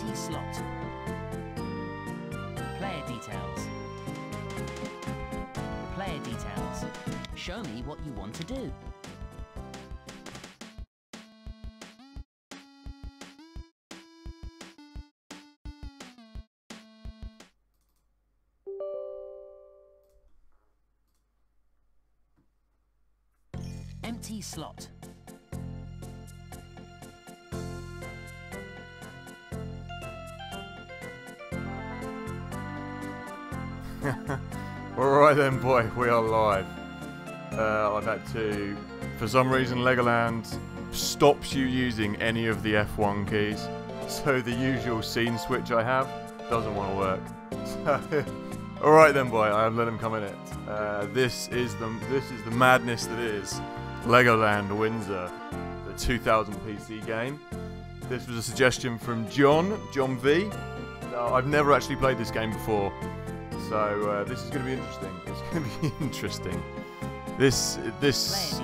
Empty slot. Player details. Player details. Show me what you want to do. Empty slot. Alright then, boy, we are live. I've had to, for some reason, Legoland stops you using any of the F1 keys, so the usual scene switch I have doesn't want to work. So, alright then, boy, I have LetemcomeInit. This is the madness that is Legoland Windsor, the 2000 PC game. This was a suggestion from John V. I've never actually played this game before. So this is going to be interesting. It's going to be interesting. This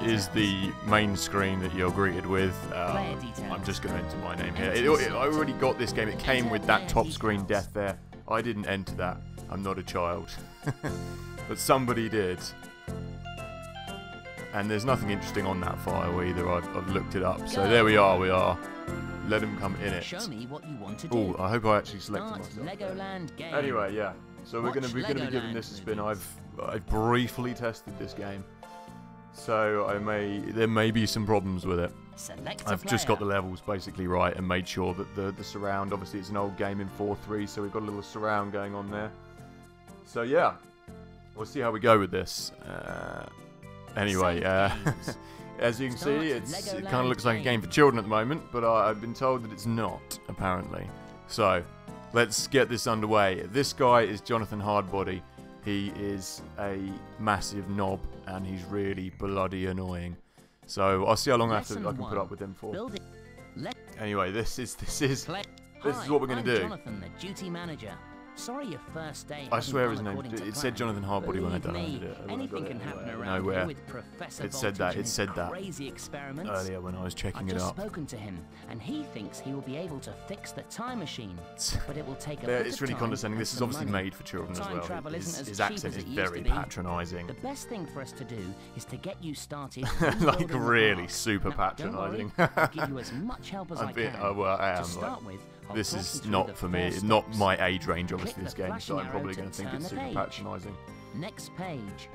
is the main screen that you're greeted with. I'm just going to enter my name here. I already got this game. It came with that top screen death there. I didn't enter that. I'm not a child. But somebody did. And there's nothing interesting on that file either. I've looked it up. So there we are. We are. LetemcomeInit. Show me what you want to do. Oh, I hope I actually selected myself. Legoland game. Anyway, yeah. So we're gonna be giving this a spin. I've briefly tested this game, so there may be some problems with it. I've just got the levels basically right and made sure that the surround. Obviously, it's an old game in 4.3, so we've got a little surround going on there. So yeah, we'll see how we go with this. Anyway, as you can see, it kind of looks like a game for children at the moment, but I've been told that it's not, apparently. So let's get this underway. This guy is Jonathan Hardbody. He is a massive knob, and he's really bloody annoying. So I'll see how long I can put up with him for. Anyway, this is what we're gonna do. Jonathan, the duty manager. Sorry your first day. I swear his name. It said Jonathan Hardbody when I downloaded it. Anything can happen around nowhere. with Professor It said that. It said that crazy experiments. earlier when I was checking it up. I've just spoken to him, and he thinks he will be able to fix the time machine, but it will take a bit of It's really time condescending. This is and obviously money. made for children as Time well. travel isn't as His cheap accent as is it used very to be. patronising. The best thing for us to do is to get you started. Like really super patronising. I'll give you as much help as I can. Well, I am. To start with, I'll This talk is you through not the for me. 4 It's not steps. my age range, obviously, Click this the game, so flashing I'm probably arrow going to to think turn it's the super page. patronising. Next page.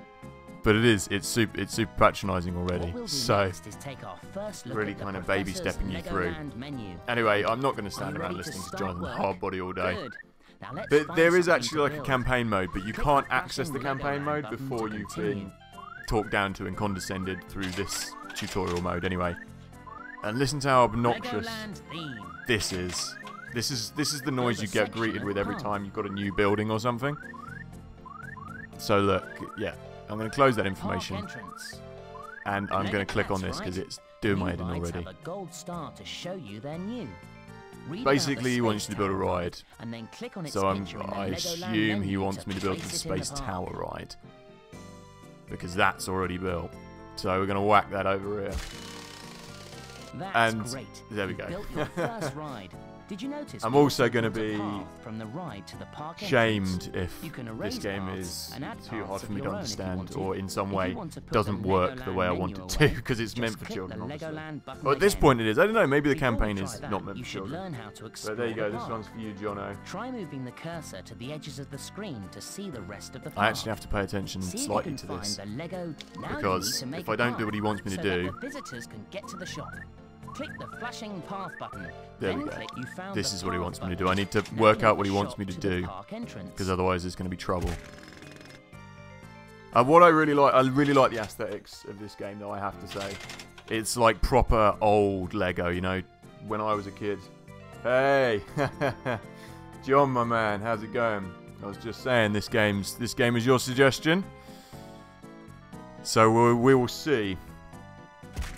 But it's super patronising already. What we'll do So next is take our first look really at the kind of baby Professor's stepping you through. Legoland menu. Anyway, I'm not going to stand Are you around ready to listening to start Jonathan work? Hardbody all day. Good. Now let's But find there is something actually to like a build. campaign mode, but you Click can't the access the flashing campaign Legoland mode button before to you've continue. been talked down to and condescended through this tutorial mode anyway. And listen to how obnoxious Legoland theme. this is. This is the noise Build a you get section greeted of with every path. time you've got a new building or something. So look, yeah, I'm going to close that Park information, entrance. and I'm going to click on this That's because right. it's doing my New head in rides already. have a gold star to show you they're new. Read about Basically, the he wants Space you to build a Tower ride. and then click on its So picture in the I Legoland assume menu he wants to me to build the place it in Space park. Tower ride, because that's already built. So we're going to whack that over here. That's And great. there we You go. built your first ride. Did you notice? I'm we also built gonna a be path from the ride to the park entrance? Shamed if You can this erase game paths is and add too hard paths for of me to your own if you understand, want to. or in some If you way want to put doesn't the work the Legoland way I menu want it away, to, because it's just meant for click children, the obviously. Legoland button Well, at this again. point it is. I don't know, maybe the Before we campaign try is that, not meant you for should children. learn how to explore But there you go, the this park. one's for you, Jono. Try moving the cursor to the edges of the screen to see the rest of the park. I actually have to pay attention See if you slightly can to find this, the Lego. Now you because need to make if a I don't do path what he wants me to so do, that the visitors can get to the shop. Click the flashing path button. there then we go. click you found This the is what he path wants me to button. do. I need to Now work link out what the he wants shop me to the do, park entrance. because otherwise there's going to be trouble. What I really like the aesthetics of this game, though, I have to say. It's like proper old Lego, you know, when I was a kid. Hey, John, my man, how's it going? I was just saying, this game is your suggestion, so we will see.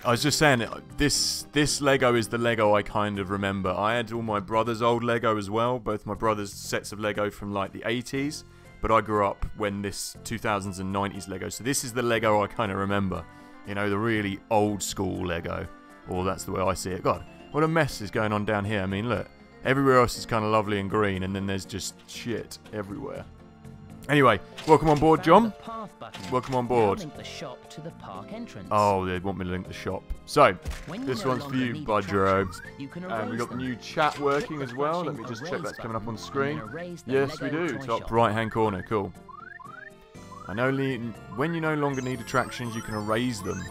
I was just saying, this Lego is the Lego I kind of remember. I had all my brother's old Lego as well, both my brother's sets of Lego from like the 80s, but I grew up when this 2000s and 90s Lego, so this is the Lego I kind of remember. You know, the really old school Lego, or that's the way I see it. God, what a mess is going on down here. I mean, look, Everywhere else is kind of lovely and green, and then there's just shit everywhere. Anyway, welcome on board, John. Welcome on board. Link the shop to the park entrance. Oh, they want me to link the shop. So, this one's for you, Budro. And we got the new chat working as well. Let me just check that's coming up on screen. Yes, we do. Top right-hand corner. Cool. When you no longer need attractions, you can erase them.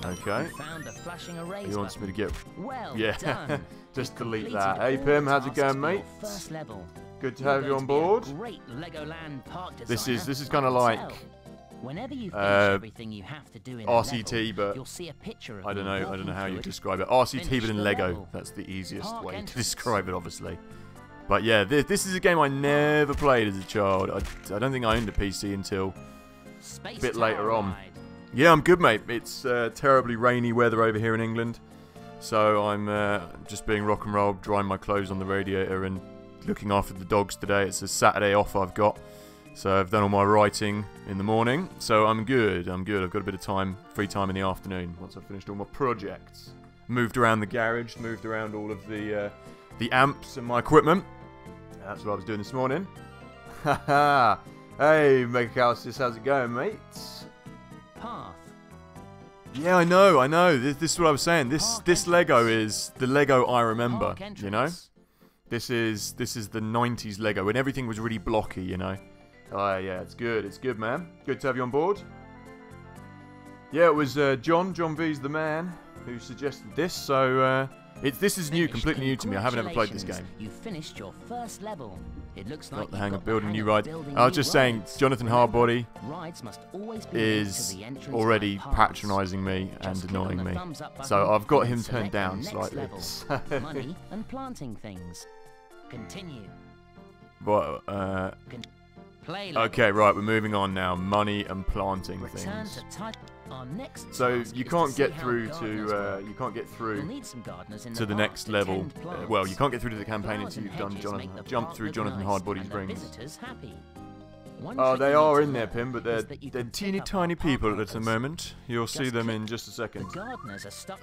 Okay. He wants me to get... Yeah, just delete that. Hey, Pim, how's it going, mate? Good to have you on board. This is kind of like RCT, but I don't know how you describe it. RCT, but in Lego. That's the easiest way to describe it, obviously. But yeah, this is a game I never played as a child. I don't think I owned a PC until a bit later on. Yeah, I'm good, mate. It's terribly rainy weather over here in England, so I'm just being rock and roll, drying my clothes on the radiator and looking after the dogs today. It's a Saturday off I've got, so I've done all my writing in the morning, so I'm good. I've got a bit of free time in the afternoon once I've finished all my projects. Moved around the garage, moved around all of the amps and my equipment. That's what I was doing this morning. Haha. Hey, Megacalcis, how's it going, mate? Path. Yeah, I know. This is what I was saying. This Lego is the Lego I remember, you know? This is the 90s Lego when everything was really blocky, you know? Oh, yeah, it's good, man. Good to have you on board. Yeah, it was John V's the man who suggested this, so this is new, completely new to me. I haven't ever played this game. You finished your first level. It looks like got the hang of building new rides. I was just saying, Jonathan Hardbody is already patronising me and annoying me, so I've got him turned down slightly. Money and planting things. Continue. What? Okay, right, we're moving on now. Money and planting things. So you can't get through to the next level. Well, you can't get through to the campaign until you've done jump through Jonathan Hardbody's rings. Oh, they are in there, Pim, but they're teeny tiny people at the moment. You'll see them in just a second.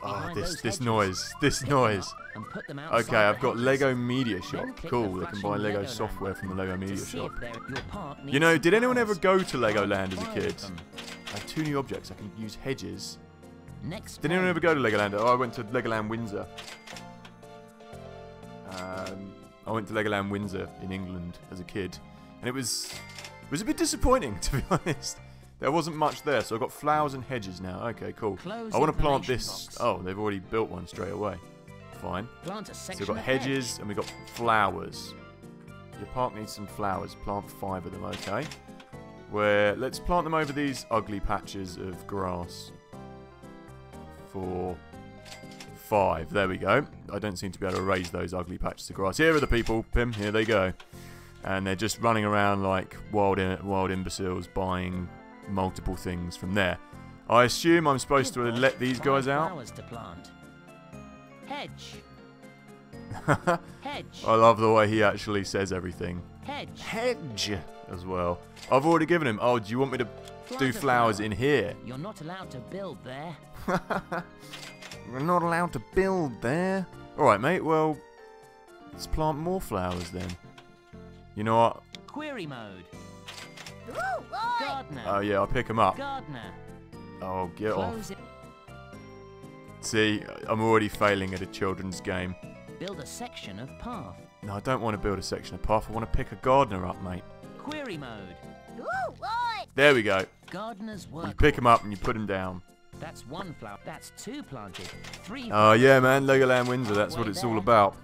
Oh, this noise. Okay, I've got Lego Media Shop. Cool, they can buy Lego software from the Lego Media Shop. You know, did anyone ever go to Legoland as a kid? I have 2 new objects. I can use hedges. Did anyone ever go to Legoland? Oh, I went to Legoland Windsor. I went to Legoland Windsor in England as a kid, and it was a bit disappointing, to be honest. There wasn't much there, so I've got flowers and hedges now. Okay, cool. I want to plant this. Oh, they've already built one straight away. Fine. So we've got hedges and we've got flowers. Your park needs some flowers. Plant 5 of them, okay. Let's plant them over these ugly patches of grass. For 5. There we go. I don't seem to be able to erase those ugly patches of grass. Here are the people, Pim. Here they go. And they're just running around like wild imbeciles buying multiple things from there. I assume I'm supposed to let these guys out. Hedge. Hedge. I love the way he actually says everything. Hedge as well. I've already given him. Oh, do you want me to do flowers in here? You're not allowed to build there. We're not allowed to build there. Alright, mate. Well, let's plant more flowers then. You know what? Query mode. Gardener. Oh yeah, I'll pick them up. Gardener. Oh, get off. See, I'm already failing at a children's game. Build a section of path. No, I don't want to build a section of path. I want to pick a gardener up, mate. Query mode. There we go. Gardener's work. You pick them up and you put them down. That's 1 flower. That's 2 planted. 3. Oh yeah, man, Legoland Windsor. That's what it's all about.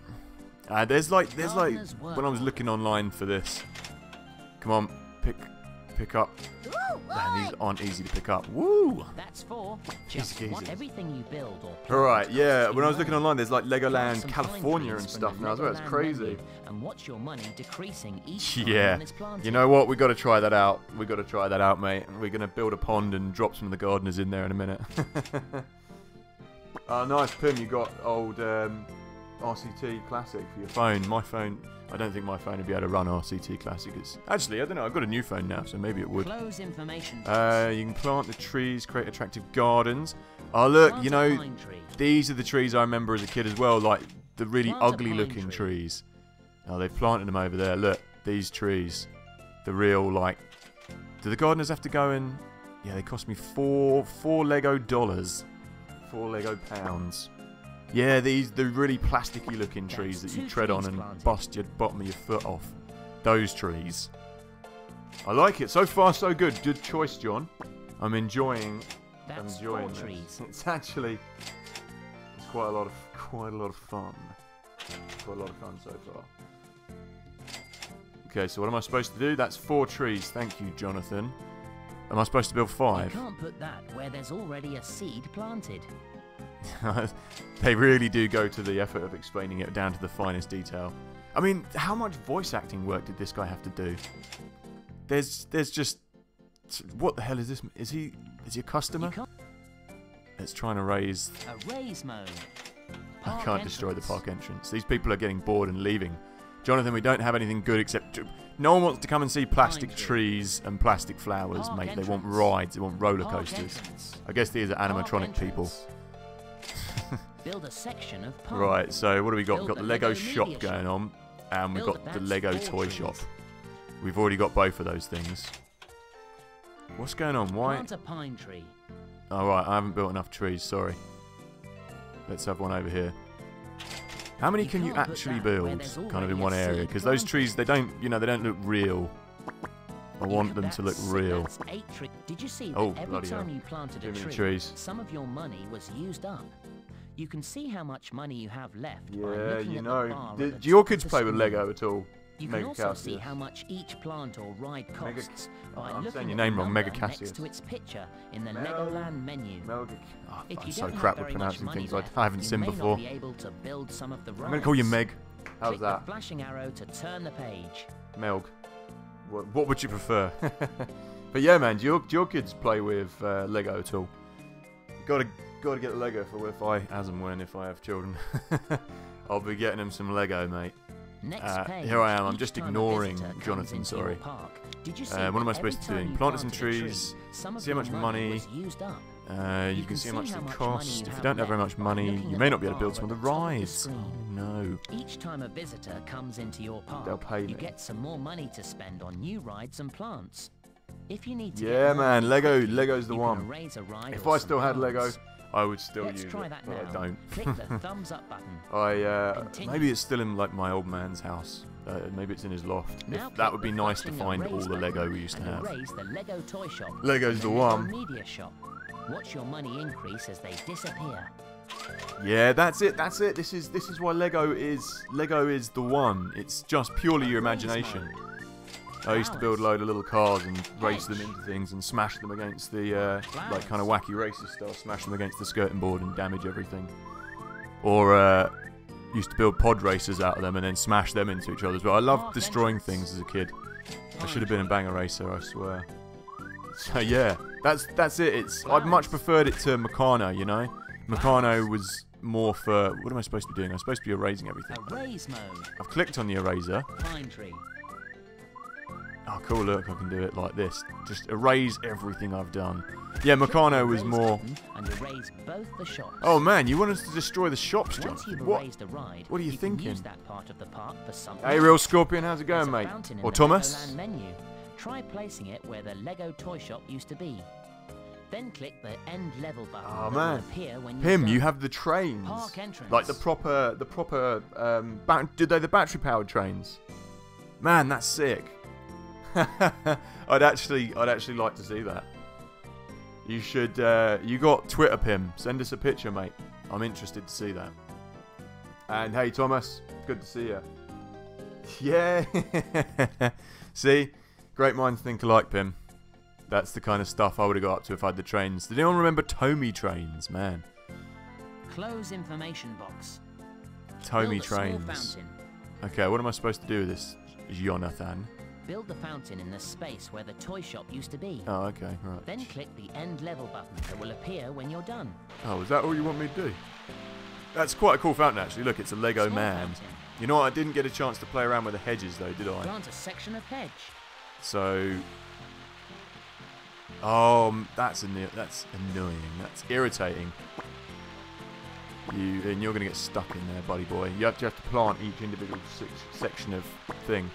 There's like when I was looking online for this. Come on, pick up. Man, these aren't easy to pick up. Woo! That's 4. Just want everything you build or alright, yeah, when I was looking online, there's like Legoland California and stuff now as well. It's crazy. And watch your money decreasing each yeah. You know what? We've got to try that out. We've got to try that out, mate. We're going to build a pond and drop some of the gardeners in there in a minute. Nice, Pim. You got old RCT Classic for your phone. My phone, I don't think my phone would be able to run RCT Classic. Actually, I don't know. I've got a new phone now, so maybe it would. Close information. You can plant the trees, create attractive gardens. Oh look, you know, these are the trees I remember as a kid as well, like the really ugly-looking trees. Oh, they've planted them over there. Look, these trees. The real, like... Do the gardeners have to go and... Yeah, they cost me four Lego dollars. 4 Lego pounds. Yeah, the really plasticky looking trees that you tread on and bust your bottom of your foot off. Those trees. I like it. So far, so good. Good choice, John. I'm enjoying this. It's actually quite a lot of fun. Quite a lot of fun so far. Okay, so what am I supposed to do? That's 4 trees. Thank you, Jonathan. Am I supposed to build 5? You can't put that where there's already a seed planted. They really do go to the effort of explaining it down to the finest detail. I mean, how much voice acting work did this guy have to do? There's just... What the hell is this? Is he a customer? It's trying to raise... A raise mode. I can't destroy the park entrance. These people are getting bored and leaving. Jonathan, we don't have anything good except... No one wants to come and see plastic trees and plastic flowers, mate. They want rides. They want roller coasters. I guess these are animatronic people. Build a section of park. Right, so what do we got? We've got the Lego shop going on, and we've got the Lego toy shop. We've already got both of those things. What's going on? Why? Plant a pine tree. Oh, right, I haven't built enough trees, sorry. Let's have one over here. How many can you actually build, kind of in one area? Because those trees, they don't, you know, they don't look real. I want them to look real. Did you see that every time you planted a tree, some of your money was used up? You can see how much money you have left by looking at the bar. Do your kids play with Lego at all? You can also see how much each plant or ride costs by I'm looking saying your at name the wrong, number Megacasius. next to its picture in the Legoland menu. I'm so crap with pronouncing things I haven't seen before. I'm going to call you Meg. How's that? The flashing arrow to turn the page. Melg. What would you prefer? But yeah, man, do your kids play with Lego at all? Got to get Lego for if I have children. I'll be getting them some Lego, mate. Here I am. I'm just ignoring Jonathan. Sorry. What am I supposed to do? Plant some trees. See how much money. You can see how much they cost. If you don't have very much money, you may not be able to build some of the rides. Oh no. Each time a visitor comes into your park, they'll pay me. You get some more money to spend on new rides and plants. If you need to Lego's the one. If I still had Lego, I would still use it, but I don't. Click the thumbs up button. Maybe it's still in like my old man's house. Maybe it's in his loft. That would be nice to find all the Lego we used to have. The Lego toy shop. Lego's the one. Media shop. Watch your money increase as they disappear. Yeah, that's it. This is why Lego is the one. It's just purely your imagination. I used to build a load of little cars and race them into things and smash them against the, like, kind of wacky racist style, smash them against the skirting board and damage everything. Or, used to build pod racers out of them and then smash them into each other as well. I loved destroying things as a kid. I should have been a banger racer, I swear. So yeah, that's it. I'd much preferred it to Meccano, you know? Meccano was more for... What am I supposed to be doing? I'm supposed to be erasing everything. Erase mode. I've clicked on the eraser. Pine tree. Oh, cool, look, I can do it like this. Just erase everything I've done. Yeah, Meccano was more... And erase both the shops. Oh, man, you want us to destroy the shops, John? Once you've erased a ride, what are you thinking? Use that part of the park for something. Hey, Real Scorpion, how's it going, mate? Or Thomas? Menu. Try placing it where the Lego toy shop used to be. Then click the end level button. Oh, man. Pim, you have the trains. Park entrance. Like the proper, did they the battery powered trains? Man, that's sick. I'd actually like to see that. You should. You got Twitter, Pim? Send us a picture, mate. I'm interested to see that. And hey, Thomas, good to see you. Yeah. See, great minds think alike, Pim. That's the kind of stuff I would have got up to if I had the trains. Did anyone remember Tomy trains, man? Close information box. Tomy trains. Okay, what am I supposed to do with this, Jonathan? Build the fountain in the space where the toy shop used to be. Oh, okay, right. Then click the end level button that will appear when you're done. Oh, is that all you want me to do? That's quite a cool fountain, actually. Look, it's a Lego man. Fountain. You know what? I didn't get a chance to play around with the hedges, though, did I? Plant a section of hedge. So... Oh, that's annoying. That's irritating. and you're going to get stuck in there, buddy boy. You have to plant each individual section of thing.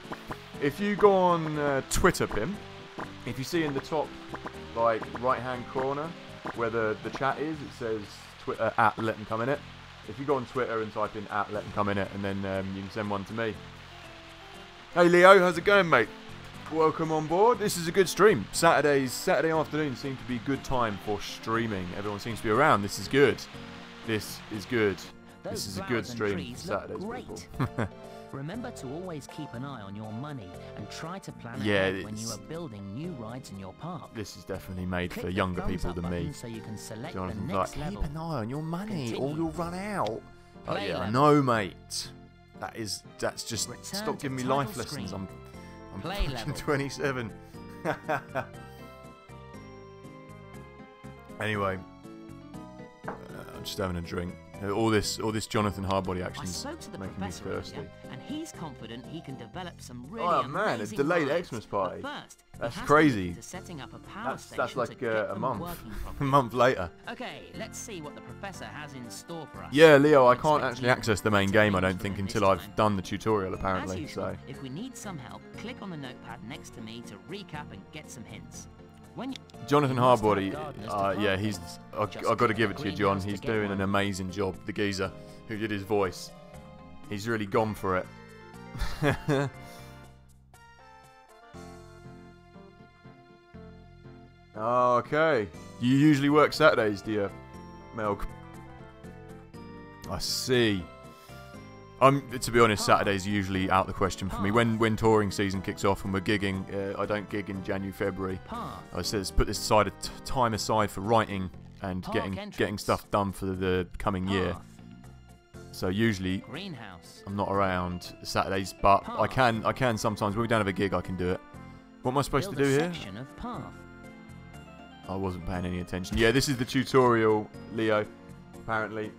If you go on Twitter, Pim, if you see in the top, like, right-hand corner where the chat is, it says Twitter at LetemcomeInit. If you go on Twitter and type in at LetemcomeInit, and then you can send one to me. Hey Leo, how's it going, mate? Welcome on board. This is a good stream. Saturday afternoons seem to be a good time for streaming. Everyone seems to be around. This is good. This is good. This is a good stream. Saturdays, people. Remember to always keep an eye on your money and try to plan ahead when you are building new rides in your park. This is definitely made for younger people than me. So you can select Jonathan's the next like, level. keep an eye on your money Continue. or you'll run out. Oh Play yeah, I level. know, mate. That's just Return stop to giving me title life lessons. screen. I'm Play fucking level. 27. Anyway, I'm just having a drink. All this Jonathan Hardbody I action is spoke to the making me professor thirsty. earlier, and he's confident he can develop some really Oh man, a amazing delayed rides. Xmas party. But first, he That's has to crazy. look into setting up a power That's station like to get a them month. working A properly. month later. Okay, let's see what the professor has in store for us. Yeah, Leo, I I'm can't expecting actually access the main better game, I news don't from think, him this until I've time. done the tutorial, As apparently. usual, So if we need some help, click on the notepad next to me to recap and get some hints. When you Jonathan must have Hardbody, gardeners to plant yeah, things. I've Just got to click give the it to you, greenhouse John. to He's get doing one. an amazing job. The geezer who did his voice, he's really gone for it. Okay. You usually work Saturdays, do you, Milk? I see. To be honest, Saturdays are usually out the question for me. When touring season kicks off and we're gigging, I don't gig in January, February. I said let's put this time aside for writing and getting stuff done for the coming year. So usually Greenhouse. I'm not around Saturdays, but I can sometimes. When we don't have a gig, I can do it. What am I supposed to do here? Section of path. I wasn't paying any attention. Yeah, this is the tutorial, Leo. Apparently.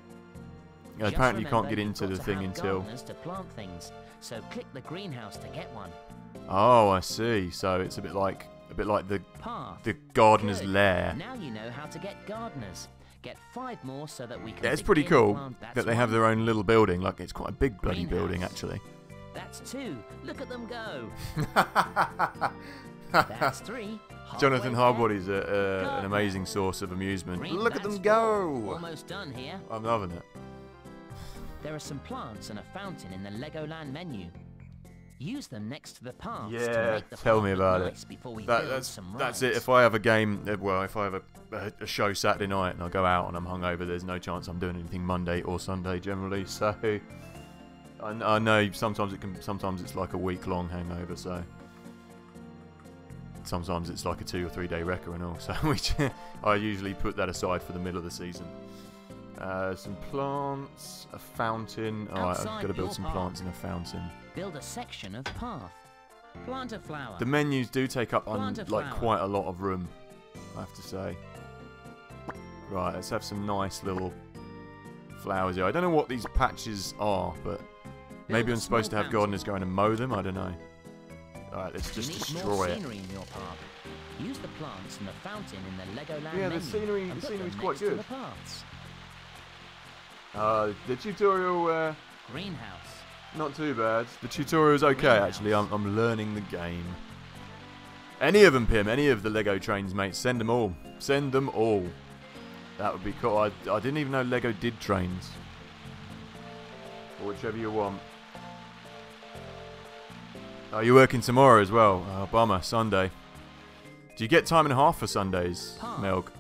Just Apparently you can't remember get you've into got the to thing have until... gardeners to plant things, so click the greenhouse to get one. Oh, I see. So it's a bit like the Path. gardener's Good. lair. Now you know how to get gardeners. Get 5 more so that we can. Yeah, it's pretty begin to cool plant. that That's they have one. their own little building. Like, it's quite a big bloody building, Greenhouse. actually. That's 2. Look at them go. That's 3. Jonathan Halfway Hardbody's there. an amazing source of amusement. Green, Look at that's them 4. go! Almost done here. I'm loving it. There are some plants and a fountain in the Legoland menu. Use them next to the paths to Yeah, make the tell path me look about nice it. before we build some That's it. rides. If I have a game, well, if I have a show Saturday night and I go out and I'm hungover, there's no chance I'm doing anything Monday or Sunday generally. So I know sometimes it's like a week-long hangover. So sometimes it's like a 2 or 3 day wrecker and all. So I usually put that aside for the middle of the season. Some plants, a fountain. Alright, I've got to build some plants in a fountain. Build a section of path. Plant a flower. The menus do take up Plant a like flower. quite a lot of room, I have to say. Right, let's have some nice little flowers here. I don't know what these patches are, but maybe a I'm supposed to small have gardeners going and mow them. I don't know. Alright, let's You just need more destroy it. scenery in your park. Use the plants and the fountain in the Legoland Yeah, menu. the scenery- and the put scenery's them quite next to good. the paths. The tutorial, Greenhouse. not too bad. The tutorial's okay, Greenhouse. actually. I'm learning the game. Any of them, Pim. Any of the Lego trains, mate. Send them all. Send them all. That would be cool. I didn't even know Lego did trains. Or whichever you want. Oh, you're working tomorrow as well. Oh, bummer. Sunday. Do you get time and a half for Sundays, Milk?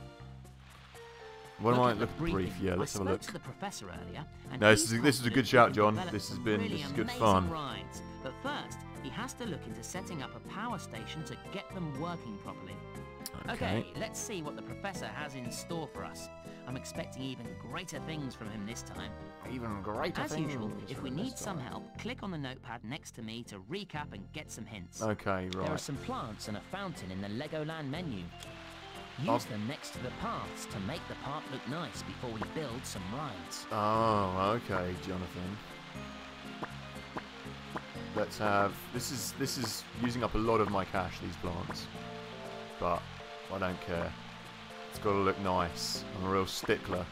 What am I? Look at Look the brief. briefing. Yeah, let's I have a spoke look. to the professor earlier, and No, he's this is a good confident shout, we can John. develop This has some been really good amazing fun. rides. But first, he has to look into setting up a power station to get them working properly. Okay, let's see what the professor has in store for us. I'm expecting even greater things from him this time. Even greater As usual, things if from we this need some time. help, click on the notepad next to me to recap and get some hints. Okay, There are right. some plants and a fountain in the Legoland menu. Use I'll- them next to the paths to make the park look nice before we build some rides. Oh, okay, Jonathan. Let's have. This is using up a lot of my cash. These plants, but I don't care. It's got to look nice. I'm a real stickler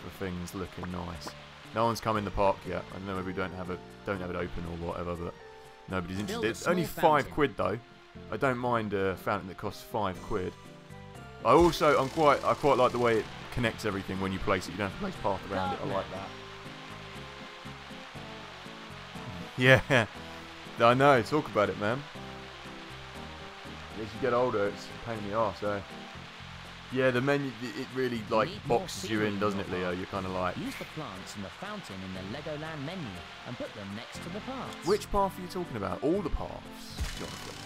for things looking nice. No one's come in the park yet. I know maybe we don't have it open or whatever, but nobody's interested. It's only £5 though. I don't mind a fountain that costs £5. I quite like the way it connects everything when you place it. You don't have to place path around it. I like that. Yeah, I know. Talk about it, man. As you get older, it's a pain in the arse, eh? Yeah, the menu, it really, like, boxes you in, doesn't it, Leo? You're kind of like... Use the plants and the fountain in the Legoland menu and put them next to the paths. Which path are you talking about? All the paths, Jonathan.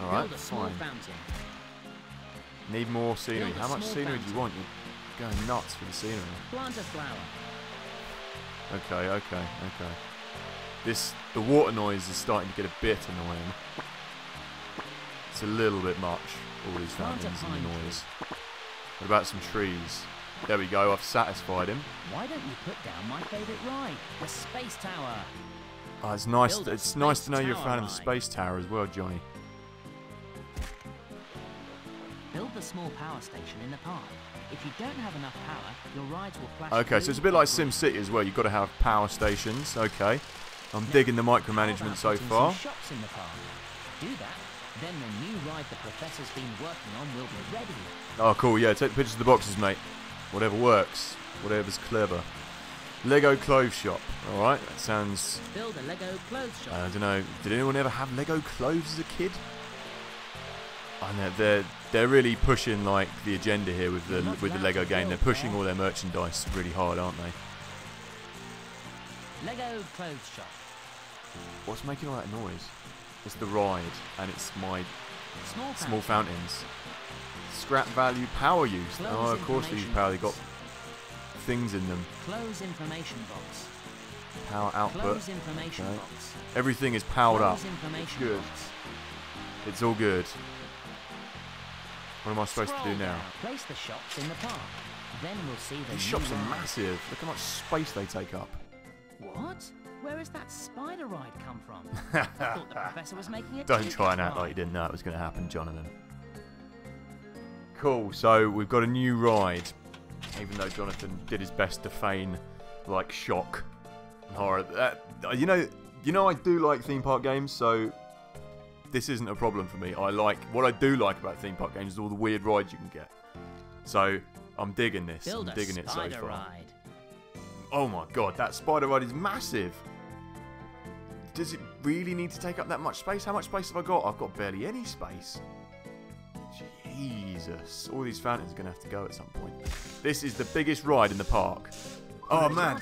Alright, fine. Fountain. Need more scenery. How much scenery do you want? You're going nuts for the scenery. Plant a flower. Okay. The water noise is starting to get a bit annoying. It's a little bit much, all these fountains and the noise. What about some trees? There we go, I've satisfied him. Why don't you put down my favourite ride, the Space Tower? Oh, it's nice to know you're a fan of the Space Tower as well, Johnny. Build the small power station in the park. If you don't have enough power, your rides will flash. Okay, so it's a bit like SimCity as well. You've got to have power stations. Okay, I'm digging the micromanagement so far. Shops in the park. Do that, then the new ride the professor's been working on will be ready. Oh, cool. Yeah, take pictures of the boxes, mate. Whatever works. Whatever's clever. Lego clothes shop. All right, that sounds. Build a Lego clothes shop. I don't know. Did anyone ever have Lego clothes as a kid? I know they're really pushing like the agenda here with the Lego game. They're pushing all their merchandise really hard, aren't they? Lego clothes shop. What's making all that noise? It's the ride, and it's my small fountains. Scrap value, power use. Oh, of course they use power. They got things in them. Close information box. Power output. Close information Okay. box. Everything is powered up. Close information Good. box. It's all good. What am I supposed to do Scroll now? down. Place the shops in the park. Then we'll see the These new shops are ride. massive. Look how much space they take up. What? Where has that spider ride come from? I thought the professor was making a Don't try and act like you didn't know it was going to happen, Jonathan. Cool, so we've got a new ride. Even though Jonathan did his best to feign, like, shock and horror. You know I do like theme park games, so this isn't a problem for me. What I do like about theme park games is all the weird rides you can get. So, I'm digging this. Build I'm digging it so spider far. ride. Oh my god, that spider ride is massive. Does it really need to take up that much space? How much space have I got? I've got barely any space. Jesus. All these fountains are going to have to go at some point. This is the biggest ride in the park. Oh man,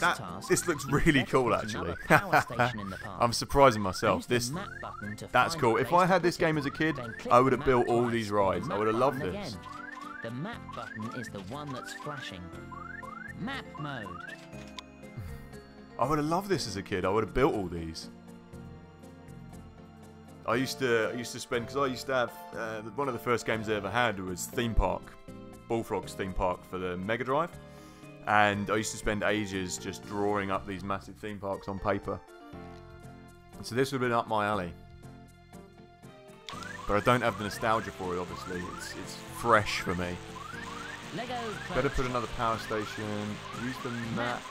this looks really cool actually. I'm surprising myself. That's cool. If I had this game as a kid, I would have built all these rides. I would have loved this. The map button is the one that's flashing. Map mode. I would have loved this as a kid. I would have built all these. I used to spend, because I used to have one of the first games I ever had was Theme Park, Bullfrog's Theme Park for the Mega Drive, and I used to spend ages just drawing up these massive theme parks on paper. And so this would have been up my alley, but I don't have the nostalgia for it. Obviously, it's fresh for me. Lego Better put another power station. Use the map.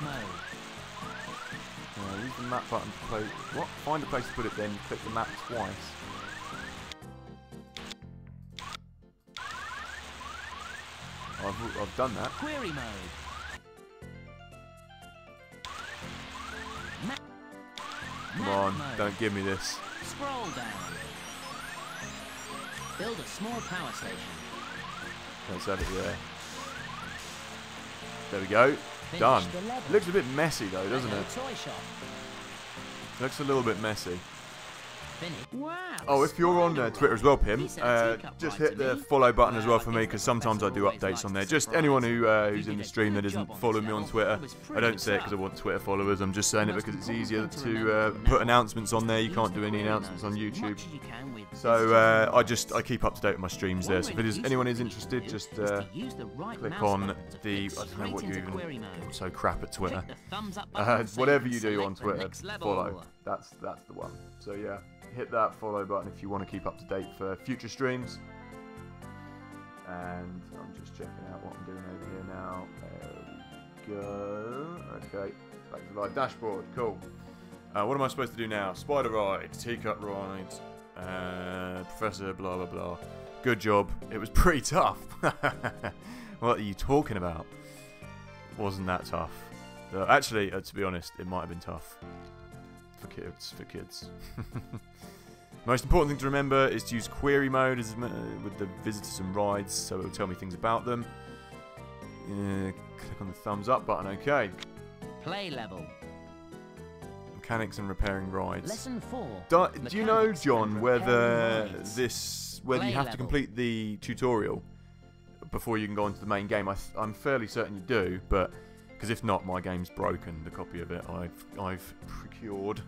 Use the map button to play. What? Find a place to put it, then click the map twice. I've done that. Query mode. Come on, don't give me this. Scroll down. Build a small power station. Let's have it there. There we go. Done. Looks a bit messy though, doesn't it? Toy shop. Looks a little bit messy. Wow. Oh, if you're on Twitter as well, Pim, just hit the follow button as well for me, because sometimes I do updates on there. Just anyone who's in the stream that isn't following me on Twitter, I don't say it because I want Twitter followers, I'm just saying it because it's easier to put announcements on there. You can't do any announcements on YouTube. So I keep up to date with my streams there. So if anyone is interested, just click on the, I don't know what you even, I'm so crap at Twitter. Whatever you do on Twitter, follow. That's the one. So yeah. Hit that follow button if you want to keep up to date for future streams. And I'm just checking out what I'm doing over here now. go. Okay, back to the live dashboard. Cool. What am I supposed to do now? Spider ride, teacup ride, Professor blah blah blah. Good job. It was pretty tough. What are you talking about? Wasn't that tough? Actually, to be honest, it might have been tough. For kids. Most important thing to remember is to use query mode with the visitors and rides, so it will tell me things about them. Click on the thumbs up button, okay. Play level. Mechanics and repairing rides. Lesson 4. Do you know, John, whether Play you have to level. complete complete the tutorial before you can go onto the main game? I'm fairly certain you do, but because if not, my game's broken. The copy of it I've procured.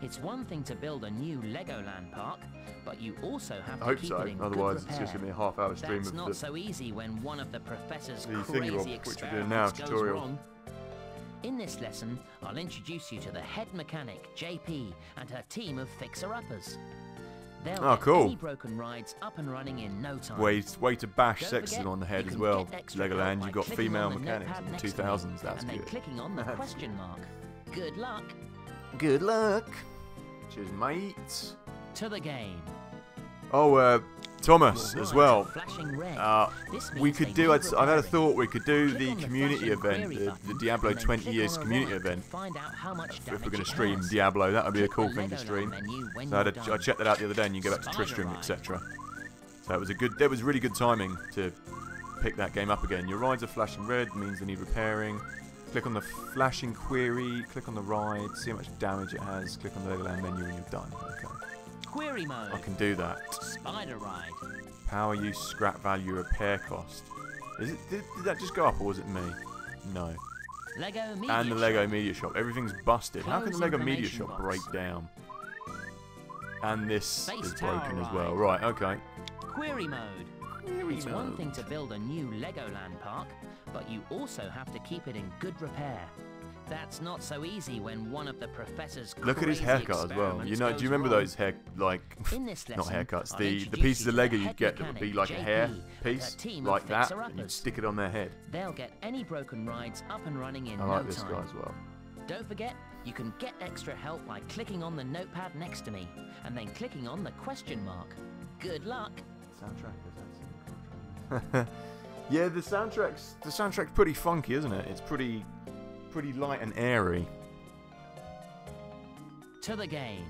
It's one thing to build a new Legoland park, but you also have to I hope keep so. it in Otherwise, good it's just repair. gonna be a half-hour stream That's of not the so easy when one of the professor's thingy crazy rob, which we're experiments doing now, goes tutorial. wrong. In this lesson, I'll introduce you to the head mechanic, JP, and her team of fixer-uppers. They'll Oh, get cool. any broken rides up and running in no time. way to bash Don't sexism forget, on the head you as can well. get extra help Legoland, by you've got clicking female on the mechanics notepad in the next to me, 2000s. That's and then good. clicking on the question mark. Good luck. Good luck. Cheers, mate. To the game. Oh, Thomas Your as rides well. are flashing red. This We means could they do. need I've had a repairing. thought we could do Click the on the community flashing event, query the button, Diablo and then 20 click years on a community ride to event. find out how much If we're damage going to it stream has. Diablo, that would be a Click cool the thing to Legoland stream. menu when So you're I done. checked that out the other day, and you go back to Spider Tristram, ride. etc. So that was really good timing to pick that game up again. Your rides are flashing red, means they need repairing. Click on the flashing query, click on the ride, see how much damage it has, click on the Legoland menu and you're done. Okay. Query mode. I can do that. Spider ride. Power use, scrap value, repair cost. Did that just go up or was it me? No. Lego Media And the Lego Shop. Media Shop. Everything's busted. How can the Close Lego Media information Shop box. break down? And this Space is Tower broken as ride. well. Right, okay. Query mode. It's one thing to build a new Legoland park, but you also have to keep it in good repair. That's not so easy when one of the professor's Look at his crazy haircut as well. You know, do you remember experiments those In this not lesson, haircuts, I'll the introduce pieces you of to Lego the you head get that would be like a mechanic, hair JP, and piece, her team of like that, and fixer-uppers. you'd stick it on their head. They'll get any broken rides up and running in I no like this time. guy as well. Don't forget, you can get extra help by clicking on the notepad next to me, and then clicking on the question mark. Good luck. Soundtrack is yeah, the soundtrack's pretty funky, isn't it? It's pretty light and airy. To the game.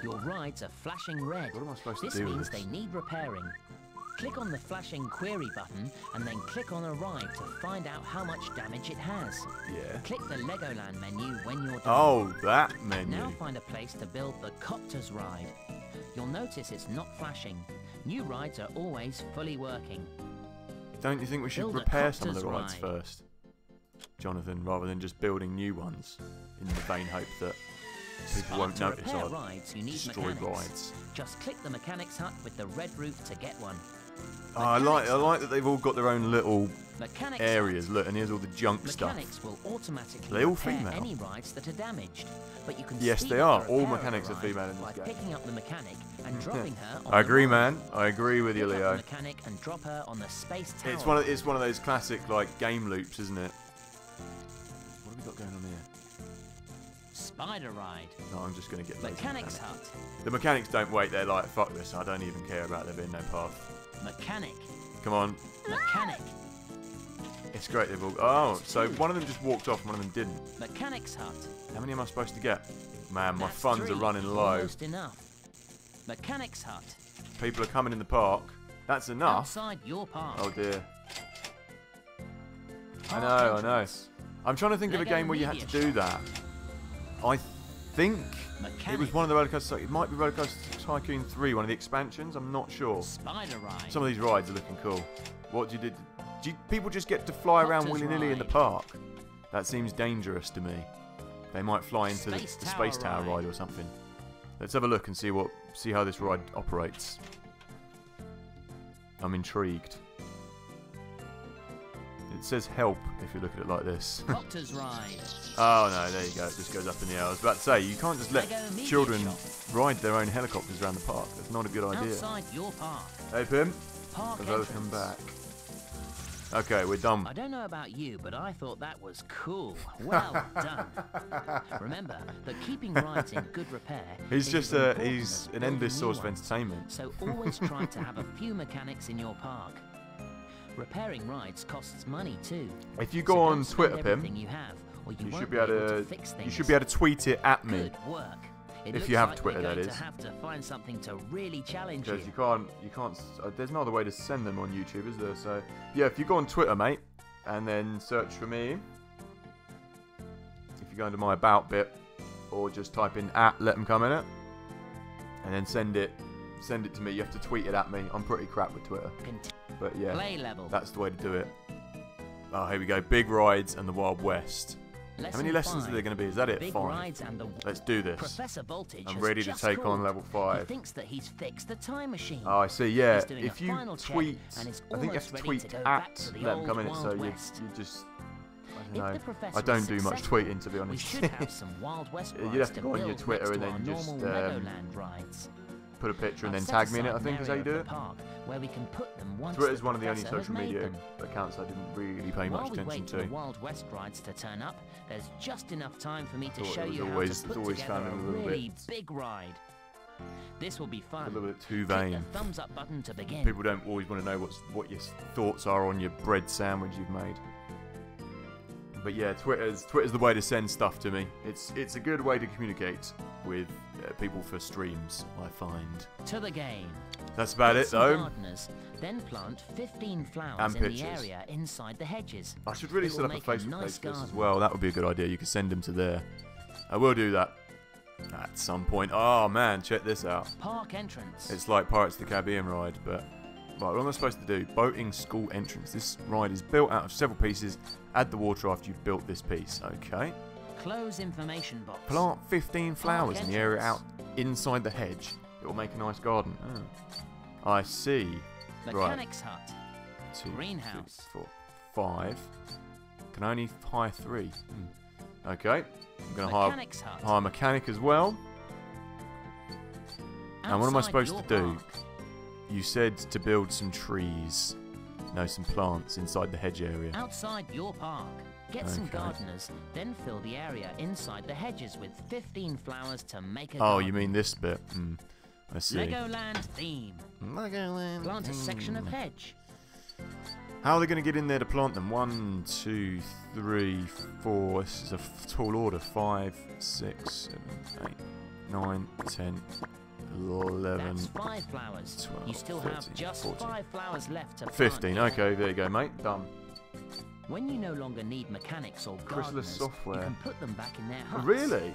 Your rides are flashing red. What am I supposed This to do with means this? they need repairing. Click on the flashing query button and then click on a ride to find out how much damage it has. Yeah. Click the Legoland menu when you're done. Oh, that menu. Now find a place to build the Copters ride. You'll notice it's not flashing. New rides are always fully working. Don't you think we should Build a repair some of the Copters rides ride. first, Jonathan, rather than just building new ones in the vain hope that people won't To notice repair our rides, you need destroyed mechanics. rides? Just click the mechanics hut with the red roof to get one. Oh, I Mechanics like that they've all got their own little Mechanics areas. Look, and here's all the junk stuff. Mechanics will automatically Are they all repair female? any rides that are damaged, but you can Yes, speed they up are. the All repair of mechanics the are ride female in by this game. picking up the mechanic and dropping her on I the agree, ride. man. I agree with you, Pick up Leo. the mechanic and drop her on the space tower. It's one of those classic like game loops, isn't it? What have we got going on here? Spider ride. No, I'm just gonna get lazy Mechanics mechanic. hut. The mechanics don't wait. They're like, fuck this. I don't even care about there being no path. Mechanic. Come on. Mechanic. It's great. They've all. Oh, so one of them just walked off, and one of them didn't. Mechanics hut. How many am I supposed to get? Man, my That's funds three. are running low. Almost enough. Mechanics hut. People are coming in the park. That's enough. Outside your park. Oh dear. I Park know. entrance. I'm trying to think of a Lego game where you had Media to do Shop. that. I think Mechanic. it was one of the roller coaster. It might be Roller Coaster Tycoon 3, one of the expansions. I'm not sure. Spider ride. Some of these rides are looking cool. What do you do? People just get to fly around Copters willy-nilly in the ride. park? That seems dangerous to me. They might fly into the Space Space Tower Tower ride or something. Let's have a look and see how this ride operates. I'm intrigued. It says help if you look at it like this. Copters ride. Oh no, there you go. It just goes up in the air. I was about to say, you can't just let Lego Media children Shop. ride their own helicopters around the park. That's not a good idea. Outside your park. Hey Pim, Park welcome entrance. back. Okay, we're done. I don't know about you, but I thought that was cool. Well done. Remember that keeping rides in good repair He's is just as important he's as an building endless new source of ones. entertainment. So always try to have a few mechanics in your park. Repairing rides costs money too. If you So go don't on spend Twitter, Pim, everything you have, or you you won't should be able to fix you things. should be able to tweet it at me. Good work. It If looks you have like Twitter, we're that going is. to have to find something to really challenge Because you. you can't. There's no other way to send them on YouTube, is there? So yeah, if you go on Twitter, mate, and then search for me. If you go into my about bit, or just type in @LetemcomeInit, and then send it to me. You have to tweet it at me. I'm pretty crap with Twitter, but yeah, Play level. that's the way to do it. Oh, here we go. Big rides and the Wild West. How many lessons are there going to be? Is that it? Big 5. rides and the Let's do this. Professor Voltage I'm has ready to just take on called. level He 5. thinks that he's fixed the time machine. Oh, I see. Yeah, He's doing a if you final check tweet, and is I think you have almost to ready tweet to go back at to the LetemcomeInit, old so Wild you West. just. I If don't the know. professor I don't is do much successful, tweeting, to be we honest. should have some Wild West rides You'd have to to go on your build Twitter next and to then our just normal Legoland rides. put a picture and I've then set tag me in it. I aside think an is how you area do of it. the park where we can put them once Twitter's the one of the only professor has social made media them. accounts I didn't really pay While much we attention wait for the to. Wild West rides to turn up, there's just enough time for me to Thought it show was you always- how to put always together found it a a little really bit- big ride. This will be A fun. little bit too Click vain. the thumbs up button to begin. People don't always want to know what your thoughts are on your bread sandwich you've made. But yeah, Twitter's the way to send stuff to me. It's a good way to communicate with people for streams, I find. To the game. That's about Get it some though. gardeners, then plant 15 flowers And in the pictures. area inside the hedges. I should really It set will up a make a Facebook nice page for this as garden. well. That would be a good idea. You could send them to there. I will do that at some point. Oh man, check this out. Park entrance. It's like Pirates of the Caribbean ride, but right, what am I supposed to do? Boating school entrance. This ride is built out of several pieces. Add the water after you've built this piece. Okay. Close information box. Plant 15 flowers in the area out entrance. inside the hedge. It will make a nice garden. Oh. I see. Mechanics hut. 2, Greenhouse. 3, 4, 5. Can only hire 3. Okay. I'm going to Mechanics hut. hire a mechanic as well. And what am I Outside supposed your to do? park. You said to build some trees. No, some plants inside the hedge area. Outside your park. Get some Okay. gardeners, then fill the area inside the hedges with 15 flowers to make a Oh, garden. you mean this bit? I see. Legoland theme. Legoland. Plant a section of hedge. How are they going to get in there to plant them? 1, 2, 3, 4. This is a tall order. 5, 6, 7, 8, 9, 10, 11, That's 5 flowers. 12, You still 13, have just 14. 5 flowers left to plant. 15. Okay, there you go, mate. Done. When you no longer need mechanics or Chrysalis gardeners, software. you can put them back in their huts. Really?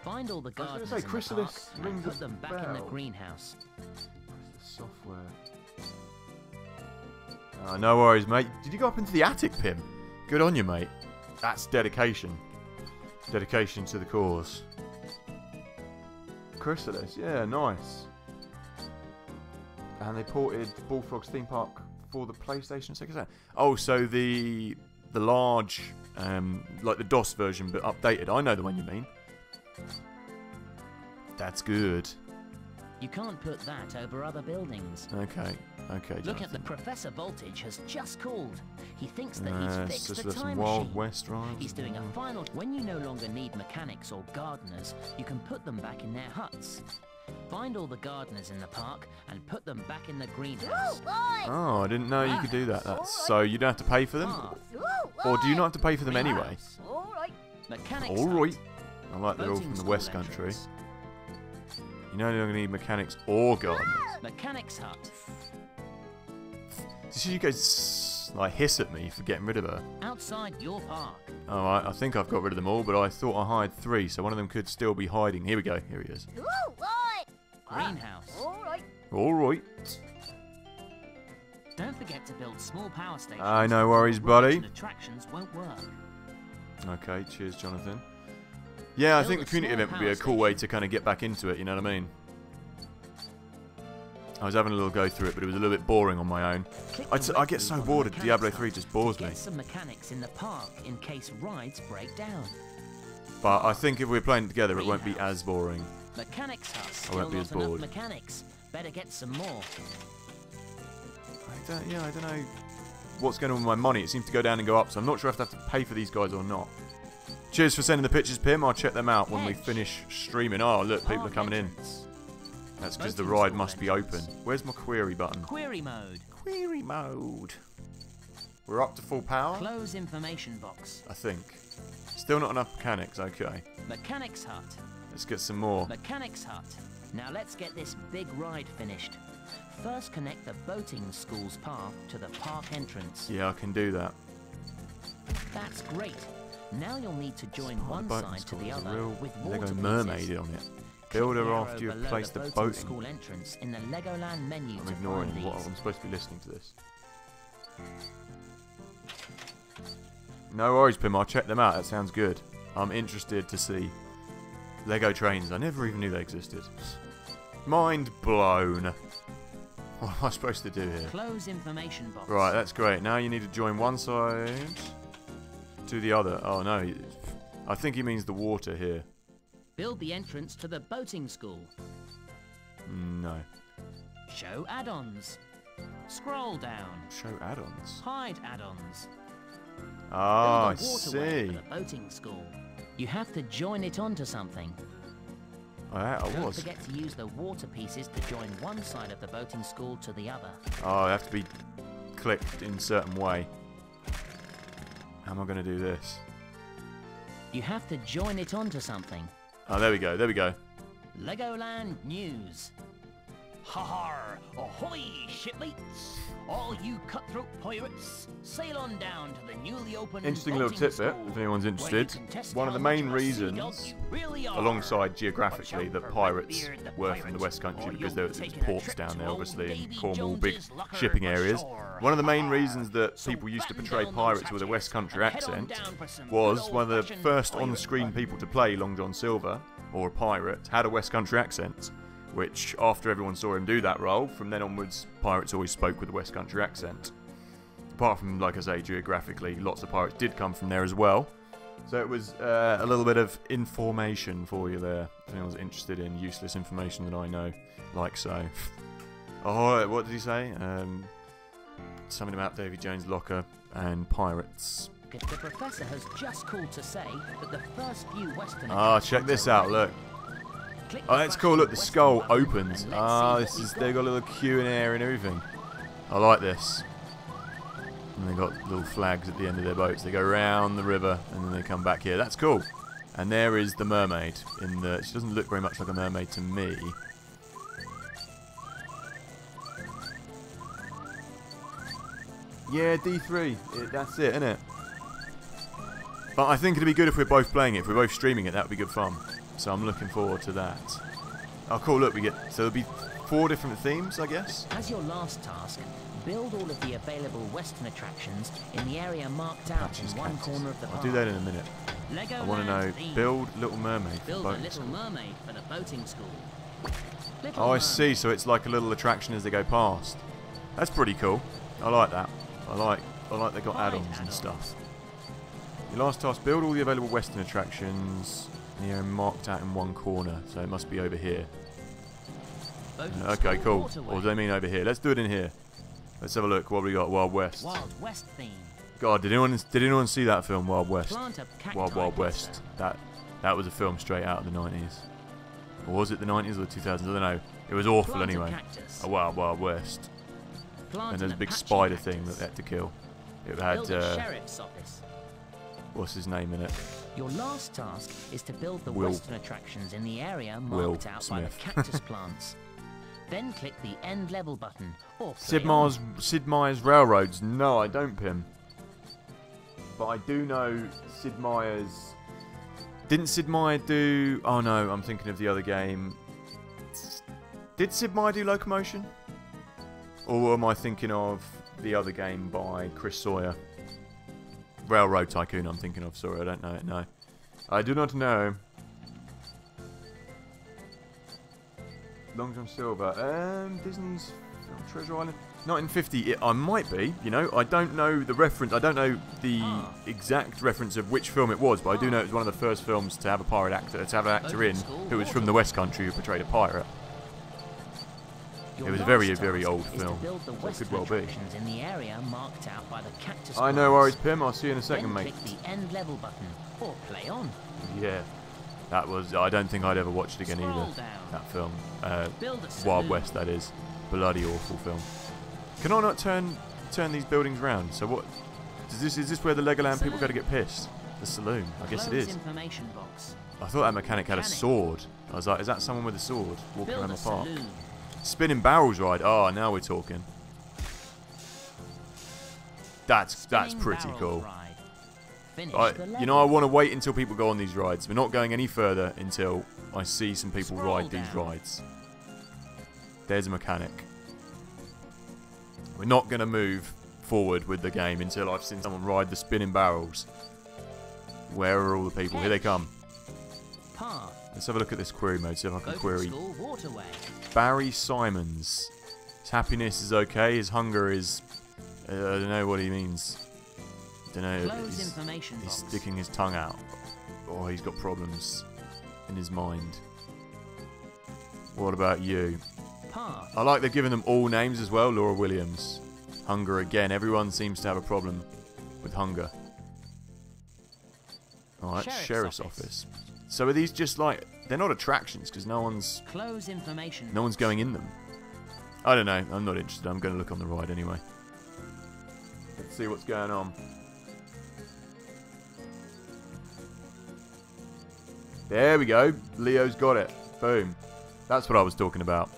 Find all the I was gardeners gonna say, in Chrysalis the park rings and a put them back in the bell. greenhouse. Where's the software? Oh, no worries, mate. Did you go up into the attic, Pim? Good on you, mate. That's dedication. Dedication to the cause. Chrysalis, yeah, nice. And they ported Bullfrog's theme park for the PlayStation 6. Is that? Oh, so the large, like the DOS version, but updated. I know the one you mean. That's good. You can't put that over other buildings. Okay, okay. Look at the Jonathan. Professor Voltage has just called. He thinks that Just he's fixed the some time Wild machine. West rides. He's doing a final. When you no longer need mechanics or gardeners, you can put them back in their huts. Find all the gardeners in the park and put them back in the greenhouse. Oh, I didn't know you could do that. That's so you don't have to pay for them, Path. or do you not have to pay for them anyway? Greenhouse. Mechanics All hut. right. I like they're all Boating from the school West Country. entrance. You no longer need mechanics or gardeners. Mechanics hut. Did you guys like hiss at me for getting rid of her? Outside your park. Alright, I think I've got rid of them all, but I thought I hired 3, so one of them could still be hiding. Here we go. Here he is. Greenhouse. Alright. Don't forget to build small power stations. Aye, no or worries, rides buddy. and attractions won't work. Okay, cheers, Jonathan. Yeah, I Build think a the community small event would be a power cool way station. to kind of get back into it, you know what I mean? I was having a little go through it, but it was a little bit boring on my own. Click I the I red get loop so on the bored of mechanics Diablo hut 3, just to bores me. Get some mechanics in the park in case rides break down. But I think if we're playing together, it won't be Greenhouse. as boring. Mechanics hut. I Still won't be not as enough bored. mechanics. Better get some more. I don't know. what's going on with my money. It seems to go down and go up, so I'm not sure if I have to pay for these guys or not. Cheers for sending the pictures, Pim. I'll check them out when we finish streaming. Oh, look, people are coming in. That's because the ride must be open. Where's my query button? Query mode. Query mode. We're up to full power? Close information box. I think. Still not enough mechanics, okay. Mechanics hut. Let's get some more. Mechanics hut. Now let's get this big ride finished. First connect the boating school's path to the park entrance. Yeah, I can do that. That's great. Now you'll need to join one side to the other with water Lego pieces. mermaid on it. Build her after you have placed the boating school entrance in the Legoland menu. I'm ignoring what I'm supposed to be listening to this. No worries, Pim. I'll check them out. That sounds good. I'm interested to see Lego trains. I never even knew they existed. Mind blown. What am I supposed to do here? Close information box. Right, that's great. Now you need to join one side to the other. Oh no, I think he means the water here. Build the entrance to the boating school. No. Show add-ons. Scroll down. Show add-ons. Hide add-ons. Ah, I Build a waterway see. for the boating school. You have to join it onto something. I Don't was. forget to use the water pieces to join one side of the boating school to the other. Oh, I have to be clicked in a certain way. How am I going to do this? You have to join it onto something. Oh, there we go. There we go. Legoland News. Ha-har! Ahoy, shipmates! All you cutthroat pirates, sail on down to the newly opened Interesting little boating tidbit, school, if anyone's where you interested. can test One of how the much main of a sea reasons, dog you really are. alongside geographically, Watch out that for pirates Redbeard the were from pirate, the West Country or because you'll there be was taking a ports trip down to there, old obviously, in Davy Cornwall, big Jones's locker shipping for areas. sure. One of the main Ha-ha. reasons that So people used to batten portray down pirates those with a hatches West Country and head on accent down for some was good one of the old-fashioned first pirate on-screen fun. people to play Long John Silver, or a pirate, had a West Country accent. Which, after everyone saw him do that role, from then onwards, pirates always spoke with a West Country accent. Apart from, like I say, geographically, lots of pirates did come from there as well. So it was a little bit of information for you there, if anyone's interested in useless information that I know, like so. Oh, what did he say? Something about Davy Jones' locker and pirates. The professor has just called to say that the first few Western Ah, check this out, look. Oh, that's cool. Look, the skull opens. Ah, this is. They've got a little Q&A and everything. I like this. And they've got little flags at the end of their boats. They go round the river and then they come back here. That's cool. And there is the mermaid. She doesn't look very much like a mermaid to me. Yeah, D3. That's it, isn't it? But I think it'd be good if we're both playing it. If we're both streaming it, that would be good fun. So I'm looking forward to that. Oh, cool. Look, so there'll be 4 different themes, I guess. As your last task, build all of the available Western attractions in the area marked out in one corner of the park. I'll do that in a minute. Legoland I want to know, theme. build Little Mermaid for Build a boating Little school. Mermaid for the boating school. Little Oh, I Mermaid. see. So it's like a little attraction as they go past. That's pretty cool. I like that. I like they got Hide add-ons and add-ons. stuff. Your last task, build all the available Western attractions. They're marked out in one corner, so it must be over here. Boating Okay, school cool. waterway. Or do they mean over here? Let's do it in here. Let's have a look. What have we got? Wild West. Wild West theme. God, did anyone see that film, Wild West? Plant a cacti Wild cluster. West. That was a film straight out of the 90s. Or was it the 90s or the 2000s? I don't know. It was awful Plant a anyway. cactus. A Wild West. Plant And there's a an big Apache spider cactus. thing that they had to kill. It had, Build a sheriff's office. what's his name in it? Your last task is to build the Will. Western attractions in the area Will marked out by the Smith. cactus plants. Then click the end level button or play on. Sid Meier's Railroads. No, I don't, Pim. But I do know Sid Meier's... Didn't Sid Meier do... Oh no, I'm thinking of the other game. Did Sid Meier do Locomotion? Or am I thinking of the other game by Chris Sawyer? Railroad Tycoon I'm thinking of. Sorry, I don't know it, no. I do not know. Long John Silver. Disney's Treasure Island. 1950. I might be, you know. I don't know the reference. I don't know the exact reference of which film it was, but I do know it was one of the first films to have a pirate actor, to have an actor in who was from the West Country who portrayed a pirate. Your It was a last very, task very old is to film. build the So it Western could well be. attractions in the area marked out by the cactus I know plants. worries, Pim. I'll see you in a second, Then mate. click the end level button or play on. Yeah. That was... I don't think I'd ever watch it again Scroll either. down. That film. Build a Wild saloon. West, that is. Bloody awful film. Can I not turn these buildings round? So what... Is this where the Legoland people go to get pissed? The saloon. I guess it Close is. information box. I thought that mechanic had a sword. I was like, is that someone with a sword walking Build around a the park? saloon. Spinning barrels ride. Oh, now we're talking. That's Spinning pretty barrels cool. ride. Finish the You know, I level. want to wait until people go on these rides. We're not going any further until I see some people Scroll ride these down. rides. There's a mechanic. We're not going to move forward with the game until I've seen someone ride the spinning barrels. Where are all the people? Here they come. Path. Let's have a look at this query mode, see if I Go can to query. the school waterway. Barry Simons. His happiness is okay, his hunger is... I don't know what he means. Don't know. Close information He's box. sticking his tongue out. Or he's got problems in his mind. What about you? Path. I like they're giving them all names as well. Laura Williams. Hunger again. Everyone seems to have a problem with hunger. Alright, Sheriff's Office. So are these just like... They're not attractions because no one's Close information. going in them. I don't know. I'm not interested. I'm going to look on the ride anyway. Let's see what's going on. There we go. Leo's got it. Boom. That's what I was talking about.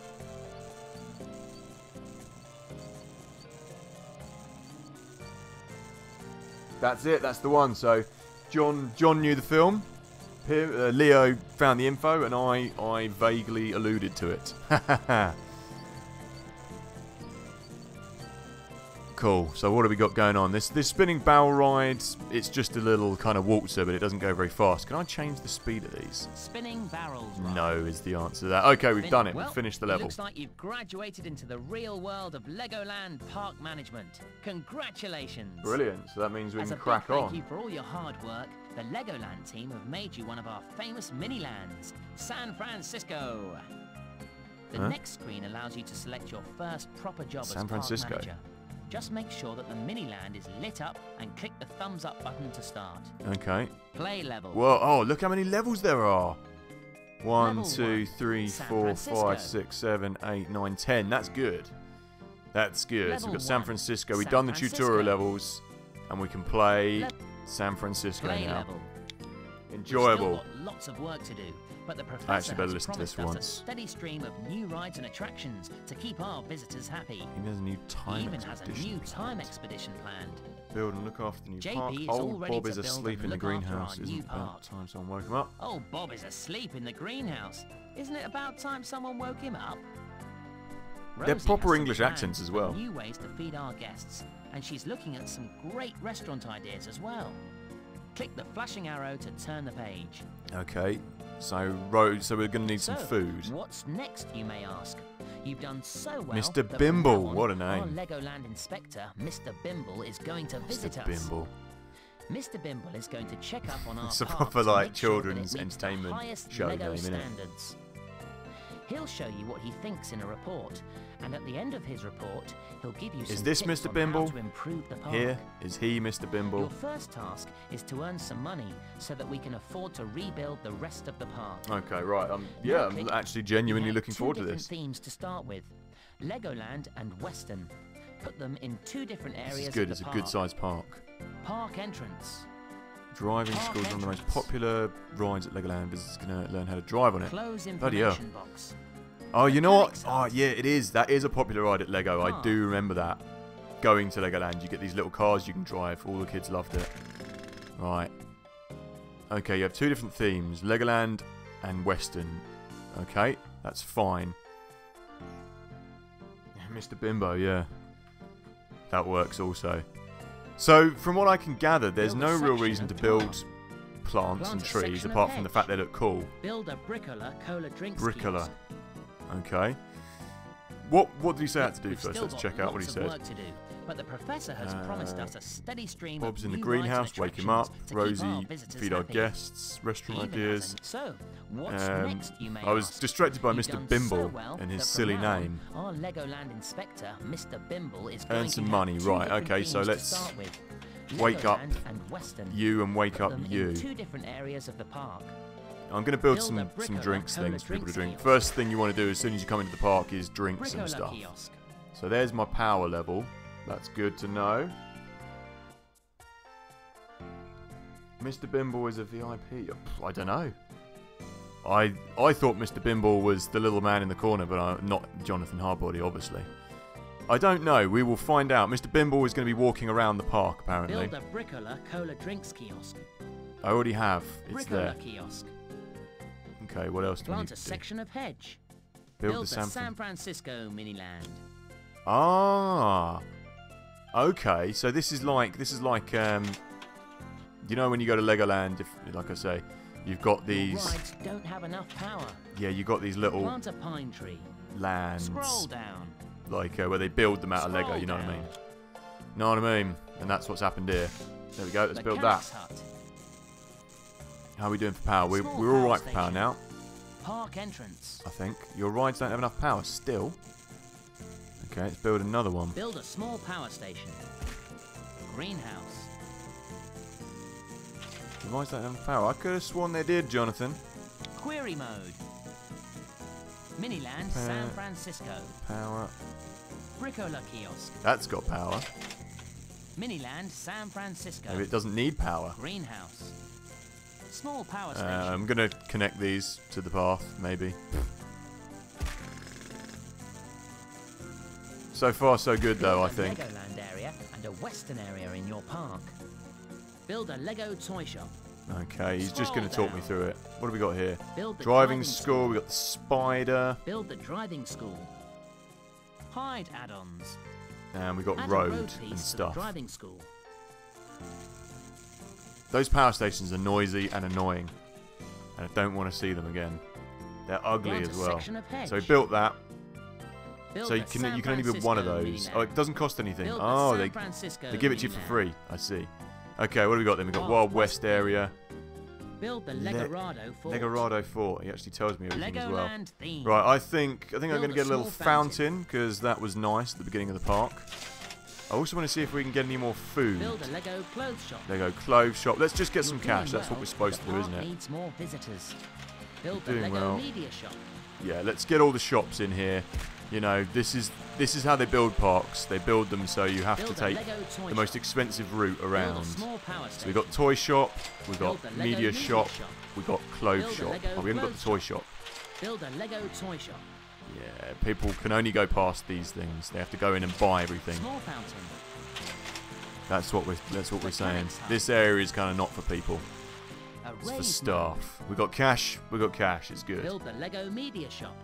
That's it. That's the one. So, John knew the film. Leo found the info, and I vaguely alluded to it. Cool. So what have we got going on? This spinning barrel ride, it's just a little kind of waltzer, but it doesn't go very fast. Can I change the speed of these? Spinning barrels ride. No is the answer to that. Okay, we've done it. Well, We've finished the it level. looks like you've graduated into the real world of Legoland Park Management. Congratulations. Brilliant. So that means we As can a crack big thank on. you for all your hard work, the Legoland team have made you one of our famous mini-lands, San Francisco. The Huh? next screen allows you to select your first proper job San as Francisco. park manager. Just make sure that the mini-land is lit up and click the thumbs up button to start. Okay. Play level. Well, oh, look how many levels there are. 1, Level 2, 1, 3, San 4, Francisco. 5, 6, 7, 8, 9, 10. That's good. That's good. So Level we've got San 1, Francisco. We've San done the Francisco. tutorial levels. And we can play Le- San Francisco Play now. level. We've Enjoyable. still got lots of work to do, but the professor I actually better has listen to this promised us once. a steady stream of new rides and attractions to keep our visitors happy. He has a new He time even has a expedition. new time expedition planned. Build and look after the new JP park. is Old all ready Bob to is build asleep and in the look after greenhouse. our Isn't new it about park. time someone woke him up? Oh, Bob is asleep in the greenhouse. Isn't it about time someone woke him up? They're Rosie proper has some English plans accents as for well. New ways to feed our guests, and she's looking at some great restaurant ideas as well. Click the flashing arrow to turn the page. Okay. So we're going to need some So, food. What's next, you may ask? You've done so well. Mr. that from Bimble, now on, what a Our name. Legoland inspector, Mr. Bimble, is going to visit Mr. us. Bimble. Mr. Bimble is going to check up on our It's a park proper, to like, make sure that children's it meets the entertainment highest show Lego game, innit? standards. He'll show you what he thinks in a report, and at the end of his report, he'll give you some Is this tips Mr. on Bimble? how to improve the park. Here, is he Mr. Bimble? Your first task is to earn some money so that we can afford to rebuild the rest of the park. Okay, right. Yeah, Now I'm click- actually genuinely We have looking forward to two this. different themes to start with, Legoland and Western. Put them in two different areas This is of good. the It's a park. good sized park. Park entrance. Driving Park school is one of the most entrance. popular rides at Legoland. Visitors going to learn how to drive on it. Close Bloody hell. information box. Oh, you know what? Mechanics Oh, hut. yeah, it is. That is a popular ride at Lego. I Car. do remember that. Going to Legoland, you get these little cars you can drive. All the kids loved it. Right. Okay, you have two different themes. Legoland and Western. Okay, that's fine. Mr. Bimbo, yeah. That works also. So, from what I can gather, there's Build a no real section reason of to park. build plants Plant and a trees, section of apart from the hedge. fact they look cool. Build a bricola cola drink Bricola. schemes. Okay. What did he say I had to do We've first? still Let's got check out what he lots of said. work to do, but the professor has promised us a steady stream Bob's of in the new greenhouse, rides and wake him up. attractions to keep our Rosie, visitors feed our happy. guests. Restaurant Even ideas. as so, what's next, you may I was ask? distracted by You've Mr. done Bimble so well and his that from silly now on, name. Our Legoland inspector, Mr. Bimble, is going Earn to some have money, two right? different Okay, so themes to let's start with. wake up Legoland and Western. you and wake Put up them in you. two different areas of the park. I'm going to build Build a some brick drinks cola things for people to drink. kiosk. First thing you want to do as soon as you come into the park is drink some Bricola stuff. kiosk. So there's my power level. That's good to know. Mr. Bimble is a VIP. I don't know. I thought Mr. Bimble was the little man in the corner, but not Jonathan Harbody, obviously. I don't know. We will find out. Mr. Bimble is going to be walking around the park, apparently. Build a Bricola cola drinks kiosk. I already have. It's Bricola there. kiosk. Okay, what else do we Plant need a to do? section of hedge. Build the San Francisco mini land. Ah. Okay, so this is like you know when you go to Legoland, if like I say, you've got Your these rides don't have enough power. yeah, you got these little Plant a pine tree. lands Scroll down. like where they build them out of Lego, Scroll you know what I down. mean? Know what I mean? And that's what's happened here. There we go, let's build that. Mechanic's hut. How are we doing for power? We're Small all power right for power station. now, Park entrance. I think. Your rides don't have enough power still. Okay, let's build another one. Build a small power station. Greenhouse. Your rides don't have enough power. I could have sworn they did, Jonathan. Query mode. Miniland San Francisco. Power. Bricola kiosk. That's got power. Miniland San Francisco. Maybe it doesn't need power. Greenhouse. Small power station. I'm going to connect these to the path, maybe. So far, so good, though, I think. Build a Legoland area and a Western area in your park. Build a Lego toy shop. Okay, he's just going to Scroll talk me down. through it. What have we got here? Build the Driving school, we got the spider, Build the driving school. Hide add-ons. and we got Add road a road and piece to the stuff. driving school. Those power stations are noisy and annoying, and I don't want to see them again. They're ugly Plant as a well. section of hedge. So we built that. Build So you the can San only build one of Francisco those. mini Oh, land. it doesn't cost anything. Build the Oh, San they Francisco give it to you for mini free. land. I see. Okay, what have we got then? We got Wild Wild West West area. Build the Legorado fort. Legorado Fort. He actually tells me everything as well. Legoland theme. Right, I think I'm Build going to a get a little small fountain because that was nice at the beginning of the park. I also want to see if we can get any more food. Build a Lego clothes shop. Lego clothes shop. Let's just get You're some cash. doing That's what well, we're supposed but to the do, park isn't it? needs more visitors. Build the Doing Lego well. media shop. Yeah, let's get all the shops in here. You know, this is how they build parks. They build them so you have Build to a take Lego toy the most shop. expensive route Build around. a small power So station. we got toy shop, we Build got a Lego media shop, we got clothes Build a shop. Lego Oh, we haven't got the toy clothes shop. Build a Lego toy shop. Yeah, people can only go past these things. They have to go in and buy everything. Small fountain. That's what we're saying. Mechanics hut. This area is kind of not for people. A It's for raised staff. We got cash. We got cash. It's good. Build the Lego media shop.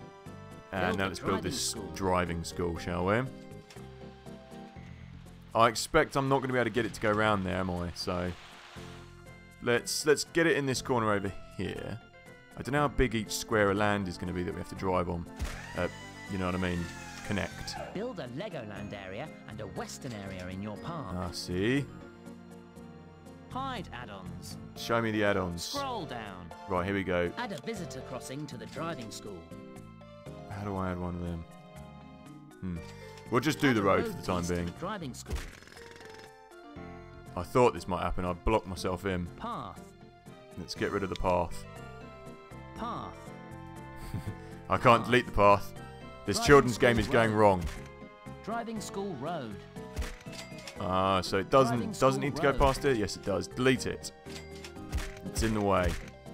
And build now the let's build driving this school. driving school, shall we? I expect I'm not going to be able to get it to go around there, am I? So let's get it in this corner over here. I don't know how big each square of land is going to be that we have to drive on. You know what I mean? Connect. Build a Legoland area and a Western area in your park. Ah, see? Hide add-ons. Show me the add-ons. Scroll down. Right, here we go. Add a visitor crossing to the driving school. How do I add one of them? We'll just do Add the a road for the time piece to being. the driving school. I thought this might happen. I blocked myself in. Path. Let's get rid of the path. Path. I can't delete the path. This Driving children's game is school going road. wrong. Driving school road. Ah, so it Driving doesn't school need to go road. past it? Yes, it does. Delete it. It's in the way.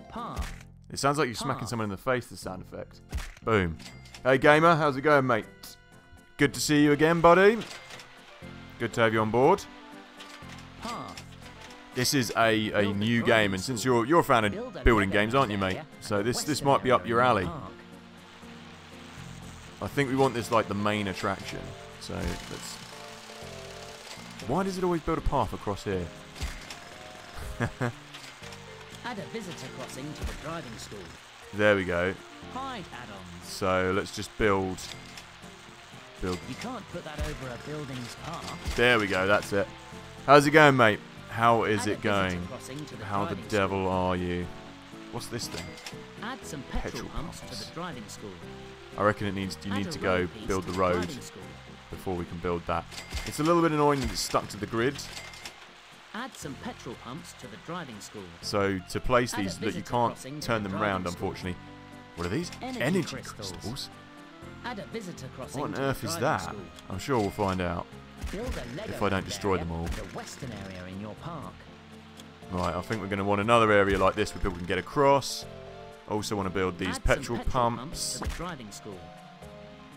Path. It sounds like you're smacking Path. someone in the face, the sound effect. Boom. Hey, gamer, how's it going, mate? Good to see you again, buddy. Good to have you on board. Path. This is a Build a new driving game, and since school. you're a fan Build a of building Legoland games, aren't you, mate? area So and a this Western might be up area your in alley. park. I think we want this like the main attraction. So let's. Why does it always build a path across here? Add a visitor crossing to the driving school. There we go. Hide add-ons. So let's just build build. You can't put that over a building's path. There we go, that's it. How's it going, mate? How is Add a it going? visitor crossing to the How the driving devil school. are you? What's this thing? Add some petrol pumps pumps. to the driving school. I reckon you need Add to a go road piece build to the road driving school. before we can build that. It's a little bit annoying that it's stuck to the grid. Add some petrol pumps to the driving school. So to place Add a these that you visitor can't crossing to turn the them driving around, school. unfortunately. What are these? Energy crystals. Add a visitor crossing What on to earth the is driving that? school. I'm sure we'll find out. Build a If I don't Legoland destroy area them all. and a western area in your park. Right, I think we're going to want another area like this where people can get across. Also want to build these Add some petrol pumps pumps. to the driving school.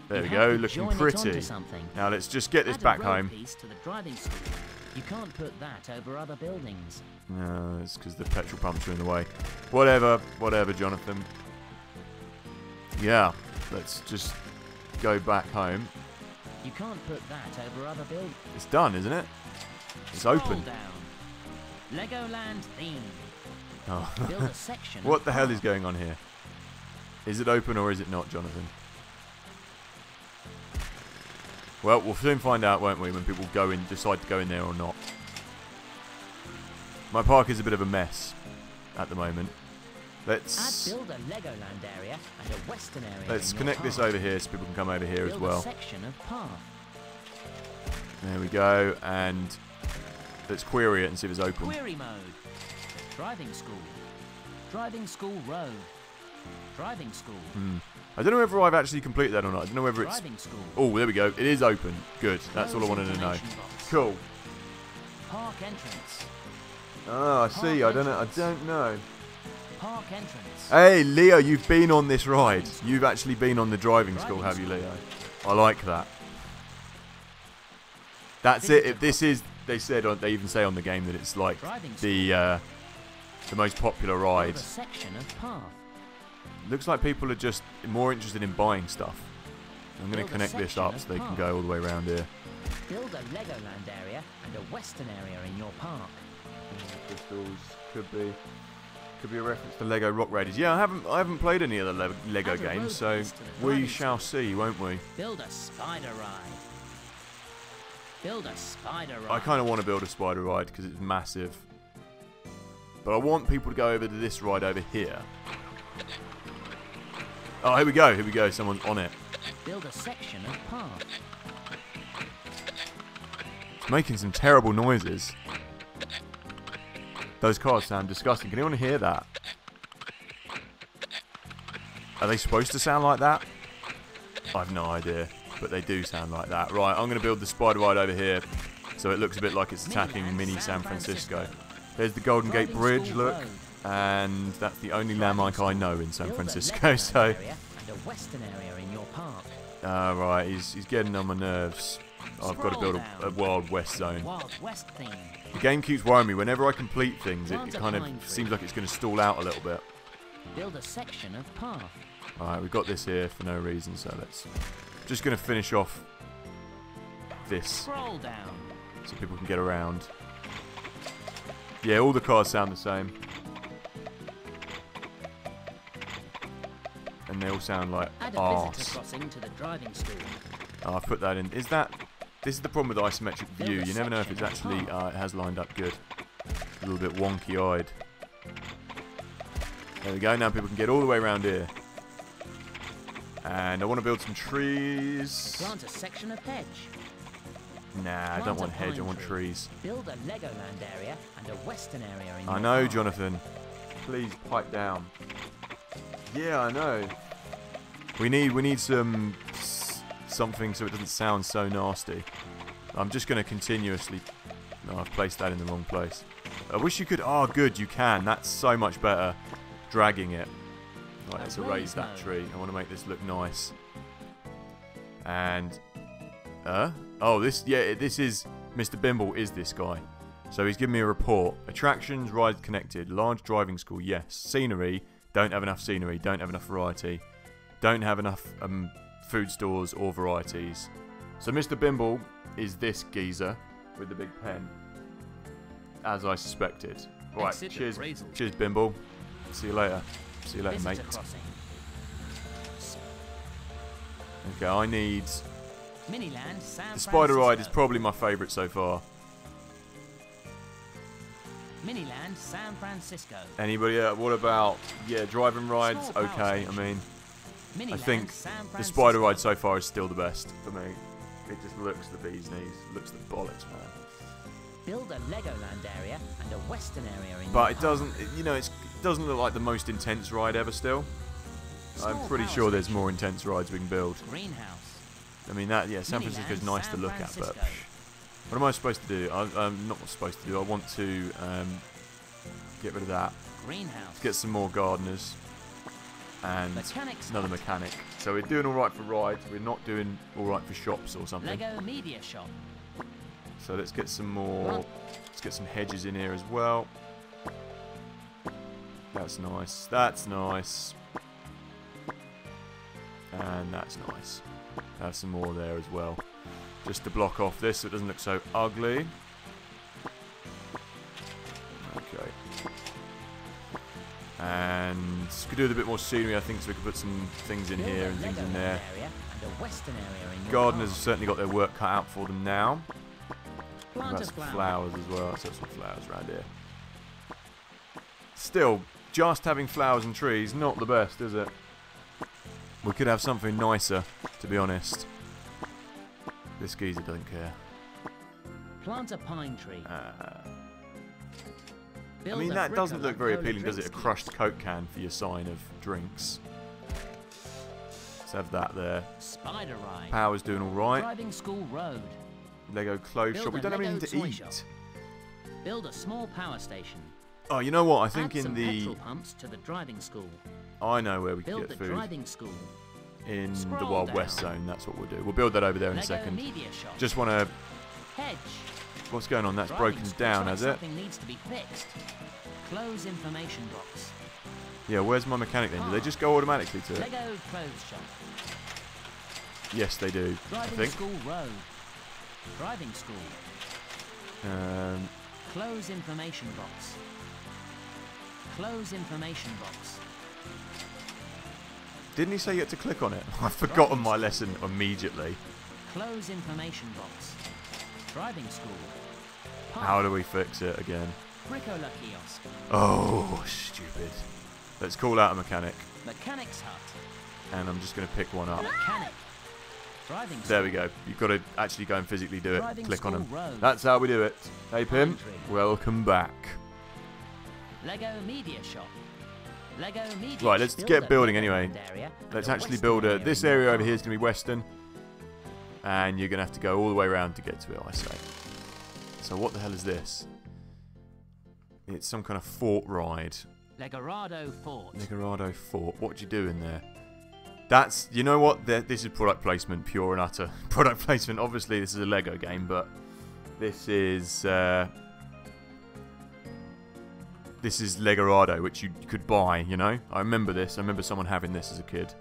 There You we have go, to looking join it pretty. onto something. Now let's just get this Add a back road home. piece to the driving school. You can't put that over other buildings. No, it's because the petrol pumps are in the way. Whatever, Jonathan. Yeah, let's just go back home. You can't put that over other buildings. It's done, isn't it? It's Scroll open. down. Legoland theme. Oh. Build a section. What of the hell is path. going on here? Is it open or is it not, Jonathan? Well, we'll soon find out, won't we, when people decide to go in there or not. My park is a bit of a mess at the moment. Let's Build a Legoland area and a western area. let's in your connect this park. over here so people can come over here as Build well. a section of path. There we go, and let's query it and see if it's open. Query mode. Driving school. Driving school road. Driving school. I don't know whether I've actually completed that or not. I don't know whether it's... Driving school. Oh, there we go. It is open. Good. That's all I Close wanted to know. information box. Cool. Park entrance. Oh, I see. I don't know. Park entrance. Hey, Leo, you've been on this ride. You've actually been on the driving school, have you, Leo? I like that. That's it. If this is... They even say on the game that it's like the most popular ride. Build a section of path. Looks like people are just more interested in buying stuff. I'm going Build to a connect this section up of so they can path. go all the way around here. Build a Legoland area and a western area in your park. Crystals could be a reference to Lego Rock Raiders. Yeah, I haven't played any other Lego Add a games, road so piece to the we driving shall school. see, won't we? Build a spider ride. Build a spider ride. I kind of want to build a spider ride because it's massive. But I want people to go over to this ride over here. Oh, here we go, someone's on it. Build a section of path. It's making some terrible noises. Those cars sound disgusting. Can anyone hear that? Are they supposed to sound like that? I've no idea, but they do sound like that. Right, I'm going to build the spider ride over here so it looks a bit like it's attacking mini San Francisco. There's the Golden Gate Bridge, look, and that's the only landmark I know in San Francisco, so... And a western area in your park. Right, he's getting on my nerves. I've got to build a Wild West zone. Wild West theme. The game keeps worrying me. Whenever I complete things, it Plant a kind of pine tree. seems like it's going to stall out a little bit. Build a section of path. Alright, we've got this here for no reason, so let's... Just going to finish off this Scroll down. so people can get around. Yeah, all the cars sound the same. And they all sound like Add a arse. visitor crossing to the driving school. Oh, I've put that in. Is that... This is the problem with isometric Build view. a You never know if it's section actually... of it has lined up good. A little bit wonky-eyed. There we go. Now people can get all the way around here. And I want to build some trees. Plant a section of hedge. Nah, I don't Plant a want hedge. I pine want tree. trees. Build a Legoland area and a western area in I your know, park. Jonathan. Please pipe down. Yeah, I know. We need something so it doesn't sound so nasty. I'm just going to continuously... No, I've placed that in the wrong place. I wish you could... Oh, good, you can. That's so much better. Dragging it. Right, let's erase that tree. I want to make this look nice. And... Oh, this is... Mr. Bimble is this guy. So he's given me a report. Attractions, rides connected. Large driving school, yes. Scenery, don't have enough scenery. Don't have enough variety. Don't have enough food stores or varieties. So Mr. Bimble is this geezer with the big pen. As I suspected. Right, cheers, Bimble. See you later. See you later, mate. Visitor crossing. Okay, I need Miniland, San The spider ride is Francisco. probably my favourite so far. Miniland, San Francisco. Anybody? What about driving rides? Small power Okay, I station. mean, Miniland, I think San the Francisco. spider ride so far is still the best for me. It just looks the bee's knees, looks the bollocks, man. Build a Legoland area and a Western area in But your it park. doesn't, it doesn't look like the most intense ride ever. Still, I'm Small pretty power sure there's station. more intense rides we can build. Greenhouse. I mean San Francisco's Miniland, nice to San look at, but Francisco. what am I supposed to do? I'm not supposed to do. I want to get rid of that. Greenhouse. Get some more gardeners and Mechanics another hut. mechanic. So we're doing all right for rides. We're not doing all right for shops or something. Lego Media Shop. So let's get some more. Let's get some hedges in here as well. That's nice. That's nice. And that's nice. Have some more there as well, just to block off this so it doesn't look so ugly. Okay. And could do with a bit more scenery, I think, so we could put some things in Build here a and things in Legoland there. area and a Western area in your Gardeners have park. certainly got their work cut out for them now. Plant We've a got some flower. flowers as well. So some flowers around here. Still, just having flowers and trees, not the best, is it? We could have something nicer, to be honest. This geezer doesn't care. Plant a pine tree. I Build mean, a that doesn't bricolage look very cola appealing, does it? A drinks crushed kiosk. Coke can for your sign of drinks. Let's have that there. Spider ride. Power's doing all right. Driving school road. Lego clothes Build shop. We a don't have Lego anything to toy eat. shop. Build a small power station. Oh, you know what? I think Add in some the... petrol pumps to the driving school. I know where we can Build get the food. driving school. In the Scroll Wild West down. zone, that's what we'll do. We'll build that over there in a Lego second. Media Shop. Just want to... Hedge. What's going on? That's Driving broken school down, looks has like it? Something needs to be fixed. Close information box. Yeah, where's my mechanic then? Do they just go automatically to it? Lego clothes shop. Yes, they do, I Driving think. school road. Driving school. Close information box. Close information box. Didn't he say you had to click on it? I've forgotten my lesson immediately. Close information box. Driving school. Park. How do we fix it again? Bricola kiosk. Oh, stupid. Let's call out a mechanic. Mechanics hut. And I'm just going to pick one up. Mechanic. Driving school. There we go. You've got to actually go and physically do it. Driving Click on school them. road. That's how we do it. Hey, Pim. Pine tree. Welcome back. Lego Media Shop. Lego Media Right, let's Build get a building Legoland anyway. area and Let's a actually Western build a... area This in your area over park. here is going to be western. And you're going to have to go all the way around to get to it, I say. So what the hell is this? It's some kind of fort ride. Legorado Fort. Nicarado Fort. What do you do in there? That's... You know what? This is product placement, pure and utter. Product placement. Obviously, this is a Lego game, but... This is... This is Legorado, which you could buy, you know? I remember this. I remember someone having this as a kid.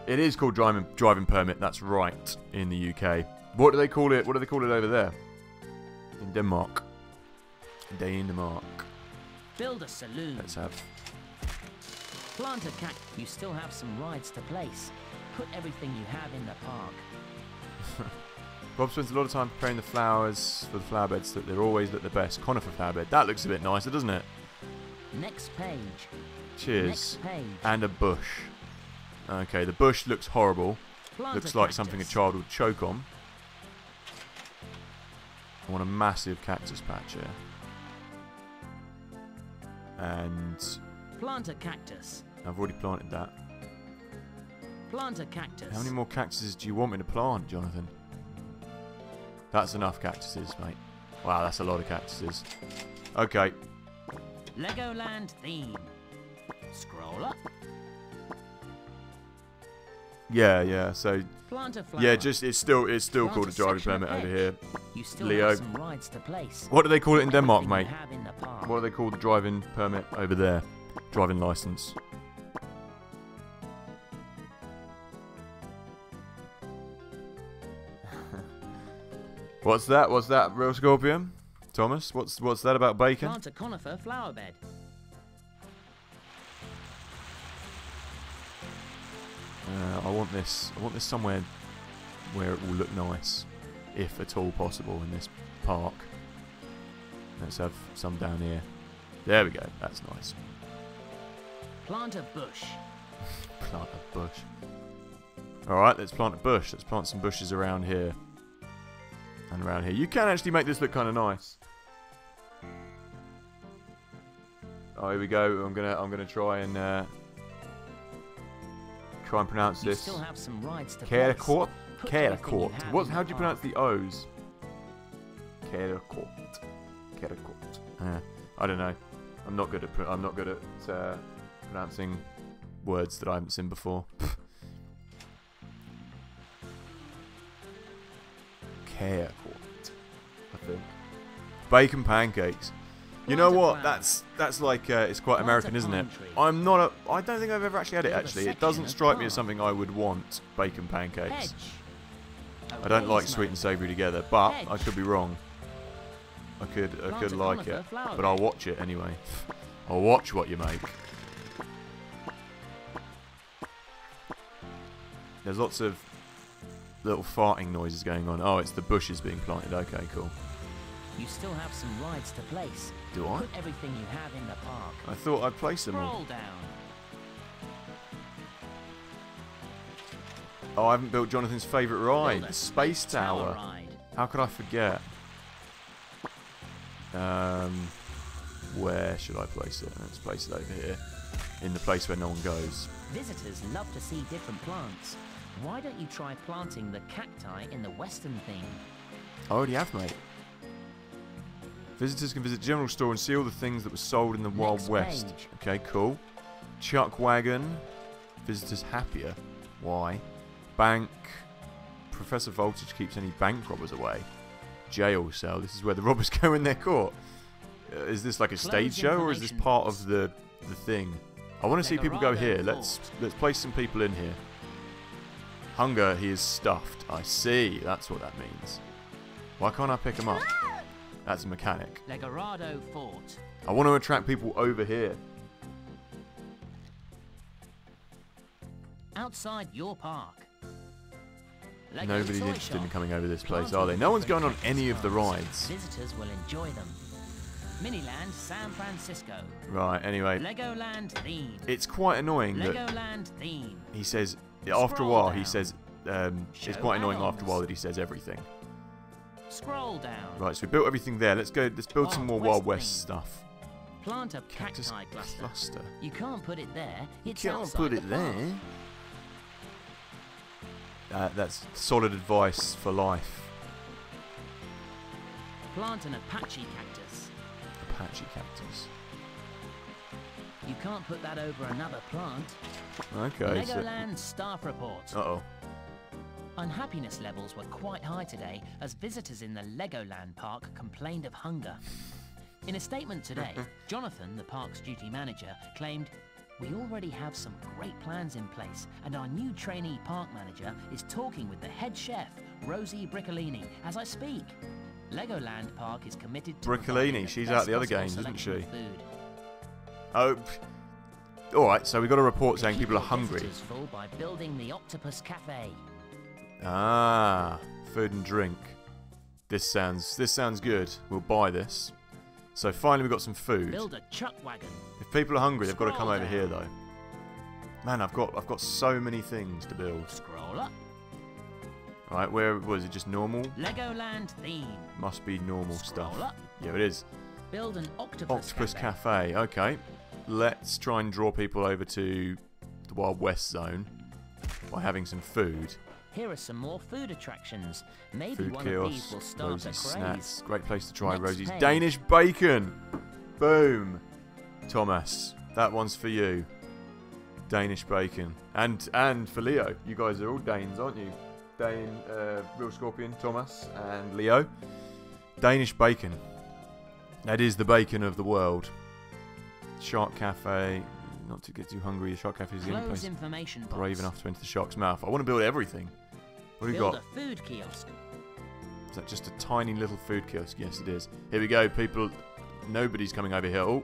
It is called driving permit, that's right, in the UK. What do they call it? What do they call it over there? In Denmark. Denmark. Build a saloon. Let's have... Plant a cactus. You still have some rides to place. Put everything you have in the park. Bob spends a lot of time preparing the flowers for the flower beds so that they're always at the best. Conifer flower bed. That looks a bit nicer, doesn't it? Next page. Cheers. Next page. And a bush. Okay, the bush looks horrible. Plant Looks a like something a cactus. child would choke on. I want a massive cactus patch here. And Plant a cactus. I've already planted that. Plant a cactus. How many more cactuses do you want me to plant, Jonathan? That's enough cactuses, mate. Wow, that's a lot of cactuses. Okay. Legoland theme. Scroll up. Yeah, so... Plant a flower. Yeah, just it's still Plant called a a driving section of permit over hedge. here. You still Leo. have some rides to place. What do they call it in Denmark, Everything mate? you have in the park. What do they call the driving permit over there? Driving license. What's that? What's that, Real Scorpion? Thomas, what's that about bacon? Plant a conifer flower bed. I want this somewhere where it will look nice, if at all possible, in this park. Let's have some down here. There we go. That's nice. Plant a bush. Plant a bush. Alright, let's plant a bush. Let's plant some bushes around here. And around here. You can actually make this look kind of nice. Oh, here we go. I'm gonna try and pronounce You this. still have some rides to Carecourt? place. Put everything you Carecourt. have What? in How the do you pronounce park. the O's? Carecourt. Carecourt. I don't know. I'm not good at pronouncing words that I haven't seen before. Carecourt, I think. Bacon pancakes. You know what? That's like it's quite American, isn't it? I don't think I've ever actually had it. Actually, it doesn't strike me as something I would want. Bacon pancakes. I don't like sweet and savoury together, but I could be wrong. I could like it, but I'll watch it anyway. I'll watch what you make. There's lots of little farting noises going on. Oh, it's the bushes being planted. Okay, cool. You still have some rides to place. Do I? Put everything you have in the park. I thought I'd place them all. Scroll down. Oh, I haven't built Jonathan's favourite ride, Build a the Space Tower. ride. How could I forget? Where should I place it? Let's place it over here, in the place where no one goes. Visitors love to see different plants. Why don't you try planting the cacti in the western theme? I already have, mate. Visitors can visit the general store and see all the things that were sold in the Wild West. page. Okay, cool. Chuck wagon. Visitors happier. Why? Bank. Professor Voltage keeps any bank robbers away. Jail cell. This is where the robbers go when they're caught. Is this like a stage show, or is this part of the thing? I want to see people go here. Let's place some people in here. Hunger. He is stuffed. I see. That's what that means. Why can't I pick him up? That's a mechanic. Legorado Fort. I want to attract people over here. Outside your park. Lego Nobody's Toy interested in Shop. coming over this place, Plant are they? No one's going on different any of the cactus rides. Visitors will enjoy them. Miniland San Francisco. Right, anyway. Legoland theme. It's quite annoying that Legoland theme. he says, after a Scroll while, down. he says, it's Show quite annoying after a add-ons. while that he says everything. Scroll down. Right, so we built everything there. Let's build some more Wild West theme. stuff. Plant a Cactus cacti cluster. cluster. You can't put it there. You It's can't outside put the it park. there. That's solid advice for life. Plant an Apache cactus. Apache cactus. You can't put that over another plant. Okay, so... Legoland staff report. Uh-oh. Unhappiness levels were quite high today as visitors in the Legoland park complained of hunger. In a statement today, Jonathan, the park's duty manager, claimed, "We already have some great plans in place, and our new trainee park manager is talking with the head chef, Rosie Briccolini, as I speak. Legoland Park is committed to Briccolini, providing she's best out the other possible games, isn't selection she? of food. Oh, alright, so we got a report saying Keep people are your hungry. visitors full by building the Octopus Cafe. Ah, food and drink. This sounds good. We'll buy this. So finally we got some food. Build a chuck wagon. If people are hungry, they've got to come Scroll over here down. though. Man, I've got so many things to build. Scroll up. Right, where was it? Just normal? Legoland theme. Must be normal Scroll stuff. up. Yeah, it is. Build an octopus, Octopus Cafe. Okay. Let's try and draw people over to the Wild West zone by having some food. Here are some more food attractions. Maybe Food one of these kiosks, will start a Rosie's craze. snacks. Great place to try Next Rosie's page. Danish bacon. Boom. Thomas, that one's for you. Danish bacon. And for Leo. You guys are all Danes, aren't you? Dane, Real Scorpion, Thomas, and Leo. Danish bacon. That is the bacon of the world. Shark Cafe. Not to get too hungry. The Shark Cafe is the only Close place information box. brave enough to enter the shark's mouth. I want to build everything. What do you Build got? a food kiosk. Is that just a tiny little food kiosk? Yes, it is. Here we go, people. Nobody's coming over here. Oh,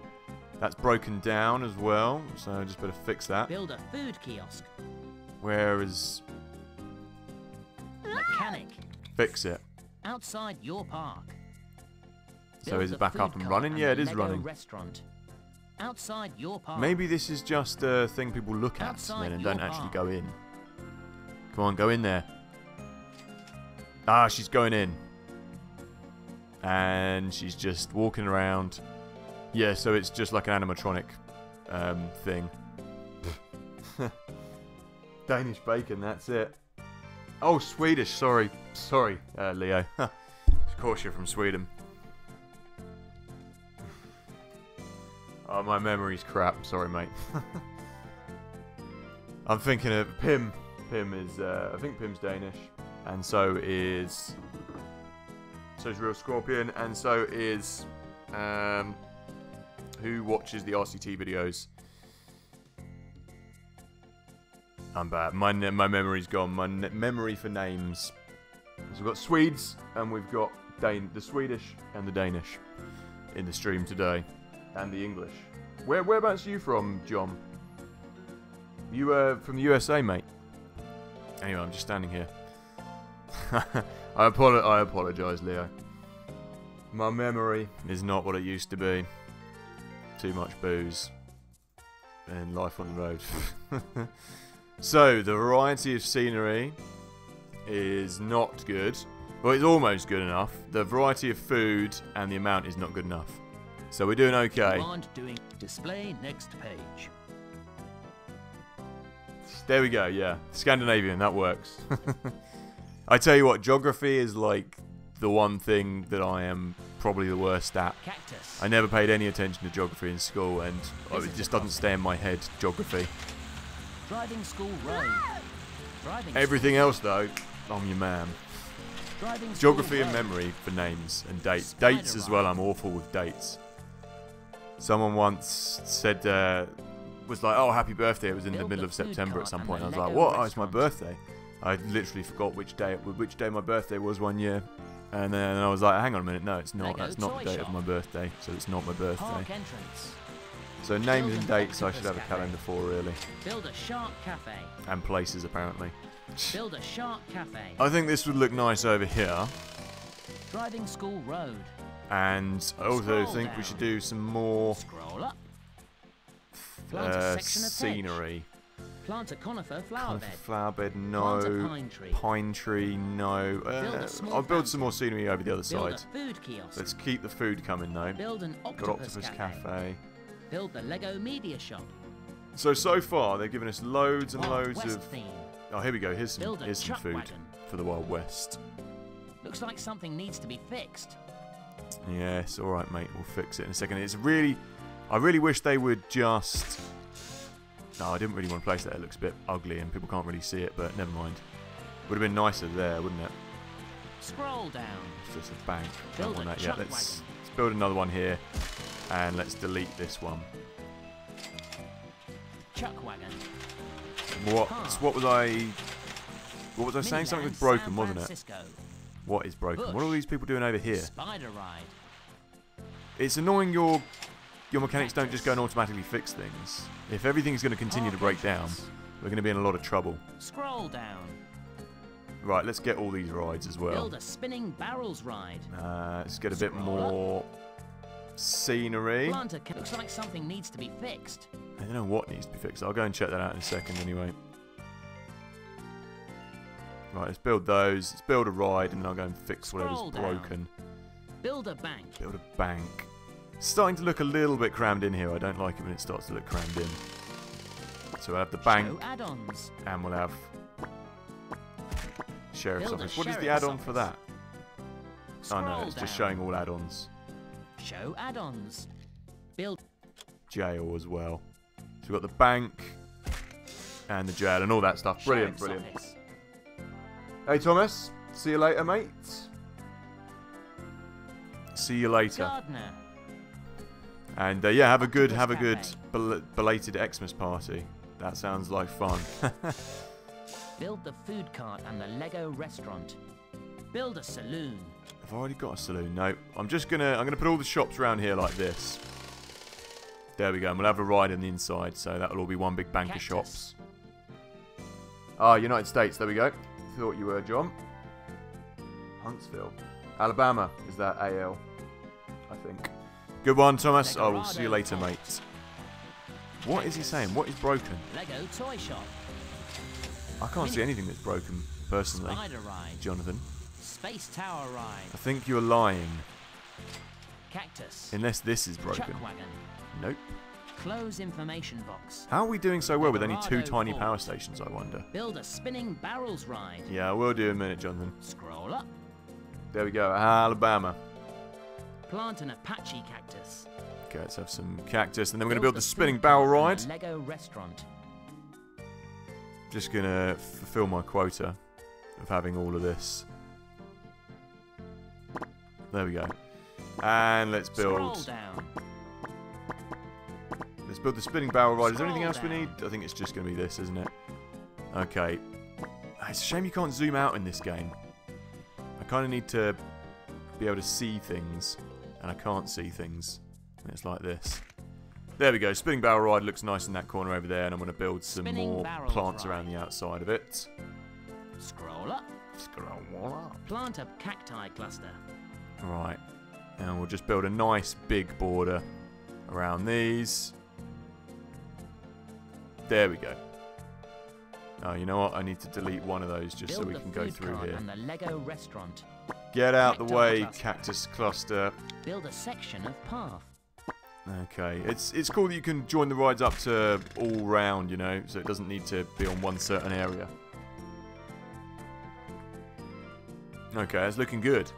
that's broken down as well, so I just better fix that. Build a food kiosk. Where is... mechanic. Fix it. Outside your park. So is it back up and running? Yeah, it is running. Restaurant. Outside your park. Maybe this is just a thing people look at then and don't actually go in. Come on, go in there. Ah, she's going in. And she's just walking around. Yeah, so it's just like an animatronic thing. Danish bacon, that's it. Oh, Swedish, sorry. Sorry, Leo. Of course you're from Sweden. Oh, my memory's crap. Sorry, mate. I'm thinking of Pim. Pim is, I think Pim's Danish. And so is Real Scorpion. And so is, who watches the RCT videos? I'm bad. My memory's gone. My memory for names. So we've got Swedes and we've got the Swedish and the Danish in the stream today, and the English. Whereabouts are you from, John? You from the USA, mate. Anyway, I'm just standing here. I apologise, Leo. My memory is not what it used to be. Too much booze and life on the road. So, the variety of scenery is not good. Well, it's almost good enough. The variety of food and the amount is not good enough. So we're doing okay. Doing display next page. There we go, yeah. Scandinavian, that works. I tell you what, geography is like the one thing that I am probably the worst at. Cactus. I never paid any attention to geography in school, and it just doesn't stay in my head, geography. Driving school road. Everything else, though, I'm your man. Geography and memory for names and dates. Dates as well, I'm awful with dates. Someone once said, was like, oh, happy birthday. It was in the middle of September at some point. I was like, what? Oh, it's my birthday. I literally forgot which day my birthday was one year. And then I was like, hang on a minute. No, it's not. That's not the date of my birthday. So it's not my birthday. So names and dates I should have a calendar for, really. Build a shark cafe. And places, apparently. Build a shark cafe. I think this would look nice over here. Driving school road. And I also think we should do some more scenery. Plant a conifer flower bed. Flower bed, no. Plant a pine tree. Pine tree, no. I'll build some more scenery over the other side. Build a food kiosk. Let's keep the food coming, though. Build an octopus cafe. Build the Lego media shop. So far, they've given us loads and Wild loads West of... theme. Oh, here we go. Here's some food wagon. for the Wild West. Looks like something needs to be fixed. Yes, alright, mate. We'll fix it in a second. It's really... I really wish they would just... No, I didn't really want to place that. It looks a bit ugly and people can't really see it, but never mind. Would have been nicer there, wouldn't it? Scroll down. It's just a bank. Build Don't want a that yet. Let's build another one here. And let's delete this one. Chuck wagon. What was I saying? Something was broken, wasn't it? What is broken? What are all these people doing over here? Spider ride. It's annoying your mechanics don't just go and automatically fix things. If everything's going to continue to break down, we're going to be in a lot of trouble. Scroll down. Right, let's get all these rides as well. Build a spinning barrels ride. Let's get a bit more scenery. Looks like something needs to be fixed. I don't know what needs to be fixed. I'll go and check that out in a second anyway. Right, let's build those. Let's build a ride and then I'll go and fix whatever's broken. Build a bank. Build a bank. It's starting to look a little bit crammed in here. I don't like it when it starts to look crammed in. So we'll have the bank. Add-ons. And we'll have Sheriff's Office. What is the add-on for that? Oh no, it's just showing all add-ons. Show add-ons. Build jail as well. So we've got the bank and the jail and all that stuff. Brilliant, brilliant. Hey Thomas, see you later, mate. See you later. Gardener. And yeah, have a good belated Xmas party. That sounds like fun. Build the food cart and the Lego restaurant. Build a saloon. I've already got a saloon. No, I'm gonna put all the shops around here like this. There we go. And we'll have a ride on the inside, so that'll all be one big bank of shops. Ah, United States. There we go. Thought you were, John. Huntsville. Alabama is that AL, I think. Good one, Thomas. I will see you later, mate. What is he saying? What is broken? Lego toy shop. I can't see anything that's broken, personally. Spider ride. Jonathan. Space tower ride. I think you're lying. Cactus. Unless this is broken. Chuck wagon. Nope. Close information box. How are we doing so well with only 2 Colorado tiny Ford. power stations, I wonder? Build a spinning barrels ride. Yeah, we'll do in a minute, Jonathan. Scroll up. There we go, Alabama. Plant an Apache cactus. Okay, let's have some cactus, and then we're going to build the spinning barrel ride. Lego restaurant. Just going to fulfill my quota of having all of this. There we go. And let's build... Scroll down. Let's build the spinning barrel ride. Is there anything else Scroll we need? I think it's just going to be this, isn't it? Okay. It's a shame you can't zoom out in this game. I kind of need to be able to see things, and I can't see things. And it's like this. There we go. Spinning barrel ride looks nice in that corner over there, and I'm going to build some more plants around the outside of it. Scroll up. Scroll up. Plant a cacti cluster. Right. And we'll just build a nice big border around these. There we go. Oh, you know what? I need to delete one of those just so we can go through here. And the Lego restaurant. Get out the way, cactus cluster. Build a section of path. Okay, it's cool that you can join the rides up to all round, you know, so it doesn't need to be on one certain area. Okay, that's looking good.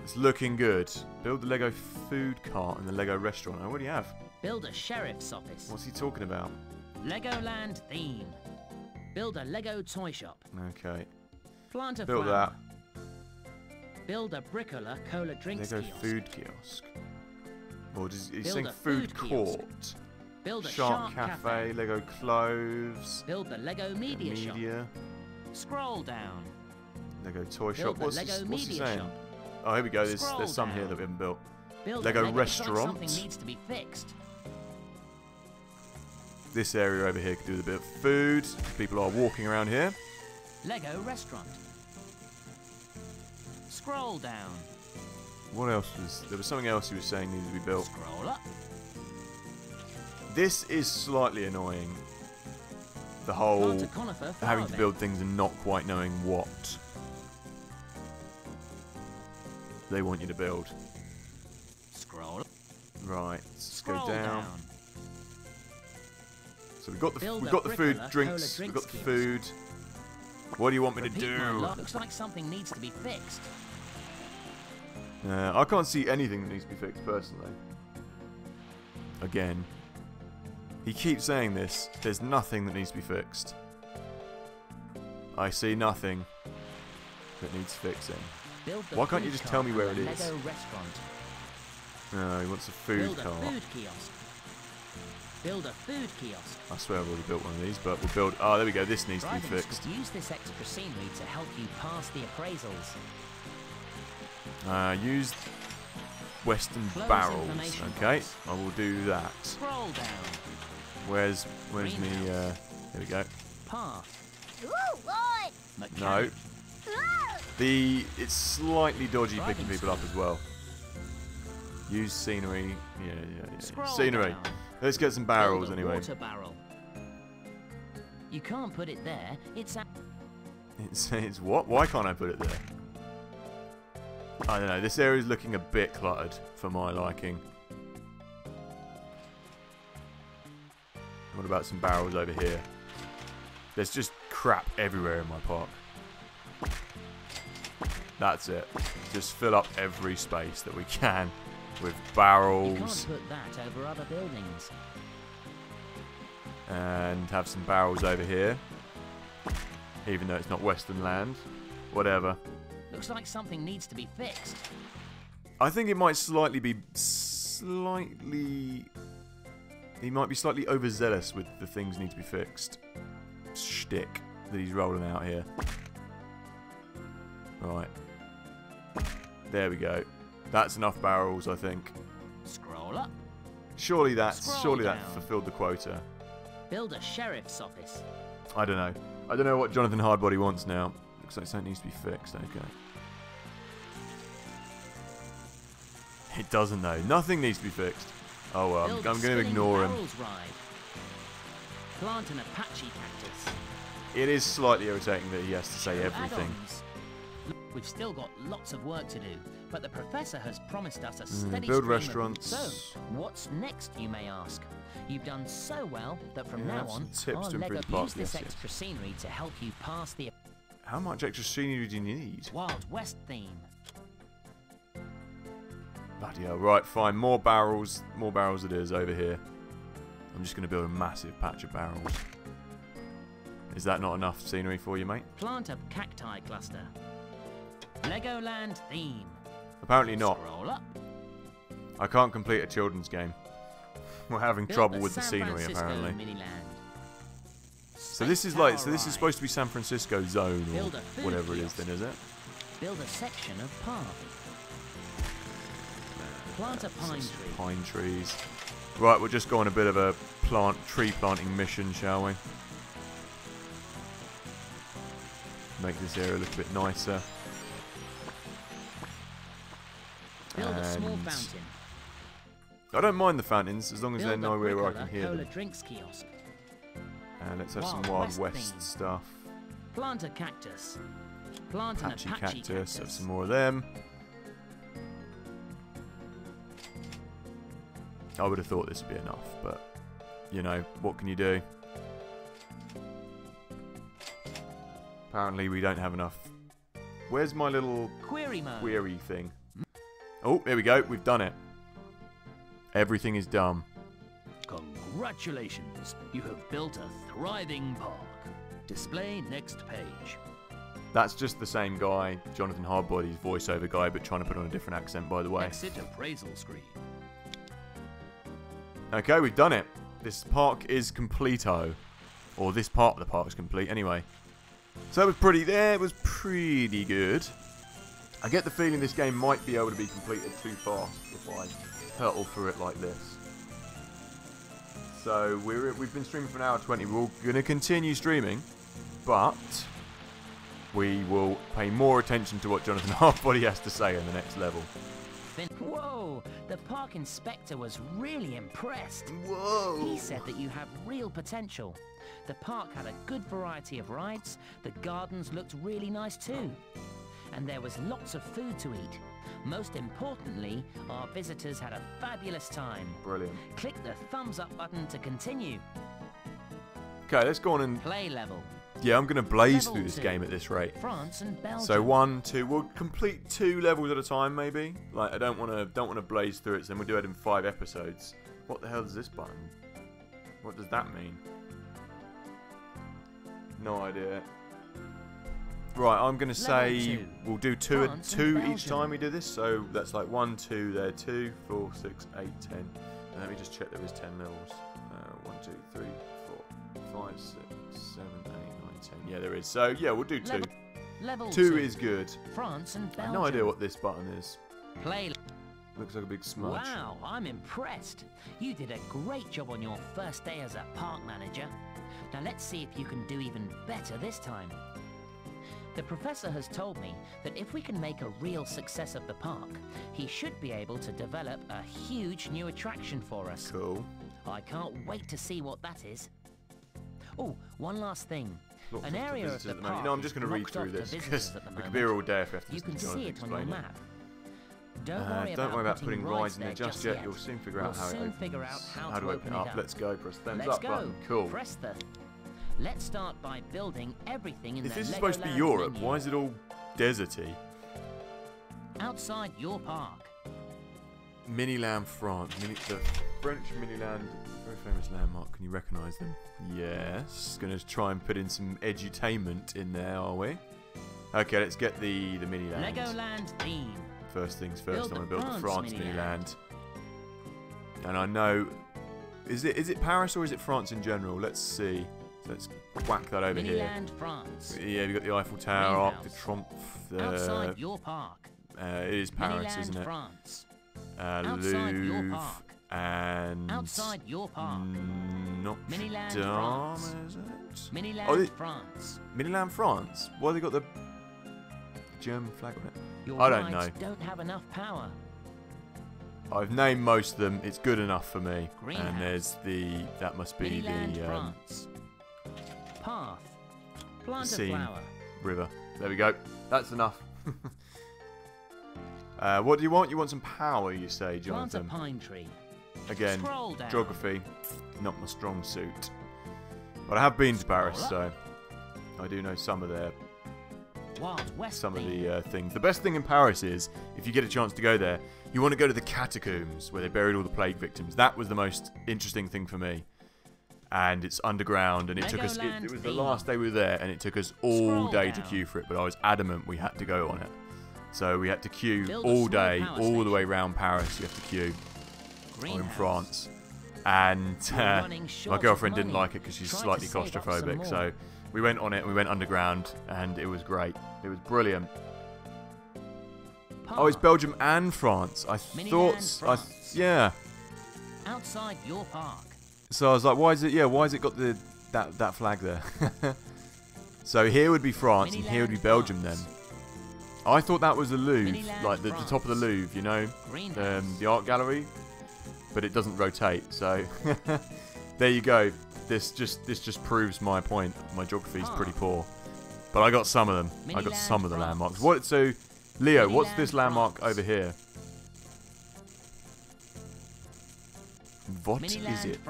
It's looking good. Build the Lego food cart and the Lego restaurant. I already have. Build a sheriff's office. What's he talking about? Legoland theme. Build a Lego toy shop. Okay. Plant a Build flower. that. Build a Bricola cola drinks Lego kiosk. food kiosk. Or he's Build saying a food food court. Build a Shark Cafe, Lego clothes. Build the Lego media shop. Media. Scroll down. Lego toy shop. Build the What's Lego he media saying? shop. Oh, here we go. Scroll There's some here down. that we haven't built. Build Lego a Lego restaurant. Looks like something needs to be fixed. This area over here could do with a bit of food. People are walking around here. Lego restaurant. Scroll down. What else was... There was something else he was saying needed to be built. Scroll up. This is slightly annoying. The whole Plant a conifer flower having to bed. build things and not quite knowing what they want you to build. Scroll up. Right, let's Scroll go down. So we've got the food, Bricola drinks, cola we've got the kiosk. food. What do you want me to Repeat my do? lot. Looks like something needs to be fixed. I can't see anything that needs to be fixed personally. Again. He keeps saying this. There's nothing that needs to be fixed. I see nothing that needs fixing. Build the Why can't food you just cart tell me where and it the is? Lego restaurant. No, he wants a food Build cart. a food kiosk. Build a food kiosk. I swear I've already built one of these, but we'll build... Oh, there we go. This needs to be Driving fixed. schools use this extra scenery to help you pass the appraisals. Use Western Close barrels. information Okay, box. I will do that. Scroll down. Where's me? Greenhouse. Here we go. Path. Ooh, boy! No, Mechanic. it's slightly dodgy Driving picking people up as well. Use scenery. Yeah. Scroll Scenery. down. Let's get some barrels Build a anyway. water barrel. You can't put it there. It's a It's what? Why can't I put it there? I don't know. This area is looking a bit cluttered for my liking. What about some barrels over here? There's just crap everywhere in my park. That's it. Just fill up every space that we can with You barrels can't put that over other buildings. and have some barrels over here. Even though it's not Western land. Whatever. Looks like something needs to be fixed. I think it might slightly be he might be slightly overzealous with the things need to be fixed shtick that he's rolling out here. Right. There we go. That's enough barrels, I think. Scroll up. Surely that Scroll down. fulfilled the quota. Build a sheriff's office. I don't know. I don't know what Jonathan Hardbody wants now. Looks like something needs to be fixed. Okay. It doesn't though. Nothing needs to be fixed. Oh well, I'm going to ignore him. Ride. Plant an Apache cactus. It is slightly irritating that he has to say everything. We've still got lots of work to do, but the professor has promised us a steady build stream restaurants. So, what's next, you may ask? You've done so well that from now on, our Lego use this extra scenery to help you pass the... How much extra scenery do you need? Wild West theme. Bloody hell. Right, fine. More barrels. More barrels it is over here. I'm just going to build a massive patch of barrels. Is that not enough scenery for you, mate? Plant a cacti cluster. Legoland theme. Apparently not. Scroll up. I can't complete a children's game. We're having trouble with the scenery, apparently. So this is like, this is supposed to be San Francisco zone or whatever it is, then, is it? Build a section of park. Plant a pine tree. Pine trees. Right, we'll just go on a bit of a tree planting mission, shall we? Make this area look a bit nicer. Build a small fountain. I don't mind the fountains as long as they're nowhere where I can hear them. Drinks kiosk. And let's have some Wild West stuff. Plant a cactus. Plant an Apache cactus. Have some more of them. I would have thought this would be enough, but you know, what can you do? Apparently we don't have enough. Where's my little query thing? Oh, here we go. We've done it. Everything is done. Congratulations. You have built a thriving park. Display next page. That's just the same guy, Jonathan Hardbody's voiceover guy, but trying to put on a different accent, by the way. Exit appraisal screen. Okay, we've done it. This park is completo. Or this part of the park is complete, anyway. So that was pretty good. I get the feeling this game might be able to be completed too fast if I hurtle through it like this. So we've been streaming for an hour 20. We're going to continue streaming, but we will pay more attention to what Jonathan Hardbody has to say in the next level. Whoa! The park inspector was really impressed. Whoa! He said that you have real potential. The park had a good variety of rides, the gardens looked really nice too. And there was lots of food to eat. Most importantly, our visitors had a fabulous time. Brilliant. Click the thumbs up button to continue. Okay, let's go on and... Play level. Yeah, I'm going to blaze through this game at this rate. France and Belgium. So 1, 2, we'll complete 2 levels at a time, maybe. Like I don't want to blaze through it. So then we'll do it in 5 episodes. What the hell is this button? What does that mean? No idea. Right, I'm going to say we'll do 2 each time we do this. So that's like 1, 2 there, 2, 4, 6, 8, 10. And let me just check there is 10 levels. 1, 2, 3, 4, 5, 6, 7, 8, 9, 10. Yeah, there is. So yeah, we'll do 2. Level 2 is good. France and Belgium. I have no idea what this button is. Play. Looks like a big smudge. Wow, I'm impressed. You did a great job on your first day as a park manager. Now let's see if you can do even better this time. The professor has told me that if we can make a real success of the park, he should be able to develop a huge new attraction for us. Cool. I can't wait to see what that is. Oh, one last thing. An area of the park. No, I'm just going to read through this because we could be here all day if we have to. You can see it on your map. Don't worry about putting rides in there just yet. You'll soon figure out how it opens. How to open it up. Let's go. Press thumbs up button. Cool. Press the. Let's start by building everything in the Legoland If this is supposed to be Europe, why is it all deserty? Outside your park. Miniland, France. The French Miniland, very famous landmark. Can you recognise them? Yes. Going to try and put in some edutainment in there, are we? Okay, let's get the Miniland. Legoland theme. First things first, I want to build the France Miniland. And I know, is it Paris or is it France in general? Let's see. Let's whack that over here. France. Yeah, we've got the Eiffel Tower, Arc de Triomphe. Outside your park. It is Paris, isn't it? France. Louvre your park. And outside your park. Notre Dame, France. is it? Miniland, France. Miniland, France. Why have they got the German flag on it? Your I don't know. Don't have enough power. I've named most of them. It's good enough for me. Greenhouse. And there's the... That must be Miniland, the France. Path. Plant a scene. flower. River. There we go. That's enough. What do you want? You want some power, you say, Plant a Jonathan? pine tree. Again, Scroll down. geography, not my strong suit. But I have been to Paris, so I do know some of their Wild West some of theme. the things. The best thing in Paris is, if you get a chance to go there, you want to go to the catacombs where they buried all the plague victims. That was the most interesting thing for me. And it's underground, and it took us. It was the last day we were there, and it took us all day to queue for it. But I was adamant we had to go on it. So we had to queue all day, all the way around Paris. You have to queue, or in France. And my girlfriend didn't like it because she's slightly claustrophobic. So we went on it, and we went underground, and it was great. It was brilliant. Oh, it's Belgium and France. I thought, yeah. Outside your park. So I was like, why is it got that flag there? So here would be France, and here would be Belgium then. I thought that was the Louvre, like the top of the Louvre, you know, the art gallery, but it doesn't rotate. So there you go. This just proves my point. My geography is pretty poor, but I got some of them. I got some of the landmarks. What? So, Leo, what's this landmark over here? What is it?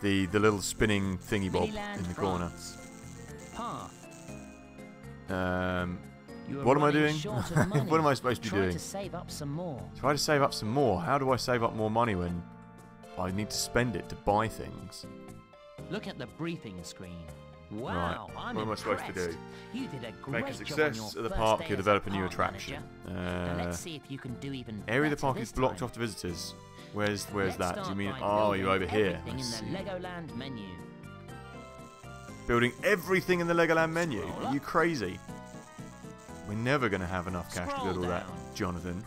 The little spinning thingy bob in the corner. What am I doing? What am I supposed to be doing? Try to save up some more. Try to save up some more. How do I save up more money when I need to spend it to buy things? Look at the briefing screen. Wow, right. I'm what am I supposed to do? You did a great Make a job success on of the your park. first You day as develop a new park attraction. manager. Let's see if you can do even Area of the better park this is blocked time. off to visitors. Where's Let's that? Do you start mean? by Oh, you're over building here. everything in the Legoland menu. Building everything in the Legoland menu. Are you crazy? We're never going to have enough cash to build all that, Jonathan.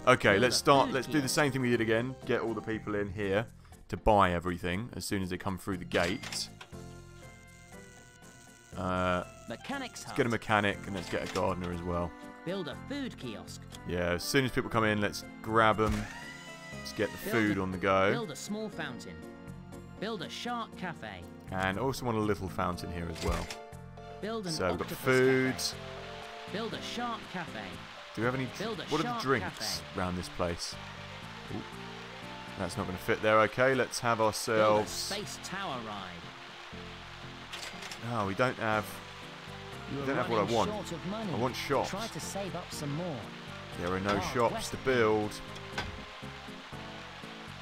Okay, let's start. Let's do the same thing we did again. Get all the people in here to buy everything as soon as they come through the gate. Mechanics Let's get a mechanic and let's get a gardener as well. Build a food kiosk. Yeah, as soon as people come in, let's grab them. Let's get the food on the go. Build a small fountain. Build a shark cafe. And also want a little fountain here as well. Build an so we've got octopus food. cafe. Build a shark cafe. Do we have any? Build a What are the shark drinks cafe. around this place? Ooh, that's not going to fit there. Okay, let's have Build a ourselves. space tower ride. No, we don't have. You I are don't have what I running want. short of money. I want shops. Try to save up some more. There are no Wild shops West to build.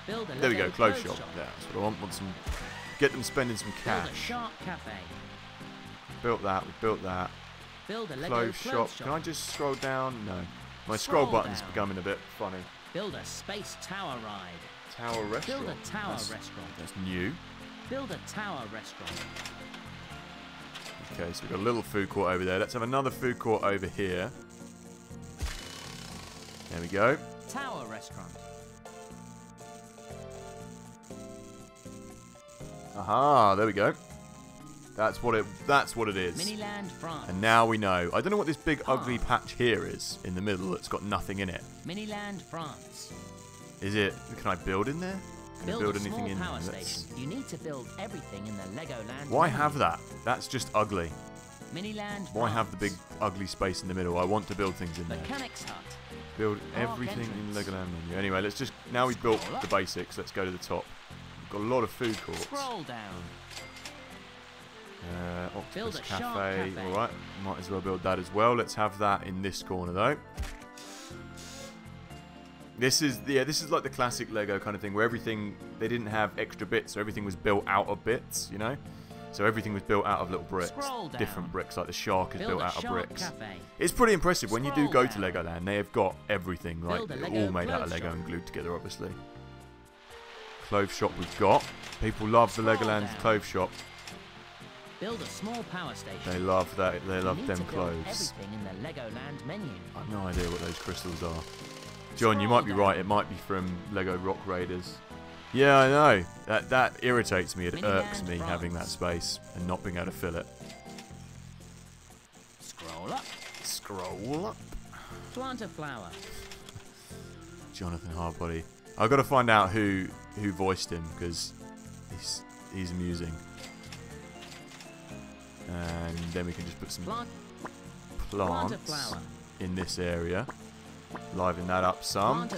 Build a There we go, Lego clothes shop. Yeah, that's what I want. Want some. Get them spending some Build a cash. shark cafe. Built that. We built that. Build a Lego Clothes shop. Can I just scroll down? No. My scroll Scroll button's down. becoming a bit funny. Build a space tower ride. Tower restaurant. Build a tower that's, restaurant. That's new. Build a tower restaurant. Okay, so we've got a little food court over there. Let's have another food court over here. There we go. Tower restaurant. Aha, there we go. That's what it is. Miniland, France. And now we know. I don't know what this big ugly patch here is in the middle that's got nothing in it. Miniland, France. Is it? Can I build in there? Can I build a anything small in power there? station. You need to build everything in the Legoland. Why menu. have that? That's just ugly. Miniland, Why France. have the big ugly space in the middle? I want to build things in there. Mechanics hut. Build Park everything in entrance. Legoland menu. Anyway, let's just now we've built Scroll up. the basics. Let's go to the top. We've got a lot of food courts. Scroll down. Build Octopus a shark cafe. cafe. All right, might as well build that as well. Let's have that in this corner though. This is like the classic Lego kind of thing where everything they didn't have extra bits, so everything was built out of bits, you know. So everything was built out of little bricks, Scroll down. different bricks. Like the shark is Build built a out of shark bricks. cafe. It's pretty impressive when you do Scroll go to down. Legoland. They have got everything, like Build a they're Lego all made out of clothes Lego shop. and glued together, obviously. Clothes shop we've got. People love the Scroll Legoland down. clothes shop. Build a small power station. They love that. They You love need them to build clothes. everything in the Legoland menu. I've no idea what those crystals are. John, you Scroll might be down. right. It might be from Lego Rock Raiders. Yeah, I know. That irritates me. It irks Miniland me having that France. space and not being able to fill it. Scroll up. Scroll up. Plant a flower. Jonathan Hardbody. I've got to find out who voiced him, because he's amusing. And then we can just put some plants in this area. Liven that up some.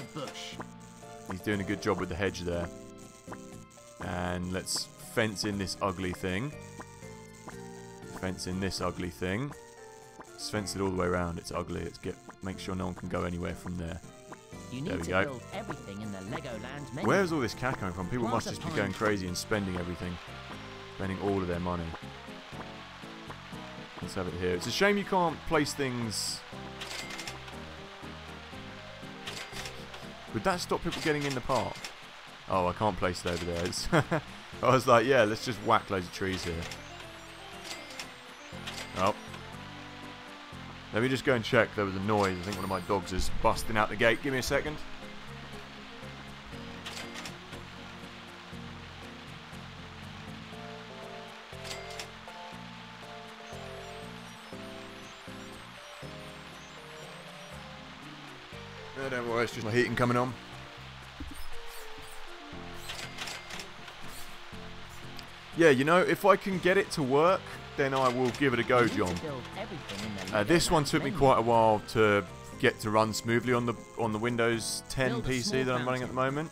He's doing a good job with the hedge there. And let's fence in this ugly thing. Fence in this ugly thing. Let's fence it all the way around. It's ugly. Let's make sure no one can go anywhere from there. There we go. Build everything in the Legoland menu. Where's all this cash coming from? People must just be going crazy and spending everything. Spending all of their money. Let's have it here. It's a shame you can't place things... Would that stop people getting in the park? Oh, I can't place it over there. I was like, yeah, let's just whack loads of trees here. Oh. Let me just go and check. There was a noise. I think one of my dogs is busting out the gate. Give me a second. No, don't worry. It's just my heating coming on. Yeah, you know, if I can get it to work, then I will give it a go, John. This one took me quite a while to get to run smoothly on the Windows 10 PC that I'm running at the moment.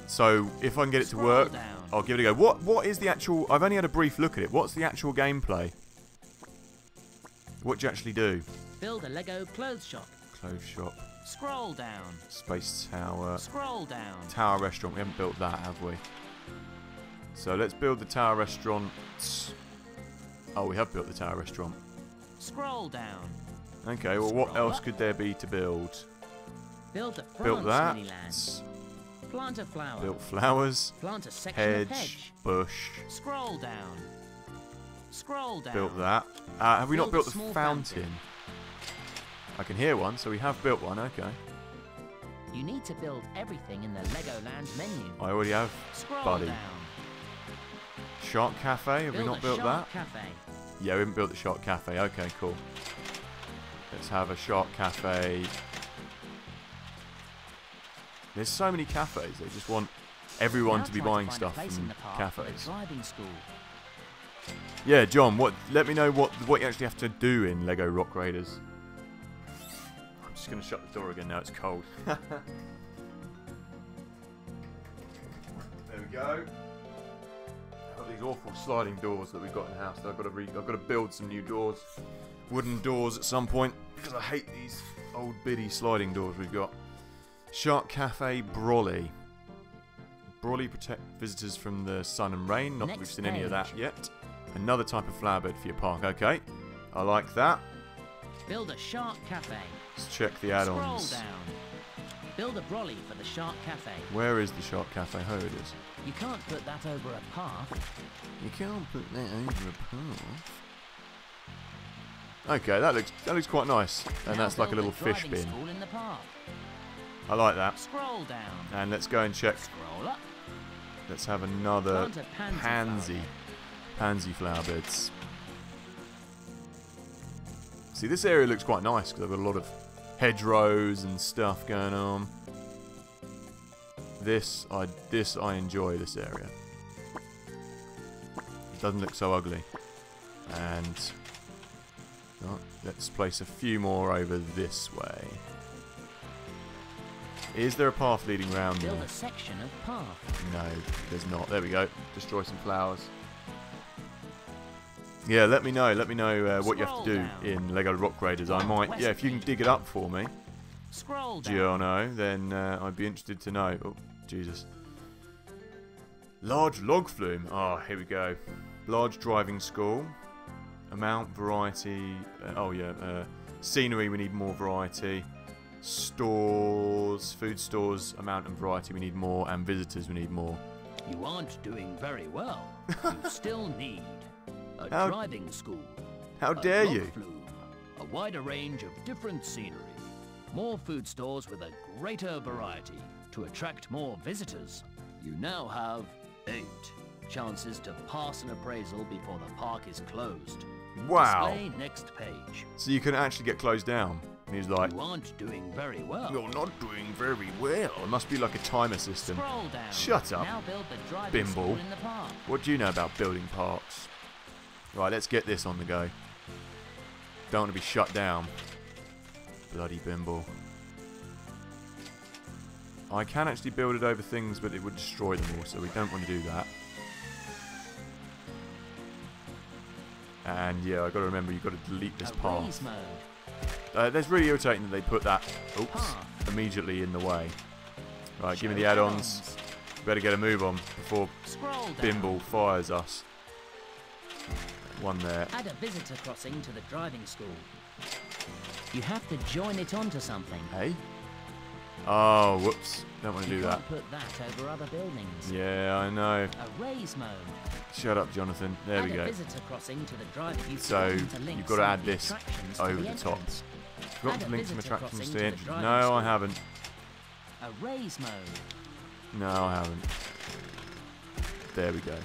So if I can get it to work, I'll give it a go. What is the actual... I've only had a brief look at it. What's the actual gameplay? What do you actually do? Build a Lego clothes shop. Clothes shop. Scroll down. Space Tower. Scroll down. Tower Restaurant. We haven't built that, have we? So let's build the Tower Restaurant. Oh, we have built the Tower Restaurant. Scroll down. Okay, well, what else could there be to build? Build the built that. Plant a flower. Built flowers. Plant a section of hedge. Bush. Scroll down. Scroll down. Built that. Have we not built the fountain? I can hear one, so we have built one. Okay. You need to build everything in the Legoland menu. I already have, buddy. Down. Shark Cafe, have we not built that? Cafe. Yeah, we haven't built the Shark Cafe. Okay, cool. Let's have a Shark Cafe. There's so many cafes. They just want everyone to be buying stuff from cafes. Yeah, John. Let me know what you actually have to do in Lego Rock Raiders. I'm just going to shut the door again now. It's cold. There we go. These awful sliding doors that we've got in the house. I've got to build some new doors, wooden doors at some point, because I hate these old biddy sliding doors we've got. Shark Cafe Brolly. Brolly protect visitors from the sun and rain. Not that we've seen any of that yet. Another type of flower bed for your park. Okay, I like that. Build a Shark Cafe. Let's check the add-ons. Scroll down. Build a brolly for the Shark Cafe. Where is the Shark Cafe? Oh, it is. You can't put that over a path. You can't put that over a path. Okay, that looks quite nice. And that's like a little fish bin. In the park. I like that. Scroll down. And let's go and check. Scroll up. Let's have another pansy flower beds. See, this area looks quite nice because I've got a lot of hedgerows and stuff going on. This I enjoy, this area. It doesn't look so ugly. And let's place a few more over this way. Is there a path leading round there? Build a section of path. No, there's not. There we go. Destroy some flowers. Yeah, let me know what you have to do in Lego Rock Raiders. I might, yeah, if you can dig it up for me, Giono, then I'd be interested to know. Oh, Jesus. Large log flume. Oh, here we go. Large driving school. Amount, variety. Scenery, we need more variety. Stores, food stores, amount and variety, we need more. And visitors, we need more. You aren't doing very well. You still need a driving school. How dare you? Flume, a wider range of different scenery. More food stores with a greater variety to attract more visitors. You now have 8 chances to pass an appraisal before the park is closed. Wow. Display next page. So you can actually get closed down And he's like, You aren't doing very well. you're not doing very well. It must be like a timer system. Scroll down. Shut up, Now build the driving school bimble. in the park. What do you know about building parks? Right, let's get this on the go. Don't want to be shut down. Bloody bimble. I can actually build it over things, but it would destroy them all, so we don't want to do that. And yeah, I've got to remember, you've got to delete this path. Raise mode. That's really irritating that they put that immediately in the way. Right, give me the add-ons. Better get a move on before Scroll down. Bimble fires us. One there. Add a visitor crossing to the driving school. You have to join it onto something. Hey? Oh, whoops. Don't want to do You that. can't put that over other buildings. Yeah, I know. A raise mode. Shut up, Jonathan. There we Add go. a visitor crossing to the driving. So, you've got to add this over the top. Forgot to link some attractions to the entrance. No, I haven't. A raise mode. No, I haven't. There we go.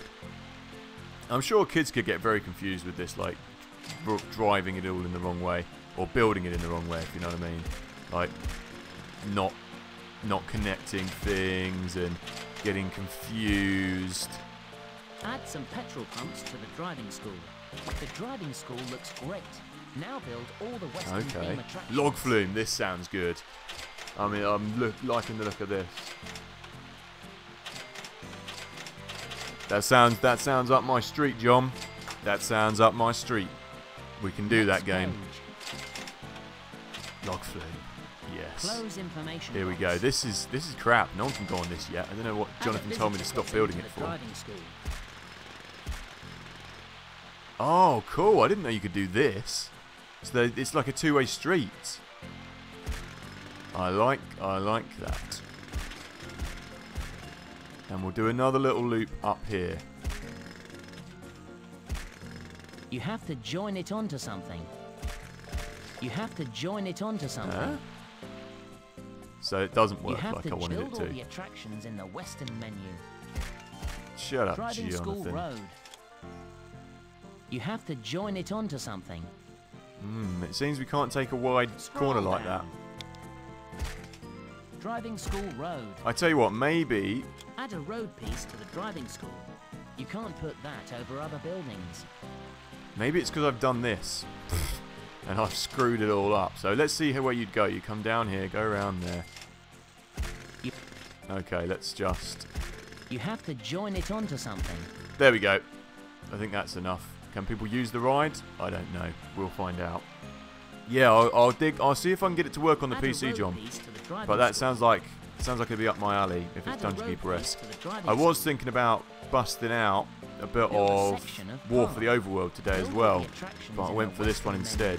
I'm sure kids could get very confused with this, like, driving it all in the wrong way. Or building it in the wrong way, if you know what I mean. Like, not connecting things and getting confused. Add some petrol pumps to the driving school. The driving school looks great. Now build all the Western theme attractions. Log flume, this sounds good. I mean, I'm liking the look of this. That sounds up my street, John. That sounds up my street. We can do that game. Log flume. Yes. Close information Here we box. go. This is crap. No one can go on this yet. I don't know what Jonathan told me to stop building it for. Oh, cool. I didn't know you could do this. So it's like a two-way street. I like that. And we'll do another little loop up here. You have to join it onto something. You have to join it onto something. Huh? So it doesn't work You have like to I wanted it build all to. the attractions in the Western menu. Shut up, Driving School Jonathan. Road. You have to join it onto something. It seems we can't take a wide corner like that. Driving School Road. I tell you what, maybe... Add a road piece to the driving school. You can't put that over other buildings. Maybe it's because I've done this. And I've screwed it all up. So let's see where you'd go. You come down here, go around there. Okay, let's just... You have to join it onto something. There we go. I think that's enough. Can people use the ride? I don't know. We'll find out. Yeah, I'll see if I can get it to work on the PC, John. But that sounds like it'd be up my alley if it's Dungeon Keeper-esque. I was thinking about busting out a bit of War for the Overworld today as well, but I went for this one instead.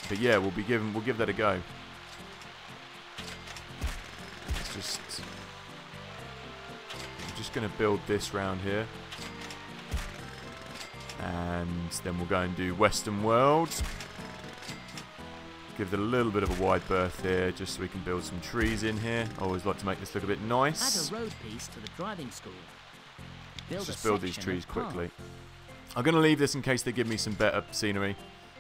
But yeah, we'll give that a go. I'm just going to build this round here. And then we'll go and do Western World. Give it a little bit of a wide berth here, just so we can build some trees in here. I always like to make this look a bit nice. Add a road piece to the driving school. Let's just build these trees quickly. I'm going to leave this in case they give me some better scenery.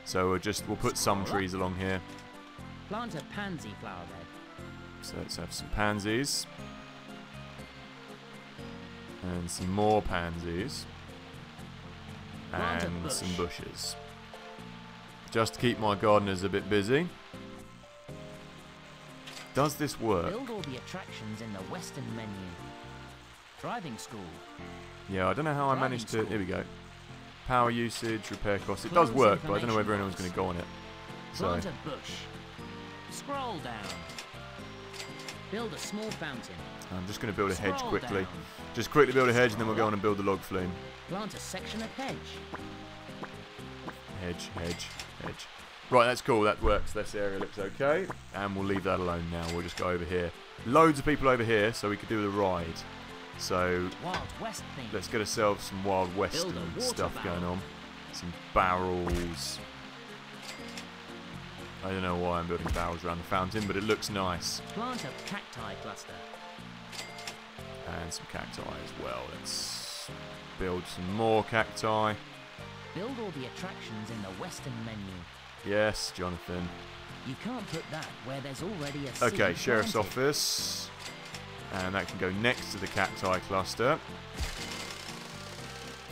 So we'll put some trees along here. Plant a pansy flower bed. So let's have some pansies. And some more pansies. And some bushes. Just to keep my gardeners a bit busy. Does this work? Build all the attractions in the Western menu. Driving school. Yeah, I don't know how I managed to... Here we go. Power usage, repair costs. It does work, but I don't know whether anyone's going to go on it. So. Plant a bush. Scroll down. Build a small fountain. I'm just going to build a hedge quickly. Just quickly build a hedge and then we'll go on and build the log flume. Plant a section of hedge. Hedge, hedge, hedge. Right, that's cool. That works. This area looks okay. And we'll leave that alone now. We'll just go over here. Loads of people over here so we could do the ride. So Wild West theme. Let's get ourselves some Wild Western stuff going on. Some barrels. I don't know why I'm building barrels around the fountain, but it looks nice. Plant a cacti cluster. And some cacti as well. Let's build some more cacti. Build all the attractions in the Western menu. Yes, Jonathan. You can't put that where there's already a city Okay, Sheriff's planted. Office. And that can go next to the cacti cluster.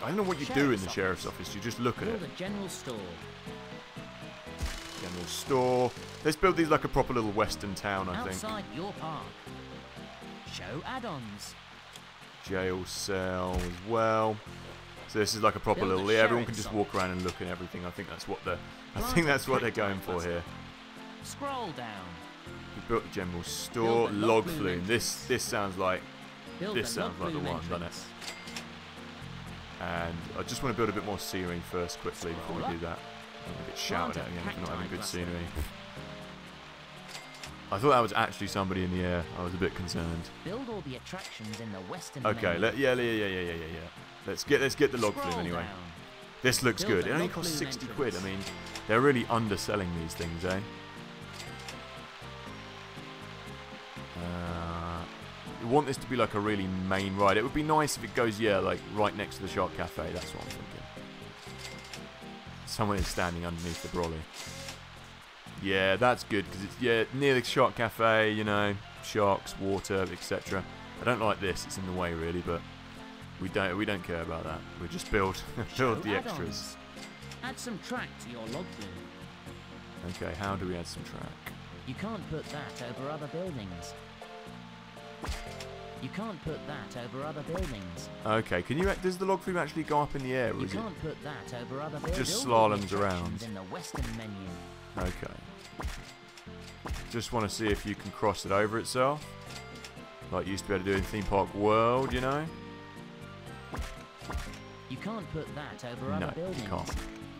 I don't know what you do in the Sheriff's Office. You just look at it. Build a general store. General store. Let's build these like a proper little western town, I think. Outside your park. Show add-ons. Jail cell as well. So this is like a proper Build a little. Yeah, everyone can sheriff's just walk around and look at everything. I think that's what they're going for here. Scroll down. We built the general store. Build a Log flume flume. entrance. This sounds like Build this a sounds like the flume one, doesn't it? entrance. And I just want to build a bit more scenery first, quickly, before we do that. I'm gonna get shouted at again if we're not having good scenery. I thought that was actually somebody in the air. I was a bit concerned. Build all the attractions in the western Okay, menu. yeah. Let's get the log flume Scroll anyway. down. This looks Build good. a It only log costs flume 60 quid. I entrance. mean, they're really underselling these things, eh? You want this to be like a really main ride. It would be nice if it goes, yeah, like right next to the Shark Cafe. That's what I'm thinking. Someone is standing underneath the brolly. Yeah, that's good because it's near the Shark Cafe. You know, sharks, water, etc. I don't like this. It's in the way really, but we don't care about that. We just build Show the add-ons. extras. Add some track to your log flume. Okay, how do we add some track? You can't put that over other buildings. You can't put that over other buildings. Okay, does the log flume actually go up in the air, or You is it? can't put that over other buildings. Just Build all the slaloms attractions around. in the western menu. Okay. Just want to see if you can cross it over itself, like you used to be able to do in Theme Park World, you know? You can't put that over No, other you buildings. can't.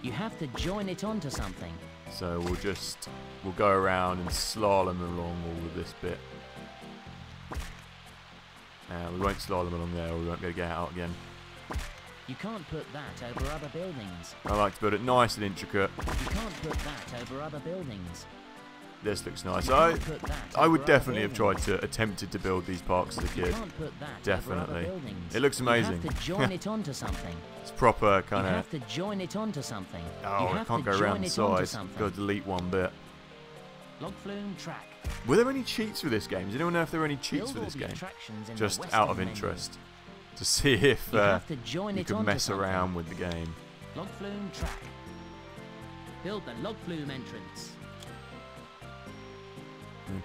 You have to join it onto something. So we'll go around and slalom along all of this bit. We won't slalom along there, or we won't be able to get out again. You can't put that over other buildings. I like to build it nice and intricate. You can't put that over other buildings. This looks nice. You can't put that I would over other definitely have tried buildings. to attempted to build these parks as a You kid. can't put that over Definitely. other buildings. It looks amazing. You have to join it onto something. It's proper kind You of. have to join it onto something. You Oh, I have can't to go join around the it onto side. something. Got to delete one bit. Log flume track. Were there any cheats for this game? Does anyone know if there were any cheats Build for all this the game? attractions in the Just western out of menu. interest. To see if You have to join you it could onto mess something. around with the game. Log flume track. Build the log flume entrance.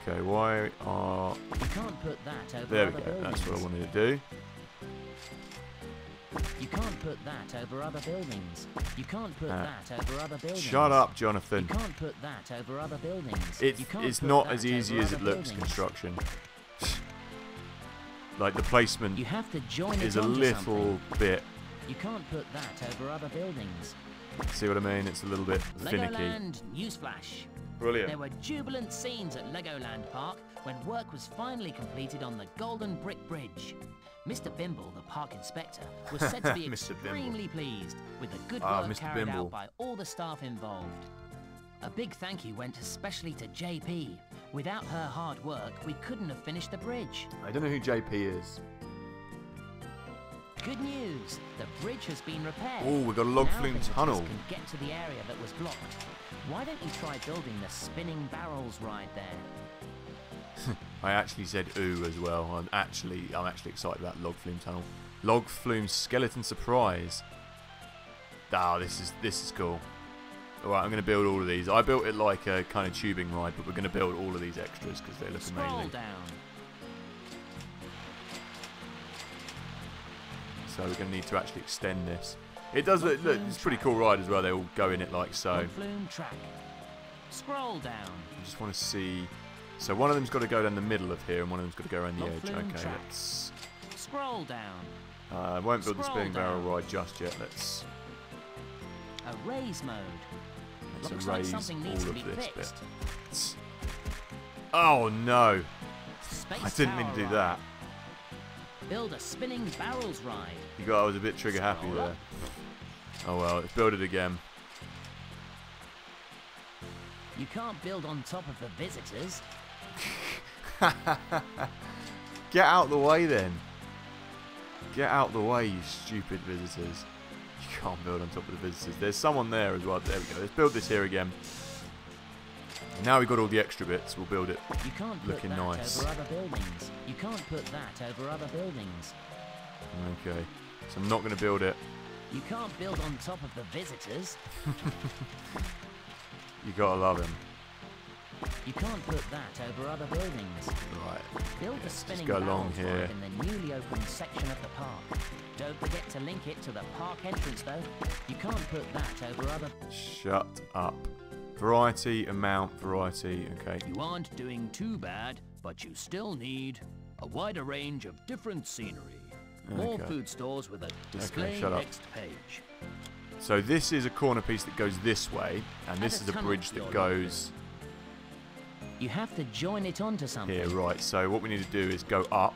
Okay, why are... You can't put that over There we other go, buildings. that's what I wanted to do. You can't put that over other buildings. You can't put that over other buildings. Shut up, You Jonathan. can't put that over other buildings. It's You can't it's put not that as easy over as it other looks, buildings. construction. Like, the placement You have to join is it a onto little something. bit... You can't put that over other buildings. See what I mean? It's a little bit finicky. Legoland newsflash. Brilliant. There were jubilant scenes at Legoland Park when work was finally completed on the Golden Brick Bridge. Mr. Bimble, the park inspector, was said to be Mr. Bimble. extremely pleased with the good Ah, work Mr. carried Bimble. out by all the staff involved. A big thank you went especially to JP. Without her hard work, we couldn't have finished the bridge. I don't know who JP is. Good news, the bridge has been repaired. Oh, we've got a log Now flume visitors tunnel. can get to the area that was blocked. Why don't you try building the spinning barrels ride there? I actually said ooh as well. I'm actually excited about log flume tunnel. Log flume skeleton surprise. Ah, this is cool. Alright, I'm going to build all of these. I built it like a kind of tubing ride, but we're going to build all of these extras because they look Scroll amazing. down. So we're going to need to actually extend this. It does look, it's a pretty cool ride as well. They all go in it like so. Log flume track. Scroll down. I just want to see. So one of them's got to go down the middle of here, and one of them's got to go around the Log edge. flume Okay, track. let's. Scroll down. I won't build the Scroll spinning barrel down. ride just yet. Let's Erase mode. Looks like erase something needs all to of be this fixed. bit. Oh no! Space I didn't mean Tower to do ride. that. Build a spinning barrels ride. I was a bit trigger happy Scroll there. up. Oh well, let's build it again. You can't build on top of the visitors. Get out the way then. Get out the way, you stupid visitors. You can't build on top of the visitors. There's someone there as well. There we go. Let's build this here again. Now we've got all the extra bits, we'll build it You can't put looking that nice. over other buildings. You can't put that over other buildings. Okay, so I'm not going to build it. You can't build on top of the visitors. You gotta love him. You can't put that over other buildings. Right. Build Yeah, the spinning just go along barrels here. ride in the newly opened section of the park. Don't forget to link it to the park entrance though. You can't put that over other... Shut up. Variety, amount, variety. Okay. You aren't doing too bad, but you still need a wider range of different scenery. More Okay. food stores with a display shut up. next page. So this is a corner piece that goes this way, and this Add a is a tunnel bridge to that your goes You have to join it onto something. here. Right. So what we need to do is go up.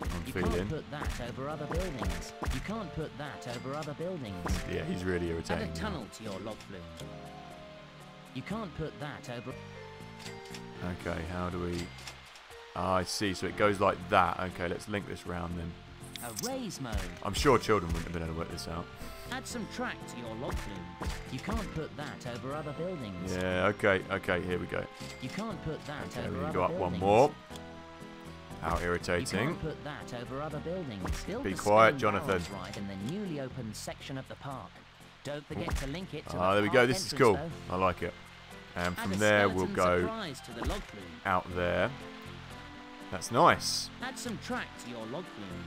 I'm You feeling. can't put that over other buildings. You can't put that over other buildings. Yeah, he's really Add irritating. a tunnel to your log flume. You can't put that over... Okay, how do we... Ah, I see. So it goes like that. Okay, let's link this round then. A raise mode. I'm sure children wouldn't have been able to work this out. Add some track to your log flume. You can't put that over other buildings. Yeah, okay, here we go. You can't put that Okay, over we can other go up buildings. one more. How You irritating. can't put that over other buildings. Build Be the quiet, spinning barrels Jonathan. ride in the newly opened section of the park. Don't forget to link it to Ah, the there we park go. This is cool. entrance, though. I like it. And Add from a there we'll skeleton go surprise to the log flume. out there. That's nice. Add some track to your log flume.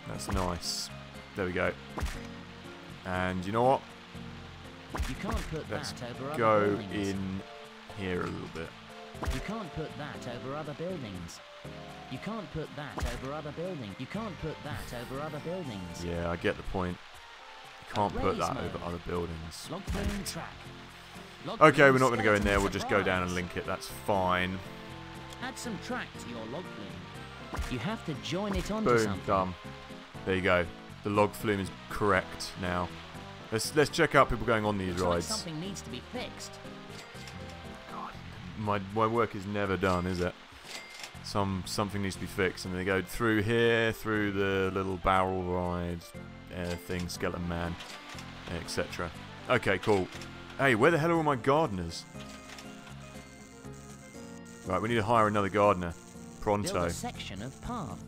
That's nice. There we go. And you know what? You can't put Let's that over other go buildings. in here a little bit. You can't put that over other buildings. You can't put that over other buildings. You can't put that over other buildings. Yeah, I get the point. You can't put raise that mode. over other buildings. Log flume track. Log Okay, flume we're not going to go in there. skeleton We'll just go down and surprise. link it. That's fine. Add some track to your log flume. You have to join it onto Boom, something. done. There you go. The log flume is correct now. Let's check out people going on these Looks like rides. something needs to be fixed. My work is never done, is it? Something needs to be fixed, and they go through here, through the little barrel ride thing, skeleton man, etc. Okay, cool. Hey, where the hell are all my gardeners? Right, we need to hire another gardener. Build Pronto. a section of path.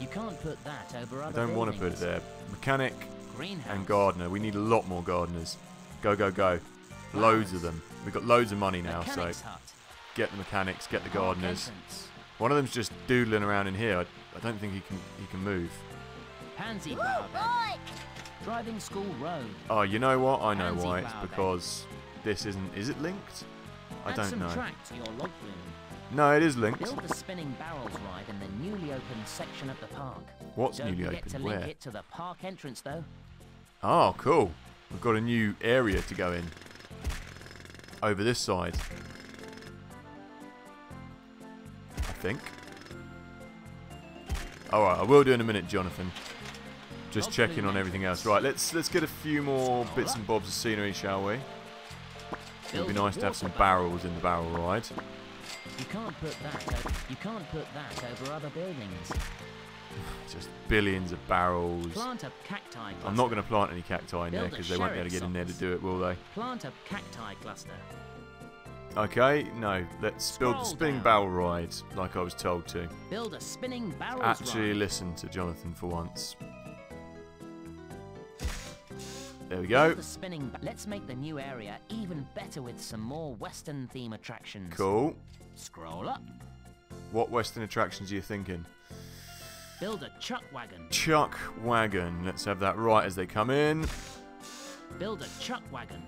You can't put that over I other don't want to put it buildings. there. Mechanic Greenhouse. and gardener. We need a lot more gardeners. Go, go, go. Loads of them. We've got loads of money now, Mechanic's so hut. get the mechanics, get the Park gardeners. entrance. One of them's just doodling around in here. I don't think he can move. Pansy flower bed. Driving school road. Oh, you know what? I know Pansy why. It's flower bed. because this isn't... Is it linked? I Add don't some know. track to your log flume. No, it is linked. Build the spinning barrels ride in the newly opened section of the park. What's Don't newly forget to opened? link Where? it to the park entrance though. Oh, cool. We've got a new area to go in. Over this side. I think. Alright, I will do in a minute, Jonathan. Just checking on everything else. Right, let's get a few more bits and bobs of scenery, shall we? It would be Build a nice to have some water barrels in the barrel ride. You can't put that. You can't put that over other buildings. Just billions of barrels. Plant a cacti cluster. I'm not going to plant any cacti in there Build a because they won't be able to get in there to sheriff's do it, will they? Plant a cacti cluster. Okay, no. Let's build the Scroll spinning down. barrel ride like I was told to. Build a spinning barrels Actually ride. listen to Jonathan for once. There we go. Build a spinning. Let's make the new area even better with some more Western theme attractions. Cool. Scroll up. What Western attractions are you thinking? Build a chuck wagon. Chuck wagon. Let's have that right as they come in. Build a chuck wagon.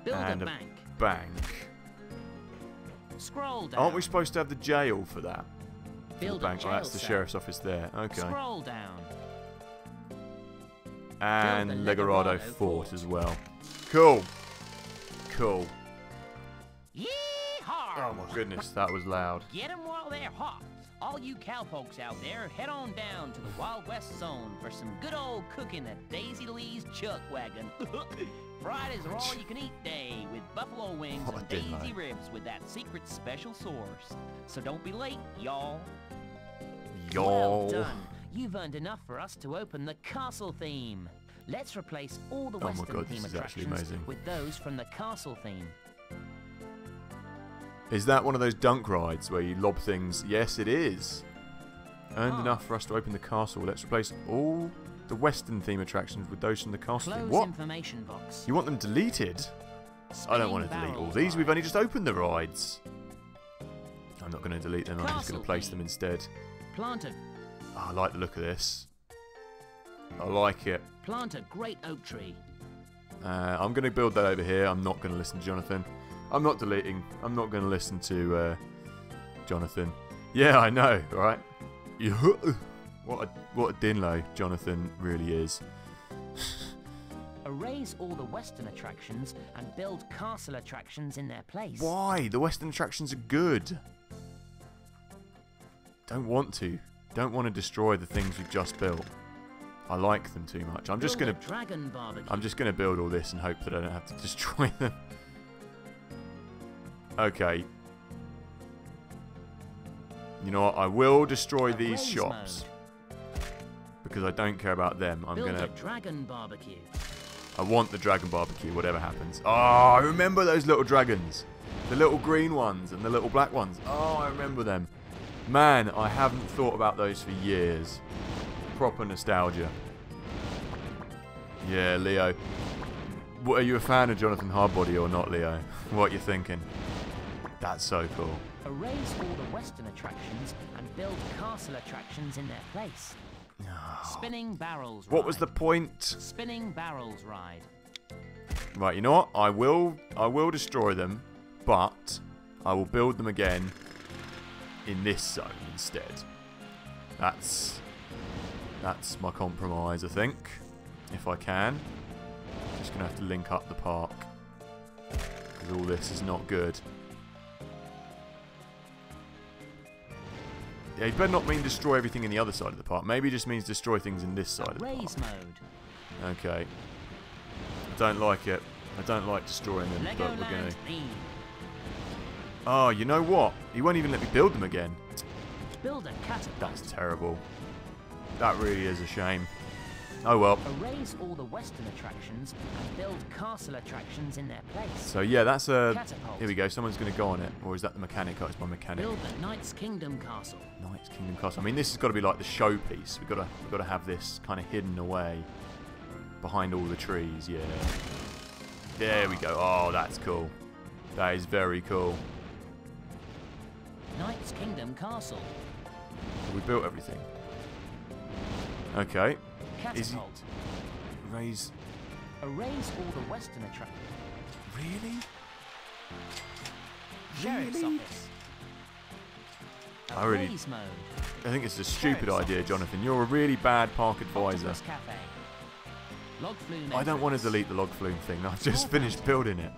Build And a a bank. Bank. Scroll down. Aren't we supposed to have the jail for that? For Build the a bank. Oh, jail that's the cell. sheriff's office there. Okay. Scroll down. And Build a Legorado Legorado Fort Fort. as well. Cool. Cool. Yeehaw! Oh my goodness, that was loud. Get 'em while they're hot. All you cowpokes out there, head on down to the Wild West Zone for some good old cooking at Daisy Lee's Chuck Wagon. Fridays are all-you-can-eat day with buffalo wings Oh, I and didn't daisy know. ribs with that secret special sauce. So don't be late, y'all. Y'all. Well done. You've earned enough for us to open the castle theme. Let's replace all the Oh my Western God, theme this is actually attractions amazing. with those from the castle theme. Is that one of those dunk rides where you lob things? Yes, it is. Earned enough for us to open the castle. Let's replace all the Western theme attractions with those from the castle theme. What? Information box. You want them deleted? I don't want to delete all these. We've only just opened the rides. I'm not going to delete them. I'm just going to place them instead. Plant I like the look of this. I like it. Plant a great oak tree. I'm going to build that over here. I'm not going to listen to Jonathan. I'm not deleting. I'm not going to listen to Jonathan. Yeah, I know, right? What a dinlo Jonathan really is. Erase all the Western attractions and build castle attractions in their place. Why? The Western attractions are good. Don't want to. Don't want to destroy the things we've just built. I like them too much. I'm just gonna build all this and hope that I don't have to destroy them. Okay. You know what? I will destroy these shops because I don't care about them. I'm gonna. Dragon barbecue. I want the dragon barbecue, whatever happens. Oh, I remember those little dragons. The little green ones and the little black ones. Oh, I remember them. Man, I haven't thought about those for years. Proper nostalgia. Yeah, Leo. What, are you a fan of Jonathan Hardbody or not, Leo? What are you thinking? That's so cool. Erase all the Western attractions and build castle attractions in their place. Spinning barrels ride. What was the point? Spinning barrels ride. Right, you know what? I will destroy them, but I will build them again in this zone instead. That's my compromise, I think. If I can. Just gonna have to link up the park. Because all this is not good. Yeah, he better not mean destroy everything in the other side of the park. Maybe he just means destroy things in this side of the park. Raise mode. Okay. I don't like it. I don't like destroying them, but we're going to... Oh, you know what? He won't even let me build them again. Build a catapult. That's terrible. That really is a shame. Oh well. Erase all the Western attractions and build castle attractions in their place. So yeah, that's a... Catapult. Here we go. Someone's going to go on it. Or is that the mechanic? Oh, it's my mechanic. Build the Knight's Kingdom Castle. Knight's Kingdom Castle. I mean, this has got to be like the showpiece. We've got to have this kind of hidden away behind all the trees. Yeah. There we go. Oh, that's cool. That is very cool. Knight's Kingdom Castle. We built everything. Okay. Catapult. Erase all the Western attractions. Really? Sheriff's office. Raise mode. I think it's a stupid idea, Jonathan. You're a really bad park advisor. Cafe. Log flume I don't want to delete the log flume thing. I've just finished building it.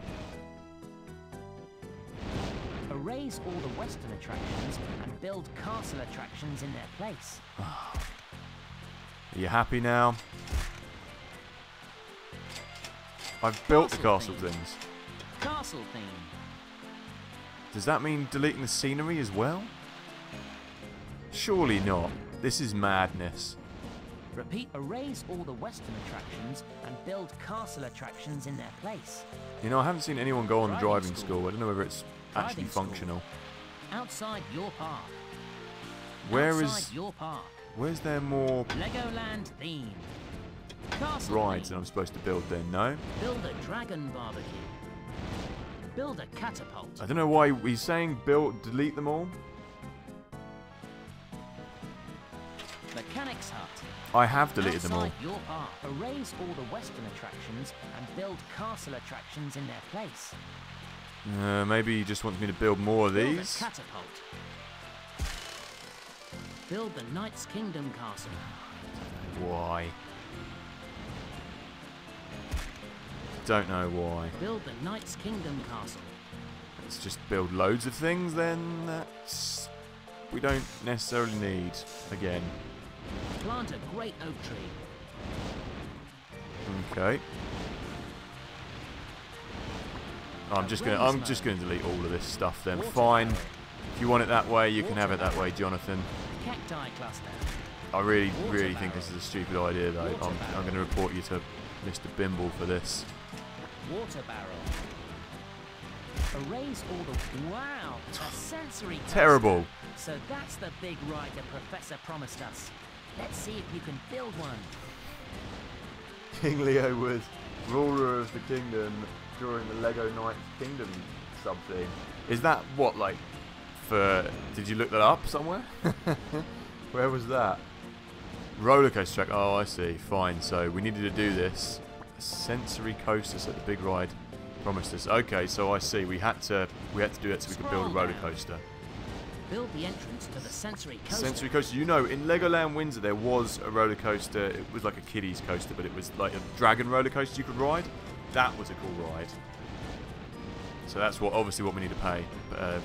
Erase all the Western attractions and build castle attractions in their place. Are you happy now? I've built the castle things. Castle theme. Does that mean deleting the scenery as well? Surely not. This is madness. Repeat, erase all the Western attractions and build castle attractions in their place. You know, I haven't seen anyone go on the driving school. I don't know whether it's actually functional. Outside your park. Outside your park. Where's there more Legoland theme? Castle rides theme. that I'm supposed to build then? No? Build a dragon barbecue. Build a catapult. I don't know why he's saying delete them all. Mechanic's hut. I have deleted them all. Outside your park. Erase all the Western attractions and build castle attractions in their place. Maybe he just wants me to build more of Build these. a catapult. Build the Knight's Kingdom Castle. Why? Don't know why. Build the Knight's Kingdom Castle. Let's just build loads of things then. We don't necessarily need again. Plant a great oak tree. Okay. I'm just gonna delete all of this stuff then. Fine. If you want it that way, you can have it that way, Jonathan. Cacti cluster. I really think this is a stupid idea though. I'm going to report you to Mr. Bimble for this. Water barrel. Erase all the... Wow! A sensory coaster. Terrible. So that's the big ride the Professor promised us. Let's see if you can build one. King Leo was ruler of the kingdom during the Lego Knight Kingdom something. Is that what, like, for... Did you look that up somewhere? Where was that? Roller coaster track. Oh, I see. Fine. So we needed to do this. A sensory coaster, so the big ride promised us. Okay, so I see. We had to do it so we could build a roller coaster. Build the entrance to the sensory coaster. Sensory coaster. You know, in Legoland Windsor there was a roller coaster. It was like a kiddie's coaster, but it was like a dragon roller coaster you could ride. That was a cool ride. So that's obviously what we need to pay.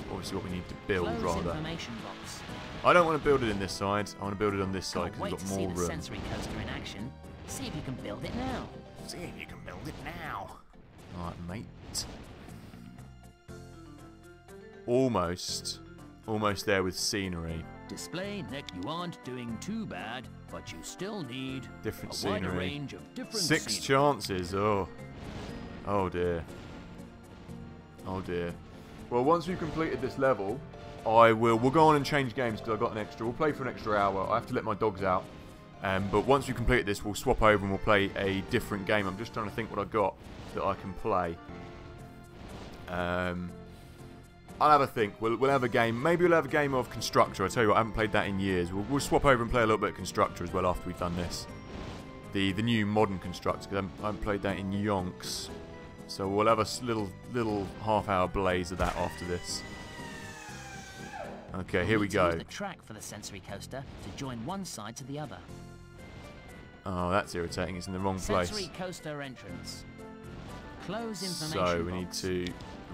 Obviously what we need to build, rather. Information box. I don't want to build it in this side. I want to build it on this side because we've got more room. See the sensory coaster in action. See if you can build it now. See if you can build it now. Alright, mate. Almost there with scenery. Display that you aren't doing too bad, but you still need different a scenery. wider range of different 6 scenery. chances. Oh dear. Oh dear. Well, once we've completed this level, we'll go on and change games because I've got an extra. We'll play for an extra hour. I have to let my dogs out. But once we complete this, we'll swap over and we'll play a different game. I'm just trying to think what I've got that I can play. I'll have a think. We'll have a game. Maybe we'll have a game of Constructor. I tell you what, I haven't played that in years. We'll swap over and play a little bit of Constructor as well after we've done this. The new modern Constructor, because I haven't played that in yonks. So we'll have a little half-hour blaze of that after this. Okay, here we go. Use the track for the sensory coaster to join one side to the other. Oh, that's irritating. It's in the wrong place. Sensory coaster entrance. Close information So we need box. to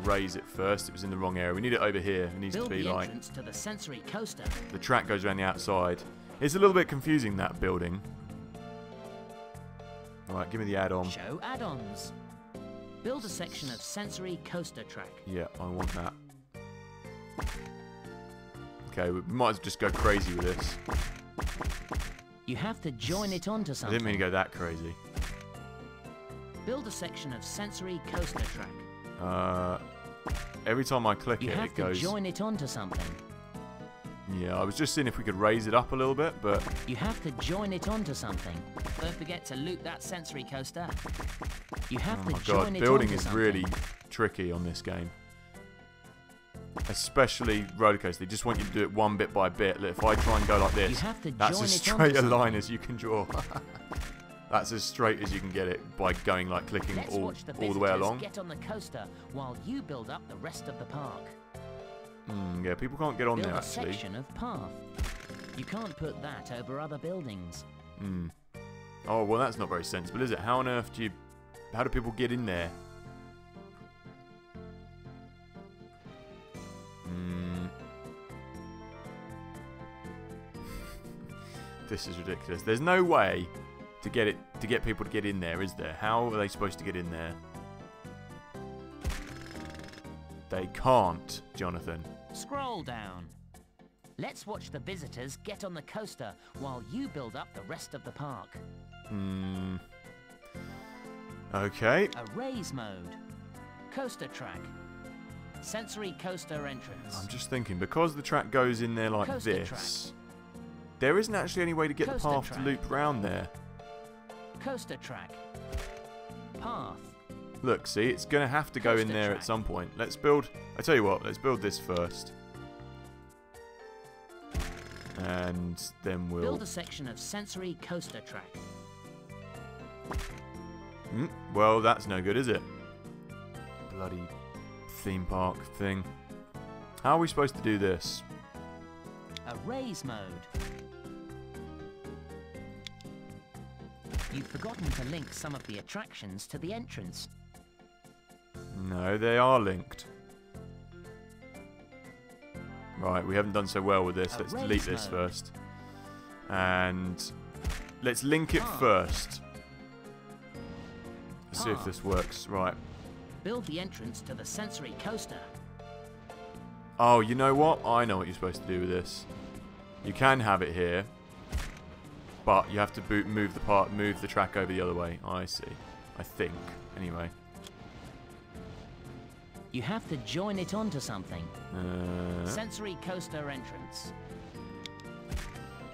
raise it first. It was in the wrong area. We need it over here. It needs to be like... entrance to the sensory coaster. The track goes around the outside. It's a little bit confusing, that building. Alright, give me the add-on. Show add-ons. Build a section of sensory coaster track. Yeah, I want that. Okay, we might as well just go crazy with this. You have to join it onto I something. didn't mean to go that crazy. Build a section of sensory coaster track. Every time I click You it, have it goes... to join it onto something. Yeah, I was just seeing if we could raise it up a little bit, but... You have to join it onto something. Don't forget to loot that sensory coaster. You have to join it building onto is something. really tricky on this game. Especially roller coaster. They just want you to do it one bit by bit. If I try and go like this, that's as straight a line as you can draw. That's as straight as you can get it by going like clicking all the way along. Get on the coaster while you build up the rest of the park. Yeah, people can't get on there actually. Build a section of path. You can't put that over other buildings. Oh well, that's not very sensible, is it? How on earth how do people get in there? This is ridiculous. There's no way to get people to get in there, is there? How are they supposed to get in there? They can't, Jonathan. Scroll down. Let's watch the visitors get on the coaster while you build up the rest of the park. Okay. Erase mode. Coaster track. Sensory coaster entrance. I'm just thinking, because the track goes in there like Coaster this, track. there isn't actually any way to get Coaster the path track. to loop around there. Coaster track. Path. Look, see, it's going to have to go in Coaster there track. at some point. Let's build... I tell you what, let's build this first. And then we'll... Build a section of sensory coaster track. Well, that's no good, is it? Bloody theme park thing. How are we supposed to do this? Erase mode. You've forgotten to link some of the attractions to the entrance. No, they are linked. Right, we haven't done so well with this. Let's delete this first. And let's link it first. Let's see if this works. Right. Build the entrance to the sensory coaster. Oh, you know what? I know what you're supposed to do with this. You can have it here, but you have to move the track over the other way. I see. I think. Anyway. You have to join it onto something. Sensory coaster entrance.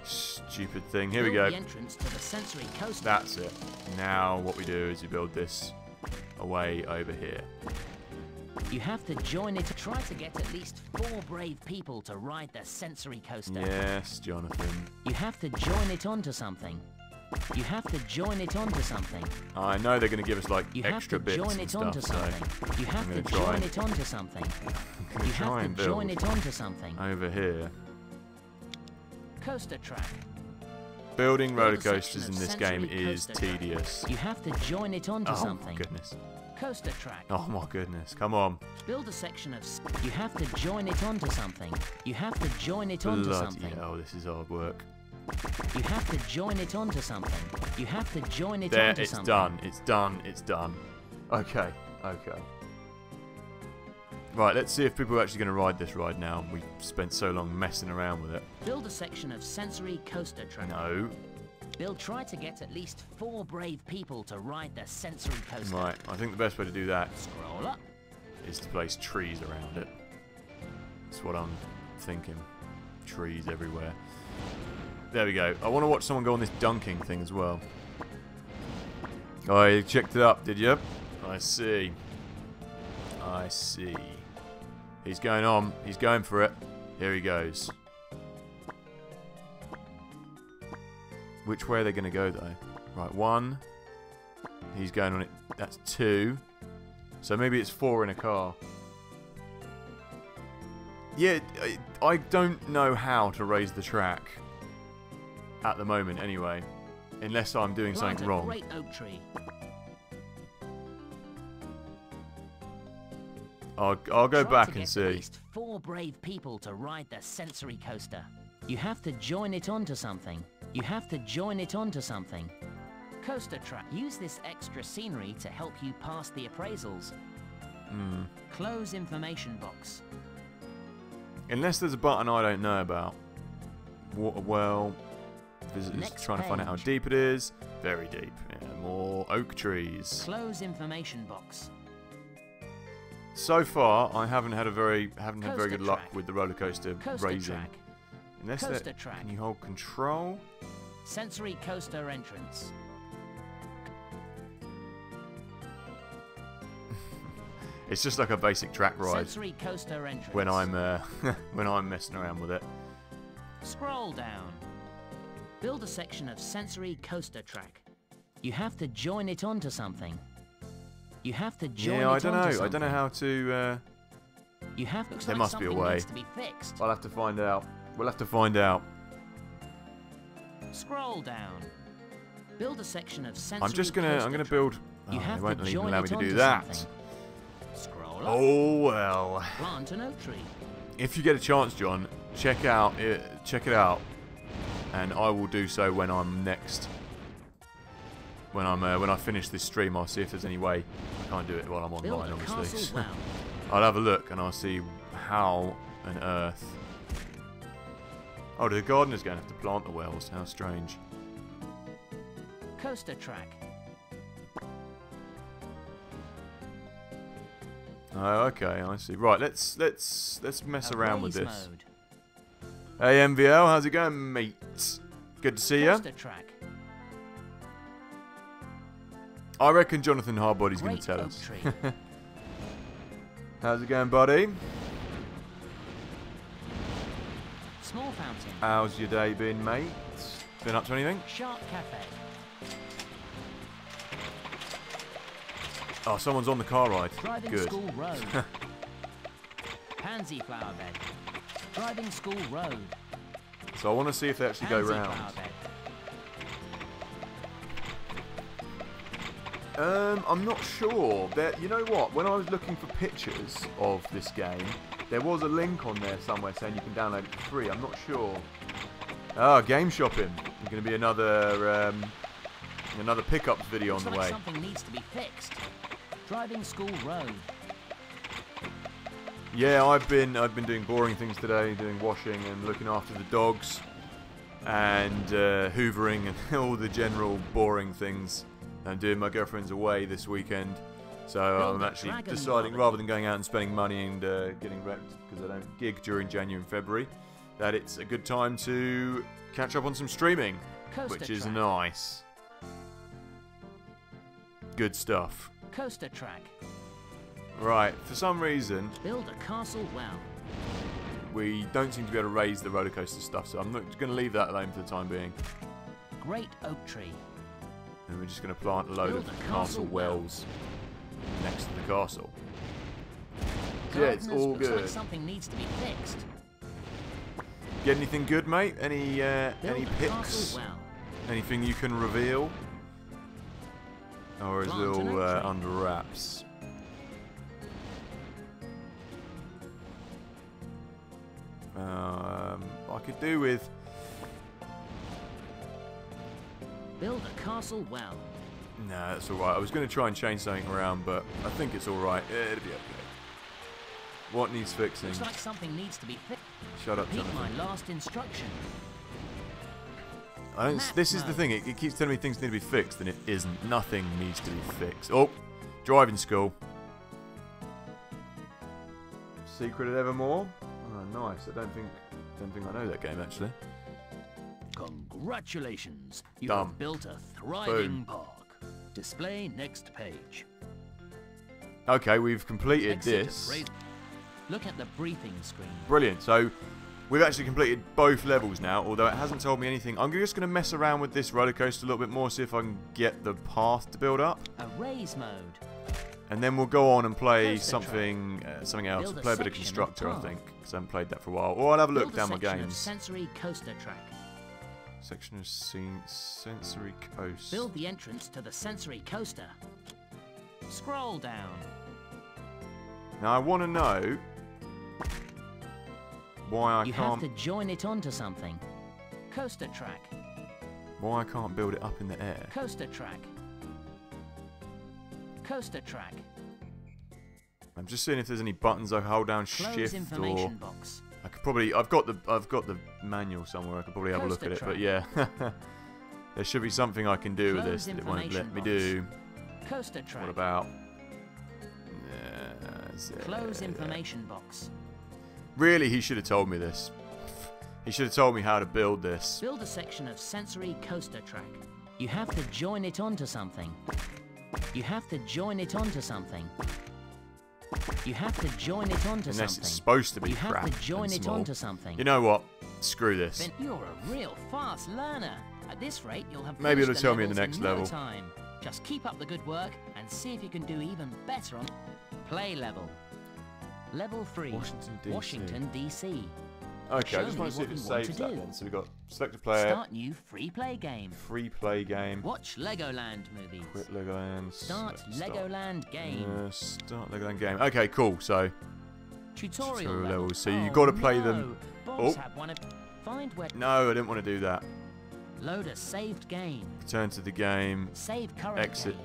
Stupid thing. Here Build we go. The entrance to the sensory coaster. That's it. Now what we do is we build this away over here. You have to join it. Try to get at least 4 brave people to ride the sensory coaster. Yes, Jonathan. You have to join it onto something. You have to join it onto something. I know they're going to give us like You extra have to bits join and it stuff, onto something. You have to join it onto something. You have to join it onto something. Over here. Coaster track. Building roller coasters in this game is tedious. You have to join it onto something. Oh my goodness. Coaster track. Oh my goodness. Come on. Build a section of... You have to join it onto something. You have to join it onto something. Oh, this is hard work. You have to join it onto something. You have to join it there, onto it's something. done. It's done. It's done. Okay. Okay. Right, let's see if people are actually going to ride this ride now. We've spent so long messing around with it. Build a section of sensory coaster track. No. Try to get at least 4 brave people to ride the sensory coaster. Right, I think the best way to do that Scroll up. is to place trees around it. That's what I'm thinking. Trees everywhere. There we go. I want to watch someone go on this dunking thing as well. Oh, you checked it up, did you? I see. I see. He's going on. He's going for it. Here he goes. Which way are they going to go, though? Right, 1. He's going on it. That's 2. So maybe it's 4 in a car. Yeah, I don't know how to raise the track. At the moment, anyway. Unless I'm doing something wrong. Great oak tree. I'll go back and see. At least 4 brave people to ride the sensory coaster. You have to join it onto something. You have to join it onto something. Coaster track. Use this extra scenery to help you pass the appraisals. Close information box. Unless there's a button I don't know about. Well, visitors trying to find out how deep it is. Very deep. Yeah, more oak trees. Close information box. So far, I haven't had very good luck with the roller coaster raising. Track. Unless coaster track. Can you hold control? Sensory coaster entrance. It's just like a basic track ride. Sensory coaster entrance. When I'm when I'm messing around with it. Scroll down. Build a section of sensory coaster track. You have to join it onto something. You have to join it onto something. Yeah, I don't know how to. You have. There must be a way. Needs to be fixed. I'll have to find out. We'll have to find out. Scroll down. Build a section of sensory. I'm gonna build. You have they won't to even join allow me it to do onto that. something. Scroll up. Oh well. Plant an oak tree. If you get a chance, John, check it out, and I will do so when I'm next. When I finish this stream, I'll see if there's any way I can't do it while I'm online, obviously. I'll have a look and I'll see how on earth. Oh, the gardener's going to have to plant the wells. How strange. Coaster track. Oh, okay, I see. Right, let's mess around with this. Mode. Hey MVL, how's it going, mate? Good to see ya. Coaster track. I reckon Jonathan Hardbody's going to tell us. How's it going, buddy? Small fountain. How's your day been, mate? Been up to anything? Shark Cafe. Oh, someone's on the car ride. Driving Good. School Road. Pansy flower bed. Driving School Road. So I want to see if they actually Pansy go round. flower bed. I'm not sure. You know what? When I was looking for pictures of this game, there was a link on there somewhere saying you can download it for free. I'm not sure. Ah, game shopping. There's going to be another pickup video on the way. Something needs to be fixed. Driving School Road. Yeah, I've been doing boring things today, doing washing and looking after the dogs, and hoovering and all the general boring things. I'm doing my girlfriend's away this weekend, So I'm actually deciding, rather than going out and spending money and getting wrecked because I don't gig during January and February, that it's a good time to catch up on some streaming, which is nice. Good stuff. Coaster track. Right, for some reason, Build a castle well. we don't seem to be able to raise the roller coaster stuff, so I'm not going to leave that alone for the time being. Great oak tree. And we're just going to plant a load of castle wells next to the castle. So yeah, it's all Looks good. like something needs to be fixed. Get anything good, mate? Any Build a picks? castle well. Anything you can reveal? Or is it Plant an all oak tree. under wraps? I could do with... Build a castle well. Nah, that's alright. I was going to try and change something around, but I think it's alright. It'll be okay. What needs fixing? Looks like something needs to be fixed. Shut up, Repeat Jonathan. my last instruction. This is the thing. It keeps telling me things need to be fixed, and it isn't. Nothing needs to be fixed. Oh, driving school. Secret at Evermore. Oh, nice. I don't think I know that game actually. Congratulations! You Dumb. have built a thriving Boom. park. Display next page. Okay, we've completed Exit this. appraisal. Look at the briefing screen. Brilliant. So we've actually completed both levels now, although it hasn't told me anything. I'm just going to mess around with this roller coaster a little bit more, see if I can get the path to build up. A raise mode. And then we'll go on and play Coaster something else. Build a Play a bit of section of Constructor, I path. think, because I haven't played that for a while. Or I'll have a look Build down my section of games. sensory coaster track. Section of sensory coast. Build the entrance to the sensory coaster. Scroll down. Now I want to know why You have to join it onto something. Coaster track. why I can't build it up in the air. Coaster track. Coaster track. I'm just seeing if there's any buttons I can hold down Close shift or information box. I could probably I've got the manual somewhere. I could probably have a look Coaster at it, but track. yeah. There should be something I can do with Close this that it won't let information me box. do. Coaster track. What about Close information box. Really, he should have told me this. He should have told me how to build this. Build a section of sensory coaster track. You have to join it onto something. You have to join it onto something. You have to join it onto Unless something. it's supposed to be You crap have to join and it small. onto something. You know what? Screw this. Then you're a real fast learner. At this rate, you'll have Maybe finished it'll the tell me in the levels next no level. time. Just keep up the good work and see if you can do even better on play level. Level 3. Washington, D.C. Washington, D.C. Okay, Show I just me want to see what if it you want saves to that do. then. So we've got select a player, Start new free play game. free play game, Watch Legoland movies. quit Legoland, Start Legoland game. start Legoland game. Okay, cool. So Tutorial tutorial level. levels. So you've Oh, got to play no. them. Boss Oh. have one of... Find where... No, I didn't want to do that. Load a saved game. Return to the game. Save current Exit. game.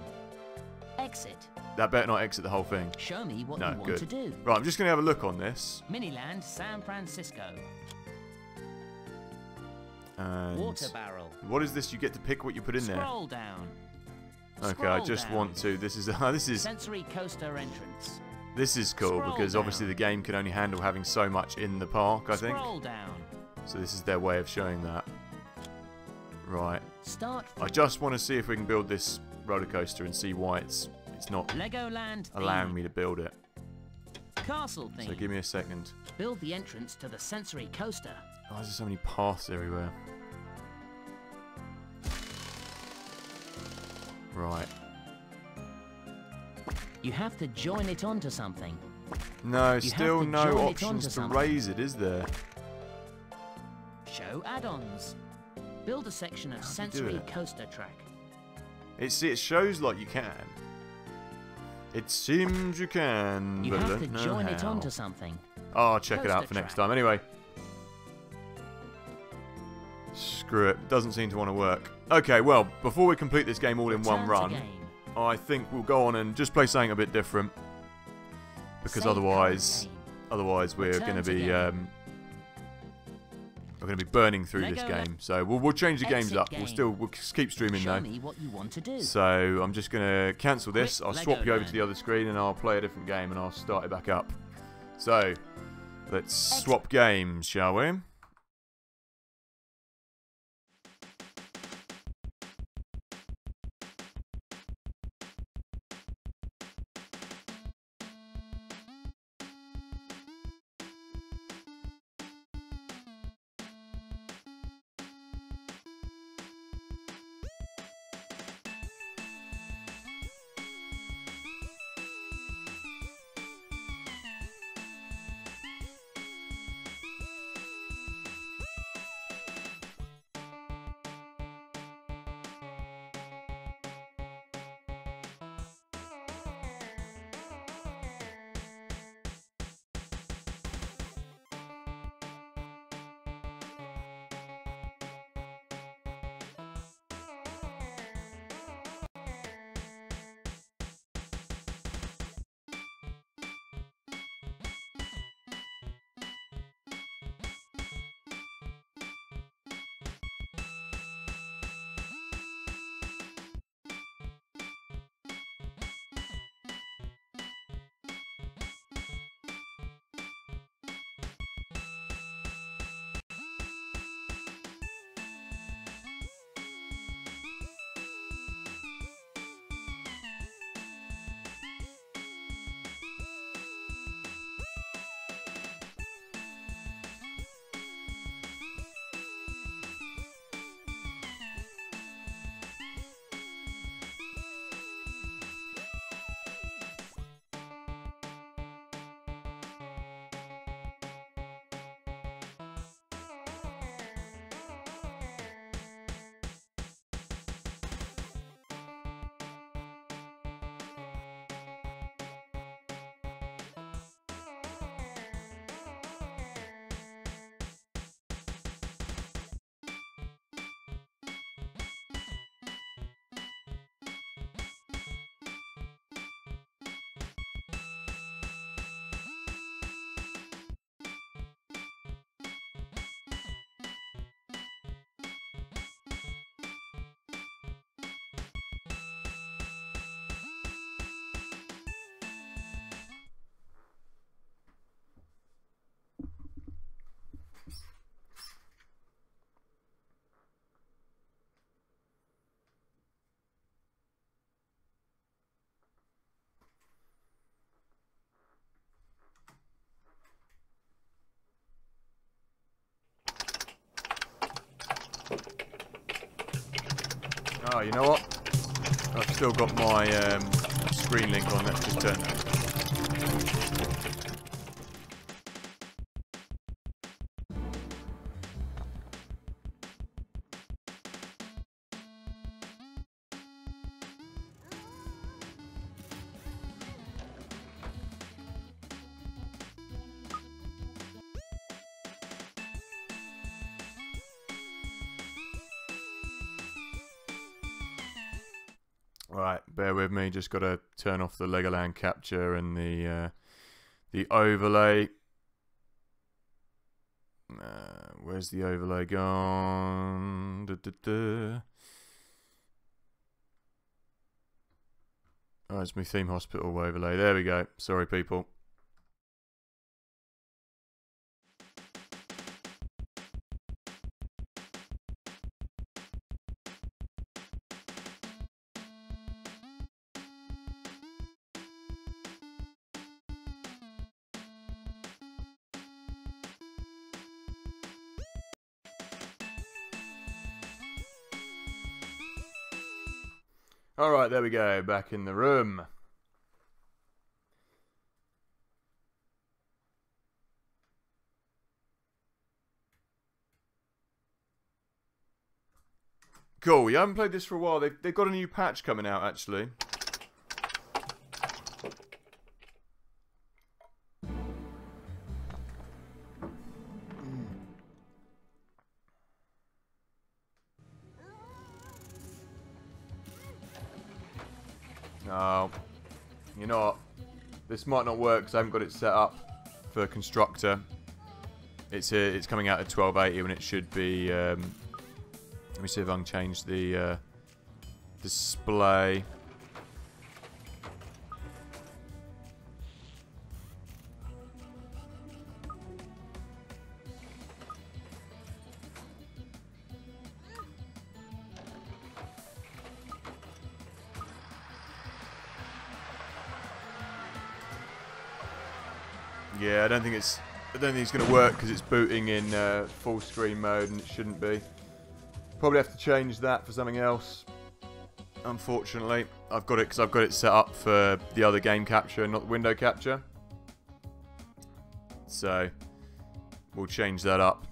Exit. That better not exit the whole thing. Show me what No, you want good. to do. Right, I'm just going to have a look on this. Miniland, San Francisco. And Water barrel. what is this? You get to pick what you put in there. Scroll down. Okay, I Scroll just down. want to. This is Sensory coaster entrance. this is cool Scroll because obviously down. the game can only handle having so much in the park. I think. Scroll down. So this is their way of showing that. Right. Start I just want to see if we can build this roller coaster and see why it's not Legoland allowing theme. me to build it. Castle theme. So give me a second. Build the entrance to the sensory coaster. Why is there so many paths everywhere? Right. You have to join it onto something. No, You still have to no join it options onto to something. raise it, is there? Show add-ons. Build a section of How do you do sensory it? coaster track. It shows like you can. It seems you can, You but I have to don't know join it how. onto something. Oh, I'll check it out Coaster for next track. time. Anyway. Screw it. Doesn't seem to want to work. Okay, well, before we complete this game all in one Return to run, game. I think we'll go on and just play something a bit different. Because Save otherwise current game. we're Return going to to be game. are going to be burning through this game. So we'll change the games up. We'll keep streaming though. Show me what you want to do. So I'm just going to cancel this. I'll swap you over to the other screen and I'll play a different game and I'll start it back up. So let's swap games, shall we? Oh, you know what? I've still got my screen link on. Let's just turn that. Right, bear with me. Just got to turn off the Legoland capture and the overlay. Where's the overlay gone? Oh, it's my theme hospital overlay. There we go. Sorry, people. Alright, there we go, back in the room. Cool, you haven't played this for a while. They've got a new patch coming out, actually. No, you know what? This might not work because I haven't got it set up for constructor. It's coming out at 1280 when it should be. Let me see if I can change the display. Yeah, I don't think it's going to work because it's booting in full screen mode and it shouldn't be. Probably have to change that for something else. Unfortunately, I've got it set up for the other game capture, not the window capture. So we'll change that up.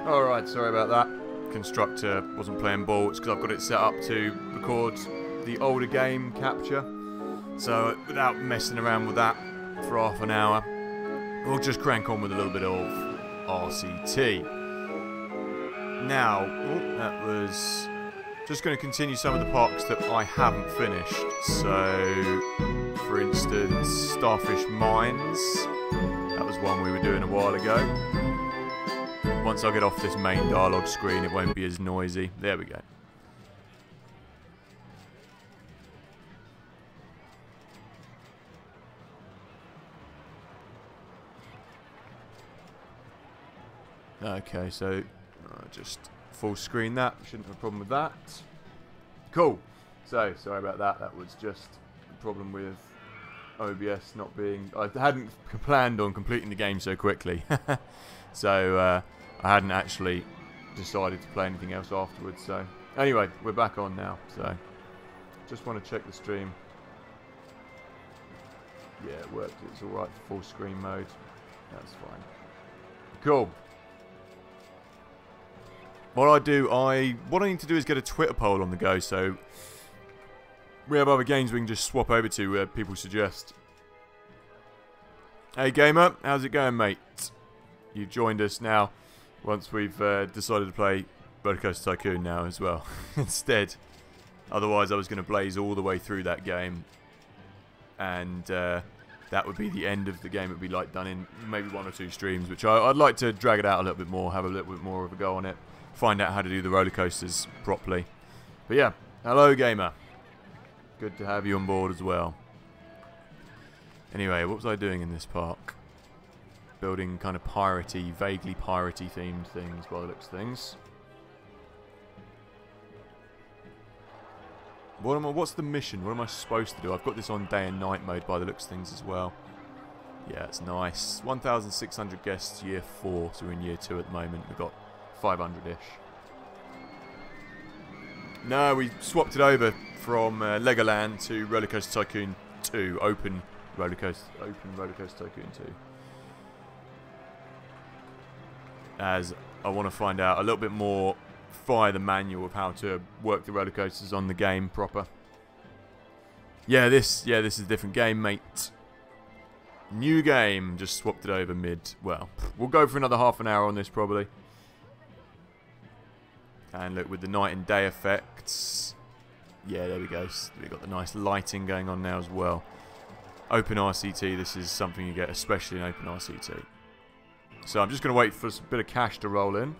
Alright, sorry about that. Constructor wasn't playing ball. It's because I've got it set up to record the older game capture. So without messing around with that for half an hour, we'll just crank on with a little bit of RCT. Now, that was just going to continue some of the parks that I haven't finished. So, for instance, Starfish Mines. That was one we were doing a while ago. Once I get off this main dialogue screen, it won't be as noisy. There we go. Okay, so just full screen that. Shouldn't have a problem with that. Cool. So, sorry about that. That was just a problem with OBS not being... I hadn't planned on completing the game so quickly. So, I hadn't actually decided to play anything else afterwards. So, anyway, we're back on now. So, just want to check the stream. Yeah, it worked. It's alright for full screen mode. That's fine. Cool. what I need to do is get a Twitter poll on the go, so we have other games we can just swap over to where people suggest. Hey gamer, how's it going, mate? You've joined us now once we've decided to play Roller Coaster Tycoon now as well instead. Otherwise I was going to blaze all the way through that game, and that would be the end of the game. It would be like done in maybe 1 or 2 streams, which I'd like to drag it out a little bit more, have a little bit more of a go on it, find out how to do the roller coasters properly. But yeah, hello gamer. Good to have you on board as well. Anyway, what was I doing in this park? Building kind of piratey, vaguely piratey themed things by the looks of things. What's the mission? What am I supposed to do? I've got this on day and night mode by the looks of things as well. Yeah, it's nice. 1,600 guests year 4, so we're in year 2 at the moment. We've got 500-ish. No, we swapped it over from Legoland to Roller Coaster Tycoon 2, Open Roller Coaster Tycoon 2. As I want to find out a little bit more via the manual of how to work the roller coasters on the game proper. Yeah, this is a different game, mate. New game, just swapped it over mid. Well, we'll go for another half an hour on this probably. And look, with the night and day effects, yeah, there we go. We've got the nice lighting going on now as well. Open RCT, this is something you get especially in Open RCT. So I'm just going to wait for a bit of cash to roll in.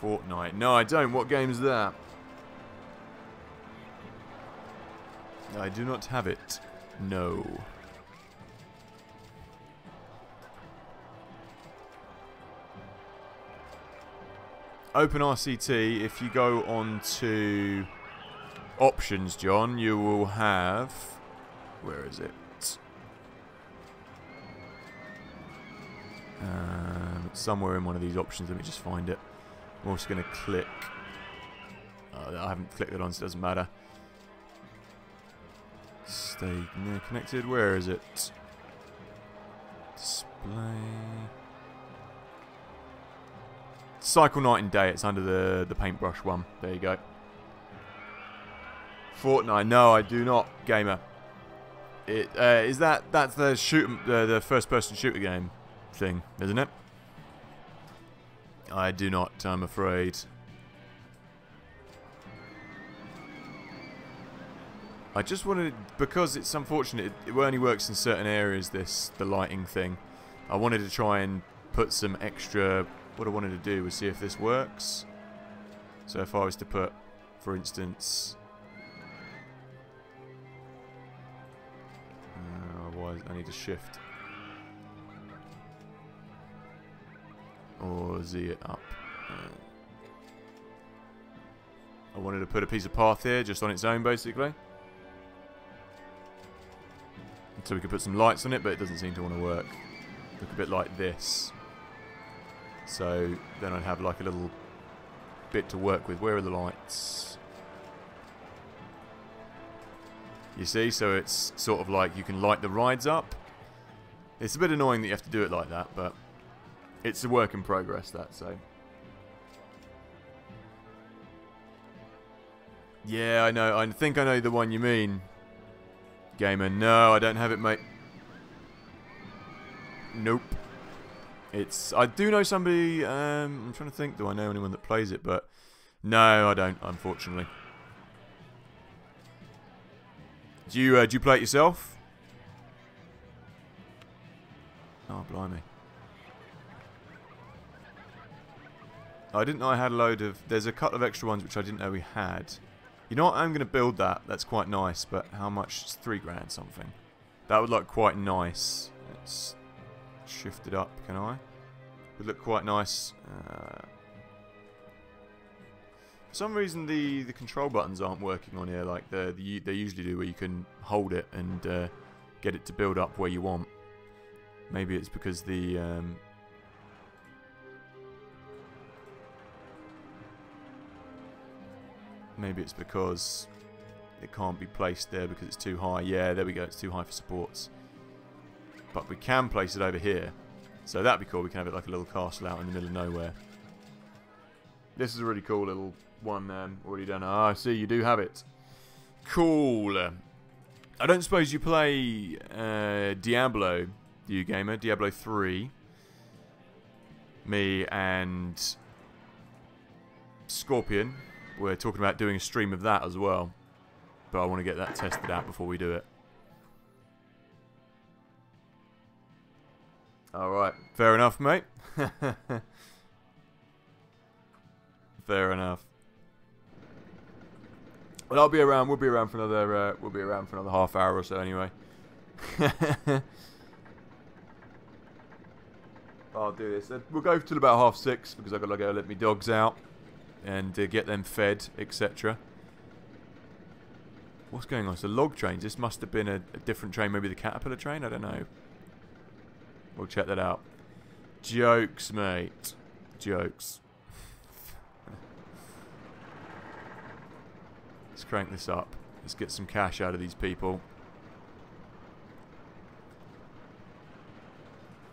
Fortnite. No, I don't. What game is that? I do not have it. No. Open RCT, if you go on to options, John, you will have... Where is it? Somewhere in one of these options. Let me just find it. I'm also going to click... I haven't clicked it on, so it doesn't matter. Stay near connected. Where is it? Display... Cycle night and day. It's under the paintbrush one. There you go. Fortnite. No, I do not, gamer. That's the first-person shooter game thing, isn't it? I do not, I'm afraid. I just wanted, because it's unfortunate, it only works in certain areas, the lighting thing. I wanted to try and put some extra, what I wanted to do was see if this works. So if I was to put, for instance, I need to shift. Or Z it up. I wanted to put a piece of path here, just on its own, basically. So we could put some lights on it, but it doesn't seem to want to work. Look a bit like this. So then I'd have like a little bit to work with. Where are the lights? You see, so it's sort of like you can light the rides up. It's a bit annoying that you have to do it like that, but it's a work in progress, that, so. Yeah, I know. I think I know the one you mean, gamer. No, I don't have it, mate. Nope. I do know somebody, I'm trying to think, do I know anyone that plays it, but no, I don't, unfortunately. Do you play it yourself? Oh, blimey. I didn't know I had a load of... There's a couple of extra ones which I didn't know we had. You know what? I'm going to build that. That's quite nice, but how much? It's 3 grand something. That would look quite nice. Let's shift it up, can I? Would look quite nice. For some reason the control buttons aren't working on here like they usually do, where you can hold it and get it to build up where you want. Maybe it's because the... Maybe it's because it can't be placed there because it's too high. Yeah, there we go. It's too high for supports. But we can place it over here. So that'd be cool. We can have it like a little castle out in the middle of nowhere. This is a really cool little one already done. Ah, I see, you do have it. Cool. I don't suppose you play Diablo, do you, gamer? Diablo 3. Me and Scorpion, we're talking about doing a stream of that as well. But I want to get that tested out before we do it. Alright, fair enough, mate. Fair enough. Well, I'll be around. We'll be around for another. We'll be around for another half hour or so, anyway. I'll do this. We'll go till about 6:30 because I've got to go let my dogs out and get them fed, etc. What's going on? So log trains. This must have been a different train. Maybe the caterpillar train. I don't know. We'll check that out. Jokes, mate. Jokes. Let's crank this up. Let's get some cash out of these people.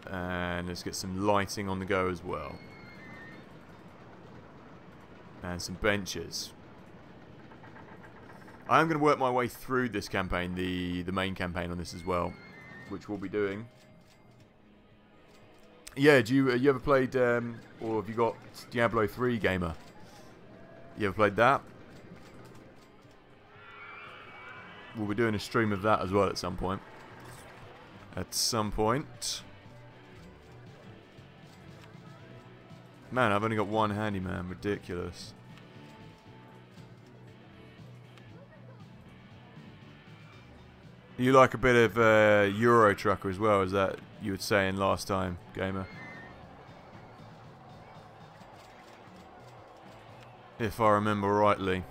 And let's get some lighting on the go as well. And some benches. I am going to work my way through this campaign, the main campaign on this as well, which we'll be doing. Yeah, do you ever played, or have you got Diablo 3, gamer? You ever played that? We'll be doing a stream of that as well at some point. At some point. Man, I've only got one handyman. Ridiculous. You like a bit of Euro Trucker as well, as that you were saying last time, gamer? If I remember rightly.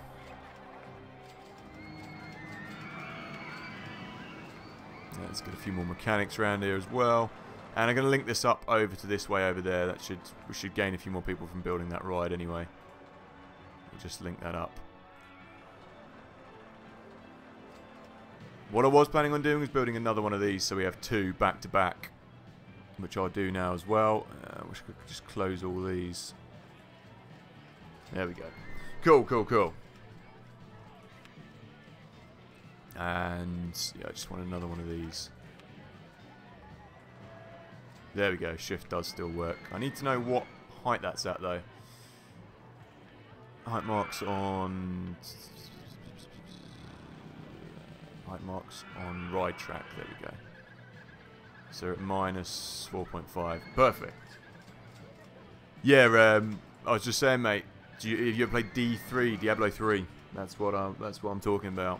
Let's get a few more mechanics around here as well. And I'm going to link this up over to this way over there. We should gain a few more people from building that ride anyway. We'll just link that up. What I was planning on doing was building another one of these so we have 2 back to back, which I'll do now as well. Wish I could just close all these. There we go. Cool, cool, cool. And yeah, I just want another one of these. There we go. Shift does still work. I need to know what height that's at though. Height marks on... Height marks on ride track. There we go. So at minus 4.5. Perfect. Yeah, I was just saying, mate. Have you ever played D3, Diablo 3? That's what I'm talking about.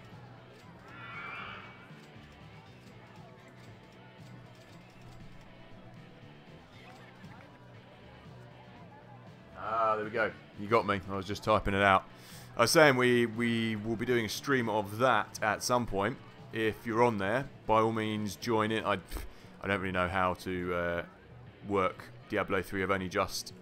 Ah, there we go. You got me. I was just typing it out. I was saying we will be doing a stream of that at some point. If you're on there, by all means join in. I don't really know how to work Diablo 3. I've only just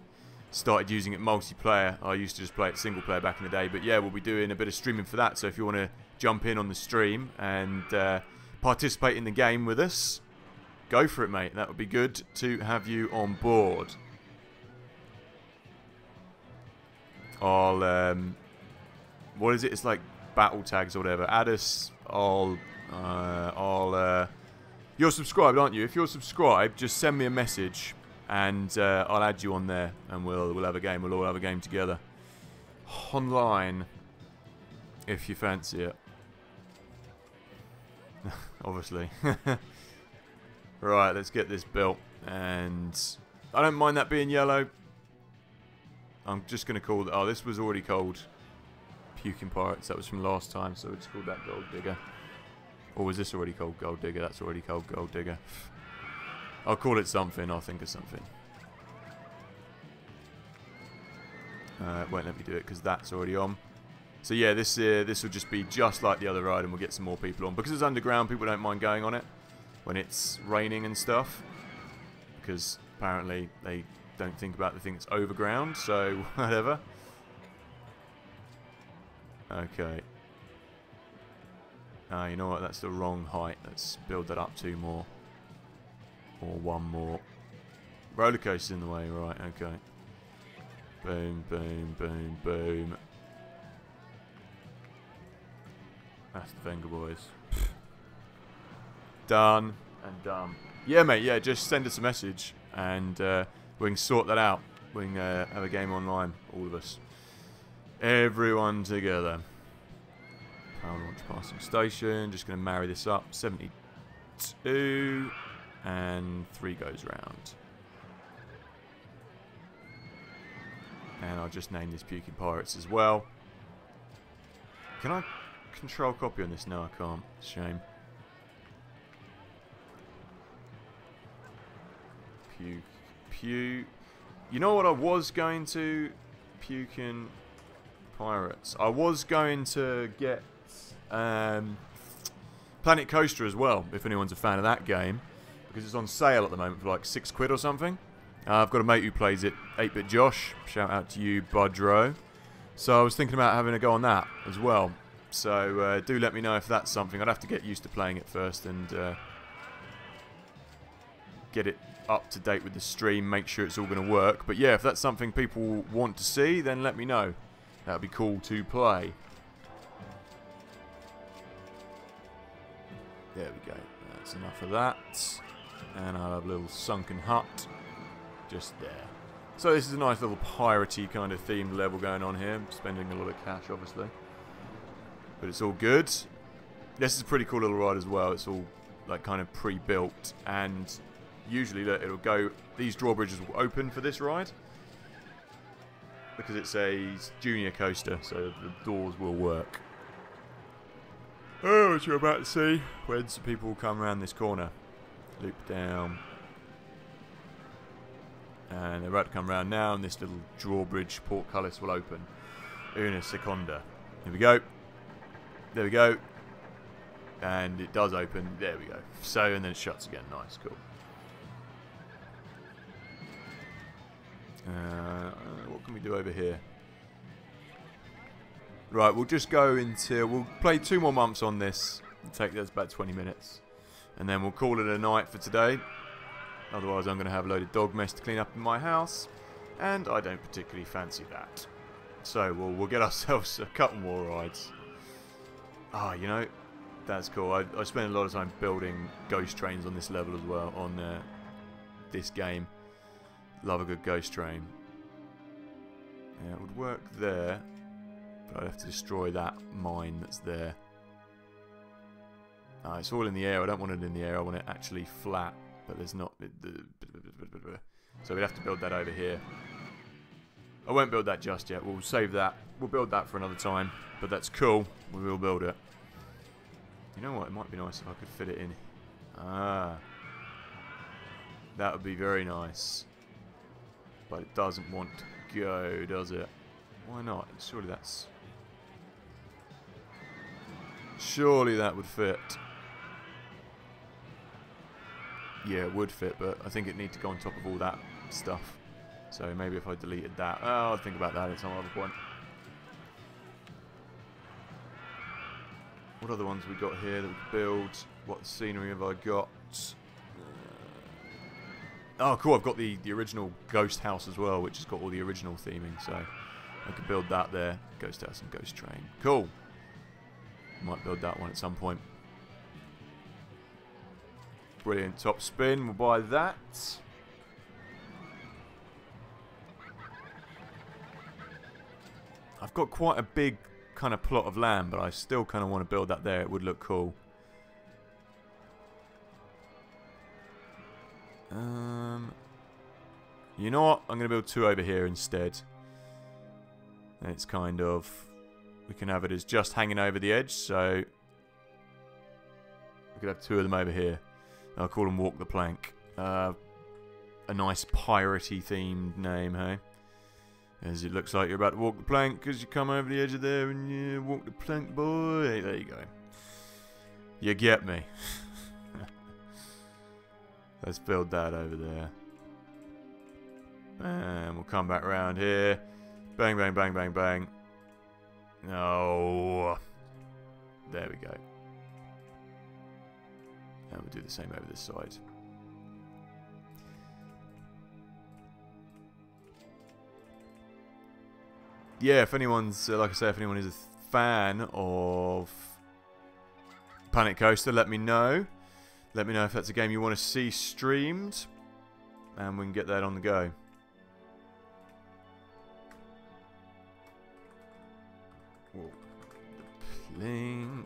started using it multiplayer. I used to just play it single player back in the day. But yeah, we'll be doing a bit of streaming for that. So if you want to jump in on the stream and participate in the game with us, go for it, mate. That would be good to have you on board. I'll what is it? It's like battle tags or whatever. Add us. You're subscribed, aren't you? If you're subscribed, just send me a message, and I'll add you on there, and we'll have a game. We'll all have a game together, online, if you fancy it. Obviously. Right, let's get this built, and I don't mind that being yellow. I'm just going to call it... Oh, this was already called Puking Pirates. That was from last time, so we just called that Gold Digger. Or was this already called Gold Digger? That's already called Gold Digger. I'll call it something. I'll think of something. It won't let me do it because that's already on. So yeah, this will just be just like the other ride, and we'll get some more people on. Because it's underground, people don't mind going on it when it's raining and stuff. Because apparently they... don't think about the thing that's overground, so whatever. Okay. You know what? That's the wrong height. Let's build that up 2 more. Or 1 more. Roller coaster's in the way, right, okay. Boom, boom, boom, boom. That's the finger, boys. Done and done. Yeah, mate, yeah, just send us a message and we can sort that out. We can have a game online, all of us. Everyone together. Power launch passing station. Just going to marry this up. 72. And 3 goes round. And I'll just name this Puking Pirates as well. Can I control copy on this? No, I can't. Shame. You know what I was going to? Puking Pirates. I was going to get Planet Coaster as well, if anyone's a fan of that game. Because it's on sale at the moment for like £6 or something. I've got a mate who plays it, 8-Bit Josh. Shout out to you, Budro. So I was thinking about having a go on that as well. So do let me know if that's something. I'd have to get used to playing it first and get it up to date with the stream, make sure it's all going to work. But yeah, if that's something people want to see, then let me know. That would be cool to play. There we go. That's enough of that. And I'll have a little sunken hut just there. So this is a nice little piratey kind of themed level going on here. I'm spending a lot of cash, obviously. But it's all good. This is a pretty cool little ride as well. It's all like kind of pre-built. And usually it'll go... These drawbridges will open for this ride. Because it's a junior coaster, so the doors will work. Oh, what you're about to see. When some people will come around this corner. Loop down. And they're about to come around now, and this little drawbridge portcullis will open. Una seconda. Here we go. There we go. And it does open. There we go. So, and then it shuts again. Nice, cool. What can we do over here? Right, we'll just go until... We'll play 2 more months on this. Take that's about 20 minutes. And then we'll call it a night for today. Otherwise, I'm going to have a load of dog mess to clean up in my house. And I don't particularly fancy that. So, we'll get ourselves a couple more rides. Ah, you know, that's cool. I spent a lot of time building ghost trains on this level as well. On this game. Love a good ghost train. Yeah, it would work there. But I'd have to destroy that mine that's there. It's all in the air. I don't want it in the air. I want it actually flat. But there's not... So we'd have to build that over here. I won't build that just yet. We'll save that. We'll build that for another time. But that's cool. We will build it. You know what? It might be nice if I could fit it in. Ah. That would be very nice. But it doesn't want to go, does it? Why not? Surely that's... Surely that would fit. Yeah, it would fit, but I think it needs to go on top of all that stuff. So maybe if I deleted that... Oh, I'll think about that at some other point. What other ones we got here that we could build? What scenery have I got? Oh, cool, I've got the original ghost house as well, which has got all the original theming, so I could build that there. Ghost house and ghost train. Cool. Might build that one at some point. Brilliant. Top spin. We'll buy that. I've got quite a big kind of plot of land, but I still kind of want to build that there. It would look cool. You know what? I'm going to build 2 over here instead. And it's kind of... We can have it as just hanging over the edge, so... We could have 2 of them over here. I'll call them Walk the Plank. A nice piratey themed name, hey? As it looks like you're about to walk the plank because you come over the edge of there and you walk the plank, boy. Hey, there you go. You get me. Let's build that over there. And we'll come back around here. Bang, bang, bang, bang, bang. No. There we go. And we'll do the same over this side. yeah, if anyone's, like I say, if anyone is a fan of Panic Coaster, let me know. Let me know if that's a game you want to see streamed, and we can get that on the go. Whoa. The Plink.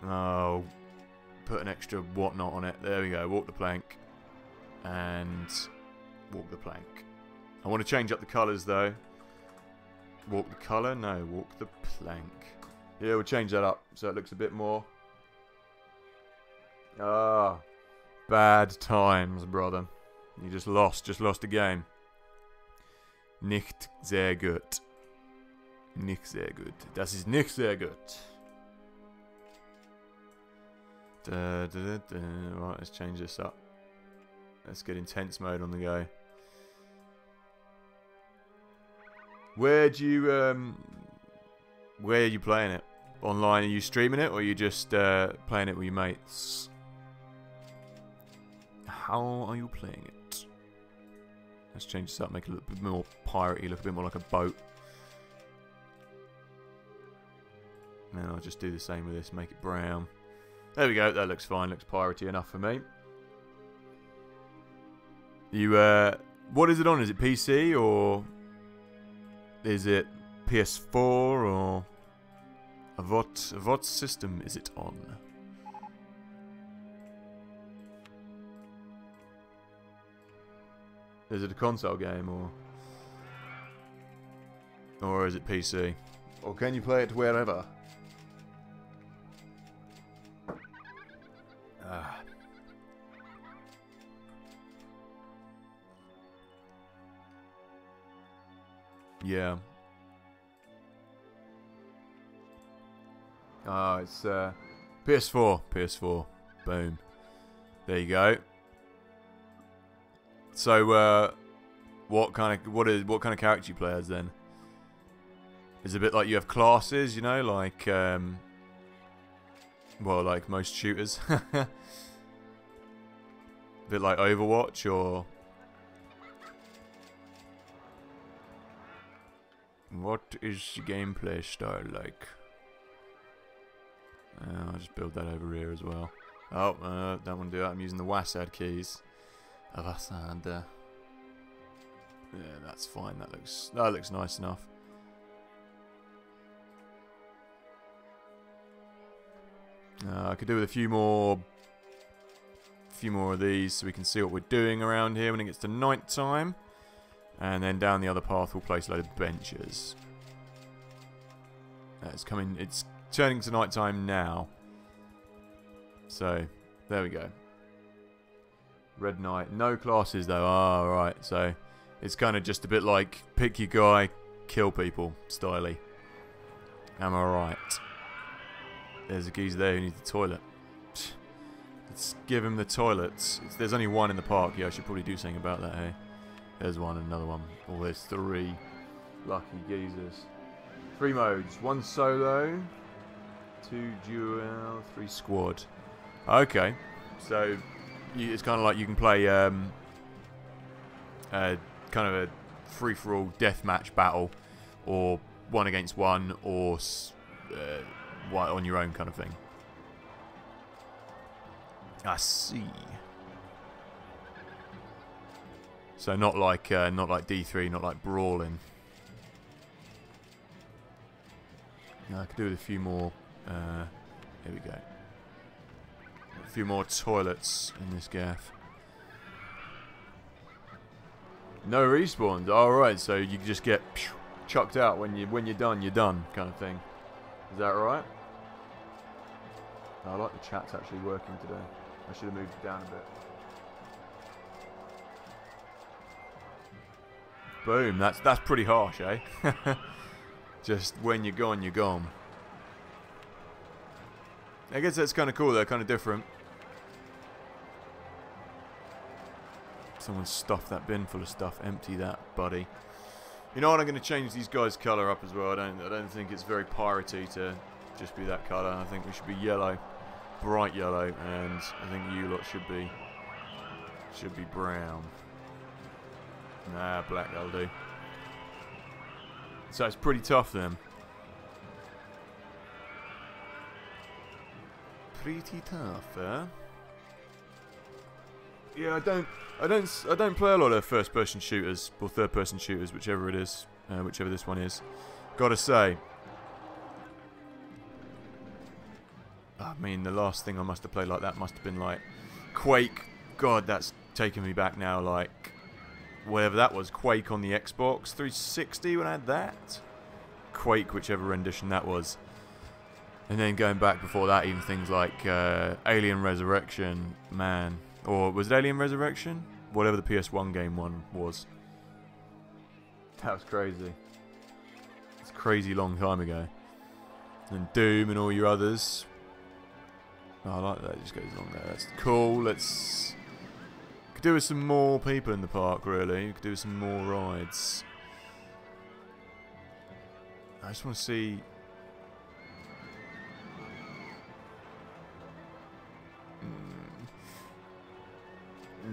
Oh, put an extra whatnot on it. There we go. Walk the plank. And walk the plank. I want to change up the colours though. Walk the colour? No, walk the plank. Yeah, we'll change that up so it looks a bit more. Ah, bad times, brother. You just lost a game. Nicht sehr gut. Nicht sehr gut. Das ist nicht sehr gut. Right, let's change this up. Let's get intense mode on the go. Where are you playing it? Online? Are you streaming it, or are you just playing it with your mates? How are you playing it? Let's change this up, make it look a bit more piratey, look a bit more like a boat. And I'll just do the same with this, make it brown. There we go, that looks fine, looks piratey enough for me. You, what is it on? Is it PC, or is it PS4, or what system is it on? Is it a console game, or is it PC? Or can you play it wherever? Yeah. Oh, it's PS4. PS4. Boom. There you go. So, what kind of character you play as then? Is it a bit like you have classes, you know, like well, like most shooters. A bit like Overwatch, or what is the gameplay style like? I'll just build that over here as well. Oh, don't want to do that. I'm using the WASD keys. WASD. Yeah, that's fine. That looks nice enough. I could do with a few more of these so we can see what we're doing around here when it gets to night time. And then down the other path we'll place a load of benches. It's turning to night time now. So, there we go. Red Knight. No classes though. Ah, right. So, it's kind of just a bit like pick your guy, kill people styley. Am I right? There's a geezer there who needs the toilet. Let's give him the toilets. There's only one in the park. Yeah, I should probably do something about that, hey? There's one, another one. Oh, there's 3 lucky geezers. 3 modes. 1 solo, 2 duo, 3 squad. Okay. So, it's kind of like you can play kind of a free-for-all deathmatch battle, or 1 against 1, or on your own kind of thing. I see. So not like D3, not like brawling. I could do with a few more. Here we go. A few more toilets in this gaff. No respawns. All right, so you just get chucked out when you're done, kind of thing. Is that right? I like the chat's actually working today. I should have moved it down a bit. Boom, that's pretty harsh, eh? Just when you're gone, you're gone. I guess that's kind of cool, they're kind of different. Someone stuffed that bin full of stuff. Empty that, buddy. You know what, I'm going to change these guys' colour up as well. I don't think it's very piratey to just be that colour. I think we should be yellow. Bright yellow, and I think you lot should be brown. Nah, black that'll do. So it's pretty tough then. Pretty tough, eh? Yeah, I don't play a lot of first-person shooters or third-person shooters, whichever it is, whichever this one is. Gotta say, I mean, the last thing I must have played like that must have been like Quake. God, that's taking me back now. Like whatever that was, Quake on the Xbox 360 when I had that. Quake, whichever rendition that was. And then going back before that, even things like Alien Resurrection, man. Or was it Alien Resurrection? Whatever the PS1 game one was. That was crazy. It's a crazy long time ago. And Doom and all your others. Oh, I like that. It just goes along there. That's cool. Let's... Could do with some more people in the park, really. Could do with some more rides. I just want to see...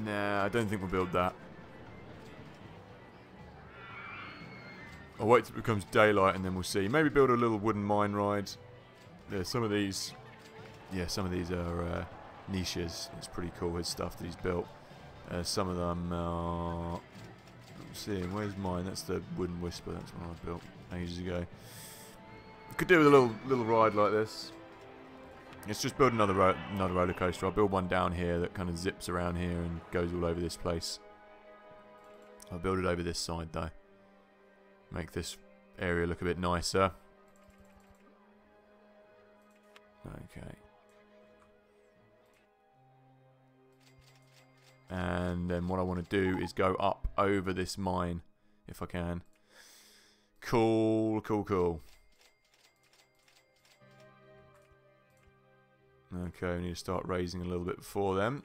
Nah, I don't think we'll build that. I'll wait till it becomes daylight and then we'll see. Maybe build a little wooden mine ride. Yeah, some of these... Yeah, some of these are niches. It's pretty cool, his stuff that he's built. Some of them are... Let's see, where's mine? That's the Wooden Whisper. That's one I built ages ago. Could do with a little ride like this. Let's just build another roller coaster. I'll build one down here that kind of zips around here and goes all over this place. I'll build it over this side though. Make this area look a bit nicer. Okay. And then what I want to do is go up over this mine, if I can. Cool, cool, cool. Okay, we need to start raising a little bit before then.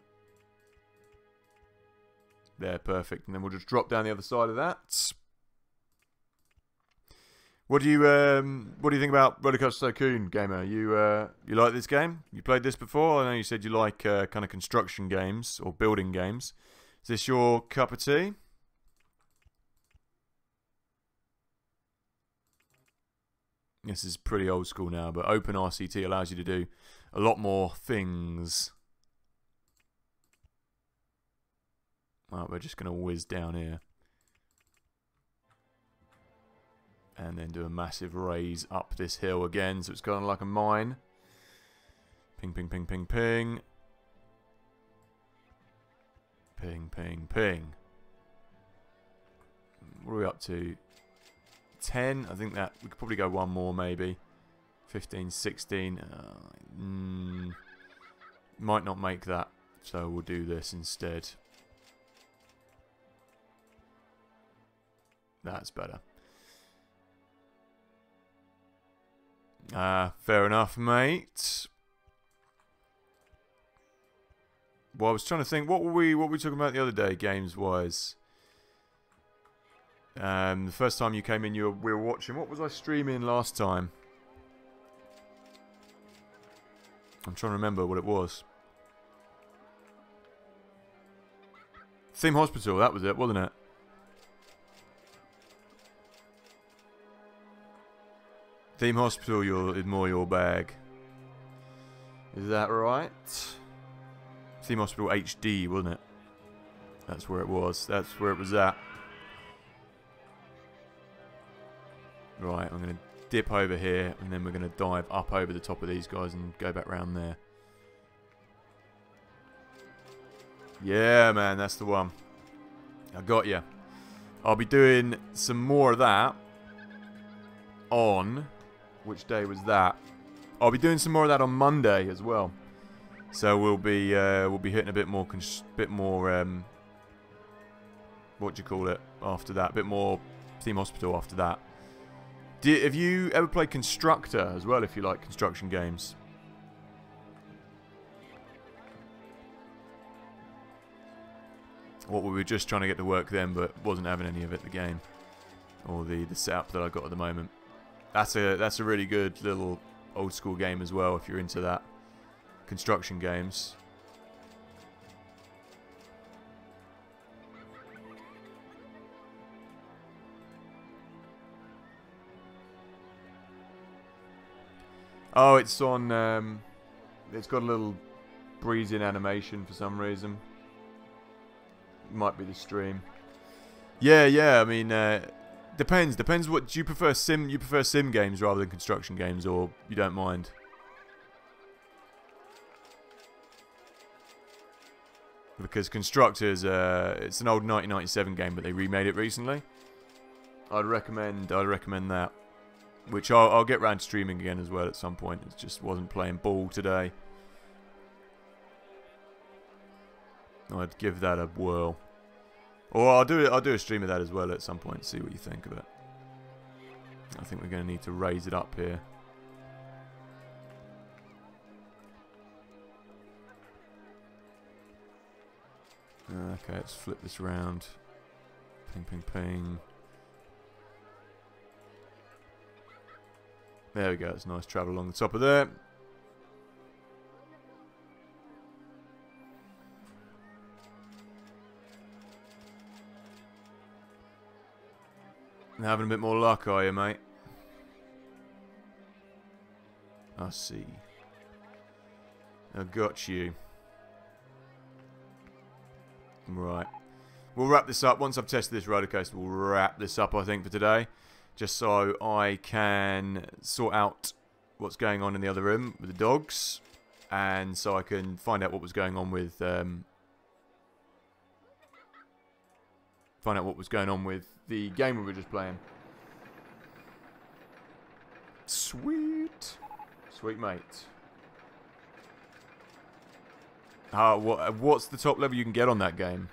There, perfect. And then we'll just drop down the other side of that. What do you think about Rollercoaster Tycoon, gamer? You like this game? You played this before? I know you said you like kind of construction games or building games. Is this your cup of tea? This is pretty old school now, but OpenRCT allows you to do a lot more things. Right, we're just going to whiz down here. And then do a massive raise up this hill again, so it's kind of like a mine. Ping, ping, ping, ping, ping. Ping, ping, ping. What are we up to? 10? I think that we could probably go one more maybe. 15, 16. Might not make that, so we'll do this instead. That's better. Fair enough, mate. Well, I was trying to think, what were we talking about the other day, games-wise? The first time you came in, we were watching. What was I streaming last time? I'm trying to remember what it was. Theme Hospital, that was it, wasn't it? Theme Hospital is more your bag. Is that right? Theme Hospital HD, wasn't it? That's where it was. That's where it was at. Right, I'm going to dip over here, and then we're going to dive up over the top of these guys and go back round there. Yeah, man, that's the one. I got you. I'll be doing some more of that on... Which day was that? I'll be doing some more of that on Monday as well. So we'll be hitting a bit more what do you call it after that? A bit more Theme Hospital after that. Have you ever played Constructor as well? If you like construction games. What we were just trying to get to work then, but wasn't having any of it. The game or the setup that I got at the moment. That's a really good little old school game as well if you're into that. Construction games. Oh, it's on. It's got a little breeze-in animation for some reason. Might be the stream. Yeah. I mean, depends. Depends. What do you prefer? You prefer sim games rather than construction games, or you don't mind? Because Constructors, it's an old 1997 game, but they remade it recently. I'd recommend that. Which I'll get round to streaming again as well at some point. It just wasn't playing ball today. I'd give that a whirl. Or I'll do a stream of that as well at some point. See what you think of it. I think we're going to need to raise it up here. Okay, let's flip this round. Ping, ping, ping. There we go. It's nice travel along the top of there. Having a bit more luck, are you, mate? I see. I got you. Right. We'll wrap this up. Once I've tested this roller coaster, we'll wrap this up, I think, for today. Just so I can sort out what's going on in the other room with the dogs. And so I can find out what was going on with... find out what was going on with the game we were just playing. Sweet. Sweet, mate. What's the top level you can get on that game?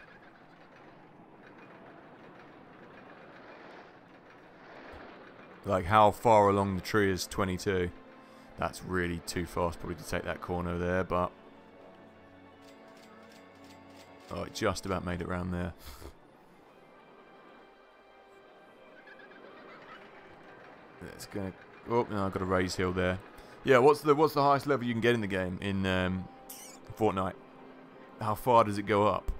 Like, how far along the tree is 22? That's really too fast probably to take that corner there, but... Oh, it just about made it round there. It's gonna... Oh, no, I've got a raise hill there. Yeah, what's the highest level you can get in the game in Fortnite? How far does it go up?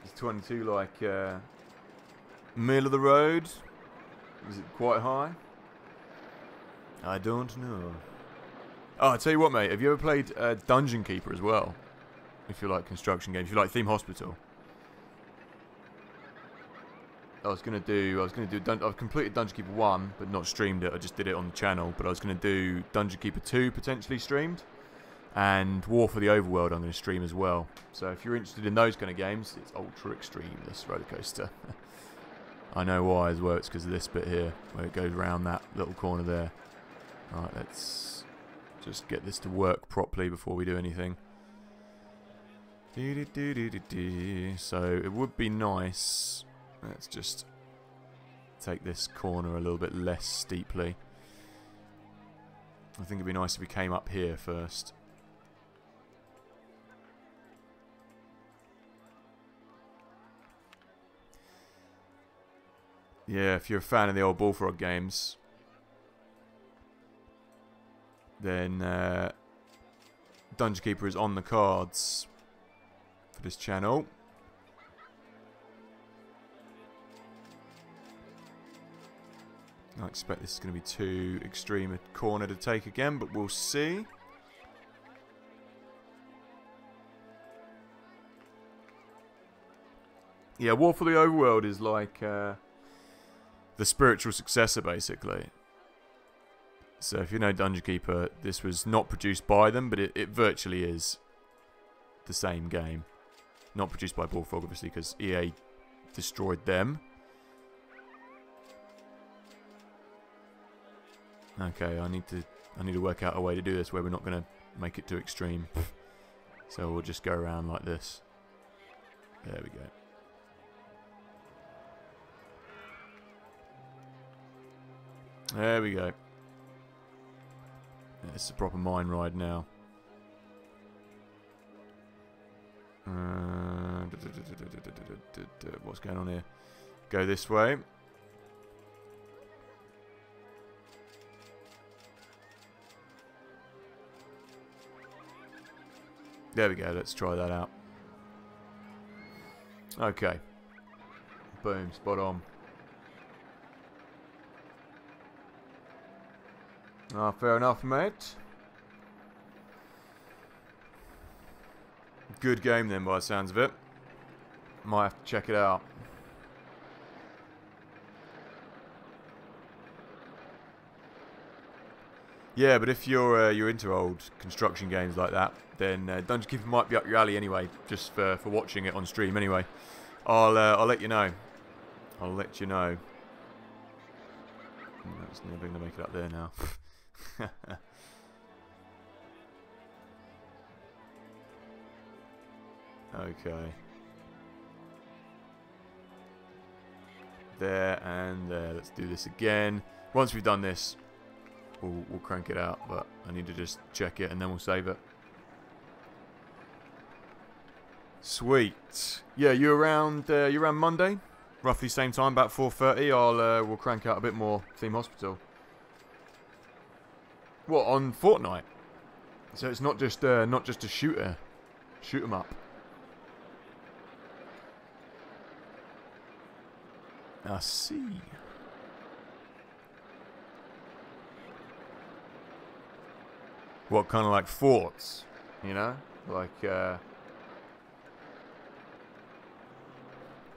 Is 22 like middle of the road? Is it quite high? I don't know. Oh, I tell you what, mate. Have you ever played Dungeon Keeper as well? If you like construction games, if you like Theme Hospital. I've completed Dungeon Keeper 1, but not streamed it. I just did it on the channel. But I was going to do Dungeon Keeper 2 potentially streamed. And War for the Overworld I'm going to stream as well. So if you're interested in those kind of games, it's ultra extreme, this roller coaster. I know why as well. It's because of this bit here, where it goes around that little corner there. Alright, let's just get this to work properly before we do anything. So it would be nice. Let's just take this corner a little bit less steeply. I think it'd be nice if we came up here first. Yeah, if you're a fan of the old Bullfrog games, then Dungeon Keeper is on the cards for this channel. I expect this is going to be too extreme a corner to take again, but we'll see. Yeah, War for the Overworld is like the spiritual successor, basically. So if you know Dungeon Keeper, this was not produced by them, but it virtually is the same game. Not produced by Bullfrog, obviously, because EA destroyed them. Okay, I need to work out a way to do this where we're not going to make it too extreme. So we'll just go around like this. There we go. There we go. Yeah, it's a proper mine ride now. What's going on here? Go this way. There we go, let's try that out. Okay. Boom, spot on. Ah, fair enough, mate. Good game then, by the sounds of it. Might have to check it out. Yeah, but if you're into old construction games like that, then Dungeon Keeper might be up your alley anyway, just for watching it on stream anyway. I'll let you know. I'll let you know. That's never going to make it up there now. Okay. There and there. Let's do this again. Once we've done this, we'll crank it out, but I need to just check it and then we'll save it. Sweet. Yeah, you around Monday? Roughly same time, about 4:30. We'll crank out a bit more Theme Hospital. What, on Fortnite? So it's not just a shooter. Shoot 'em up. I see. What, kind of like forts, you know? Like, oh,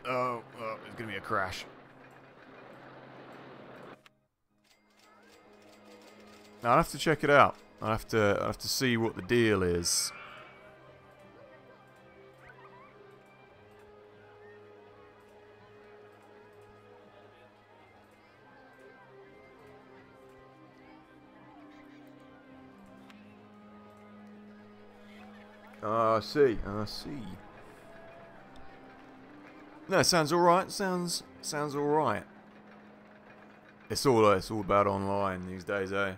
there's gonna be a crash. I'll have to check it out. I'll have to see what the deal is. I see. I see. No, it sounds alright. Sounds alright. It's all about online these days, eh?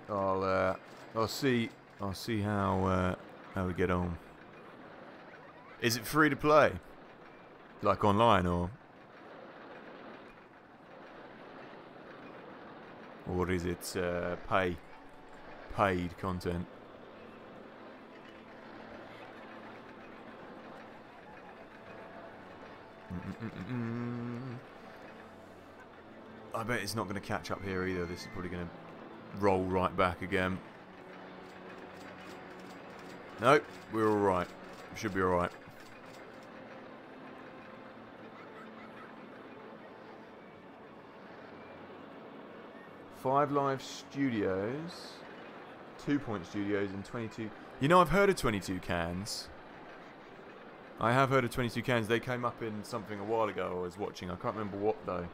I'll see how we get on. Is it free to play? Like online or is it paid content? I bet it's not going to catch up here either. This is probably going to roll right back again. Nope, we're alright. Should be alright. Five live studios, 2 Point Studios, and 22. You know, I've heard of 22 Cans. I have heard of 22 Cans. They came up in something a while ago I was watching. I can't remember what though.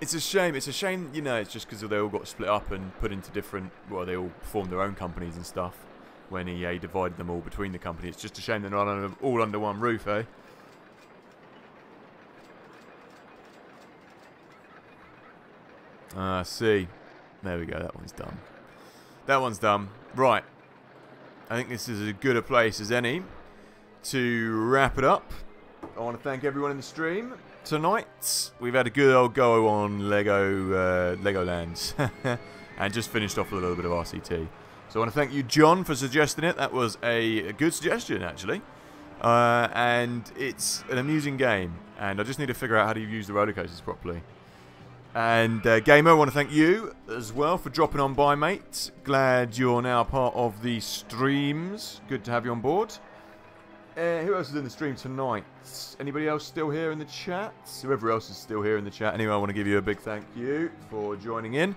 It's a shame. It's a shame, you know, it's just because they all got split up and put into different... Well, they all formed their own companies and stuff when EA divided them all between the companies. It's just a shame they're not all under one roof, eh? Ah, see. There we go. That one's done. That one's done. Right. I think this is as good a place as any to wrap it up. I want to thank everyone in the stream tonight. We've had a good old go on Legoland and just finished off with a little bit of RCT. So I want to thank you, John, for suggesting it. That was a good suggestion, actually. And it's an amusing game. And I just need to figure out how to use the roller coasters properly. And Gamer, I want to thank you as well for dropping on by, mate. Glad you're now part of the streams. Good to have you on board. Who else is in the stream tonight? Anybody else still here in the chat? Whoever else is still here in the chat. Anyway, I want to give you a big thank you for joining in.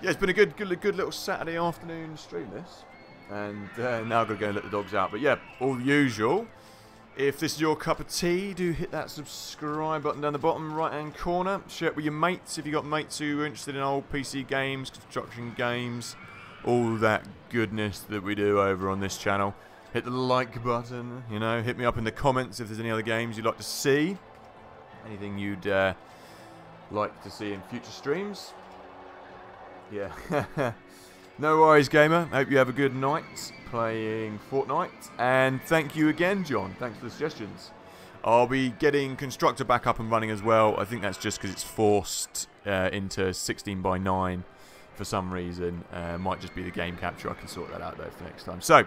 Yeah, it's been a good little Saturday afternoon stream, this. And now I've got to go and let the dogs out. But yeah, all the usual. If this is your cup of tea, do hit that subscribe button down the bottom right-hand corner. Share it with your mates if you've got mates who are interested in old PC games, construction games, all that goodness that we do over on this channel. Hit the like button, you know, hit me up in the comments if there's any other games you'd like to see. Anything you'd like to see in future streams. Yeah. No worries, Gamer. Hope you have a good night playing Fortnite. And thank you again, John. Thanks for the suggestions. I'll be getting Constructor back up and running as well. I think that's just because it's forced into 16:9 for some reason. Might just be the game capture. I can sort that out, though, for next time. So,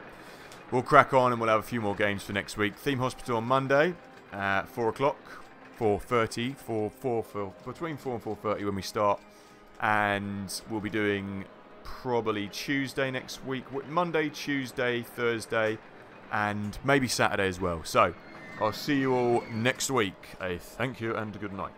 we'll crack on and we'll have a few more games for next week. Theme Hospital on Monday at 4 o'clock, 4:30, between 4 and 4:30 when we start. And we'll be doing probably Tuesday next week, Monday, Tuesday, Thursday, and maybe Saturday as well. So, I'll see you all next week. A thank you and good night.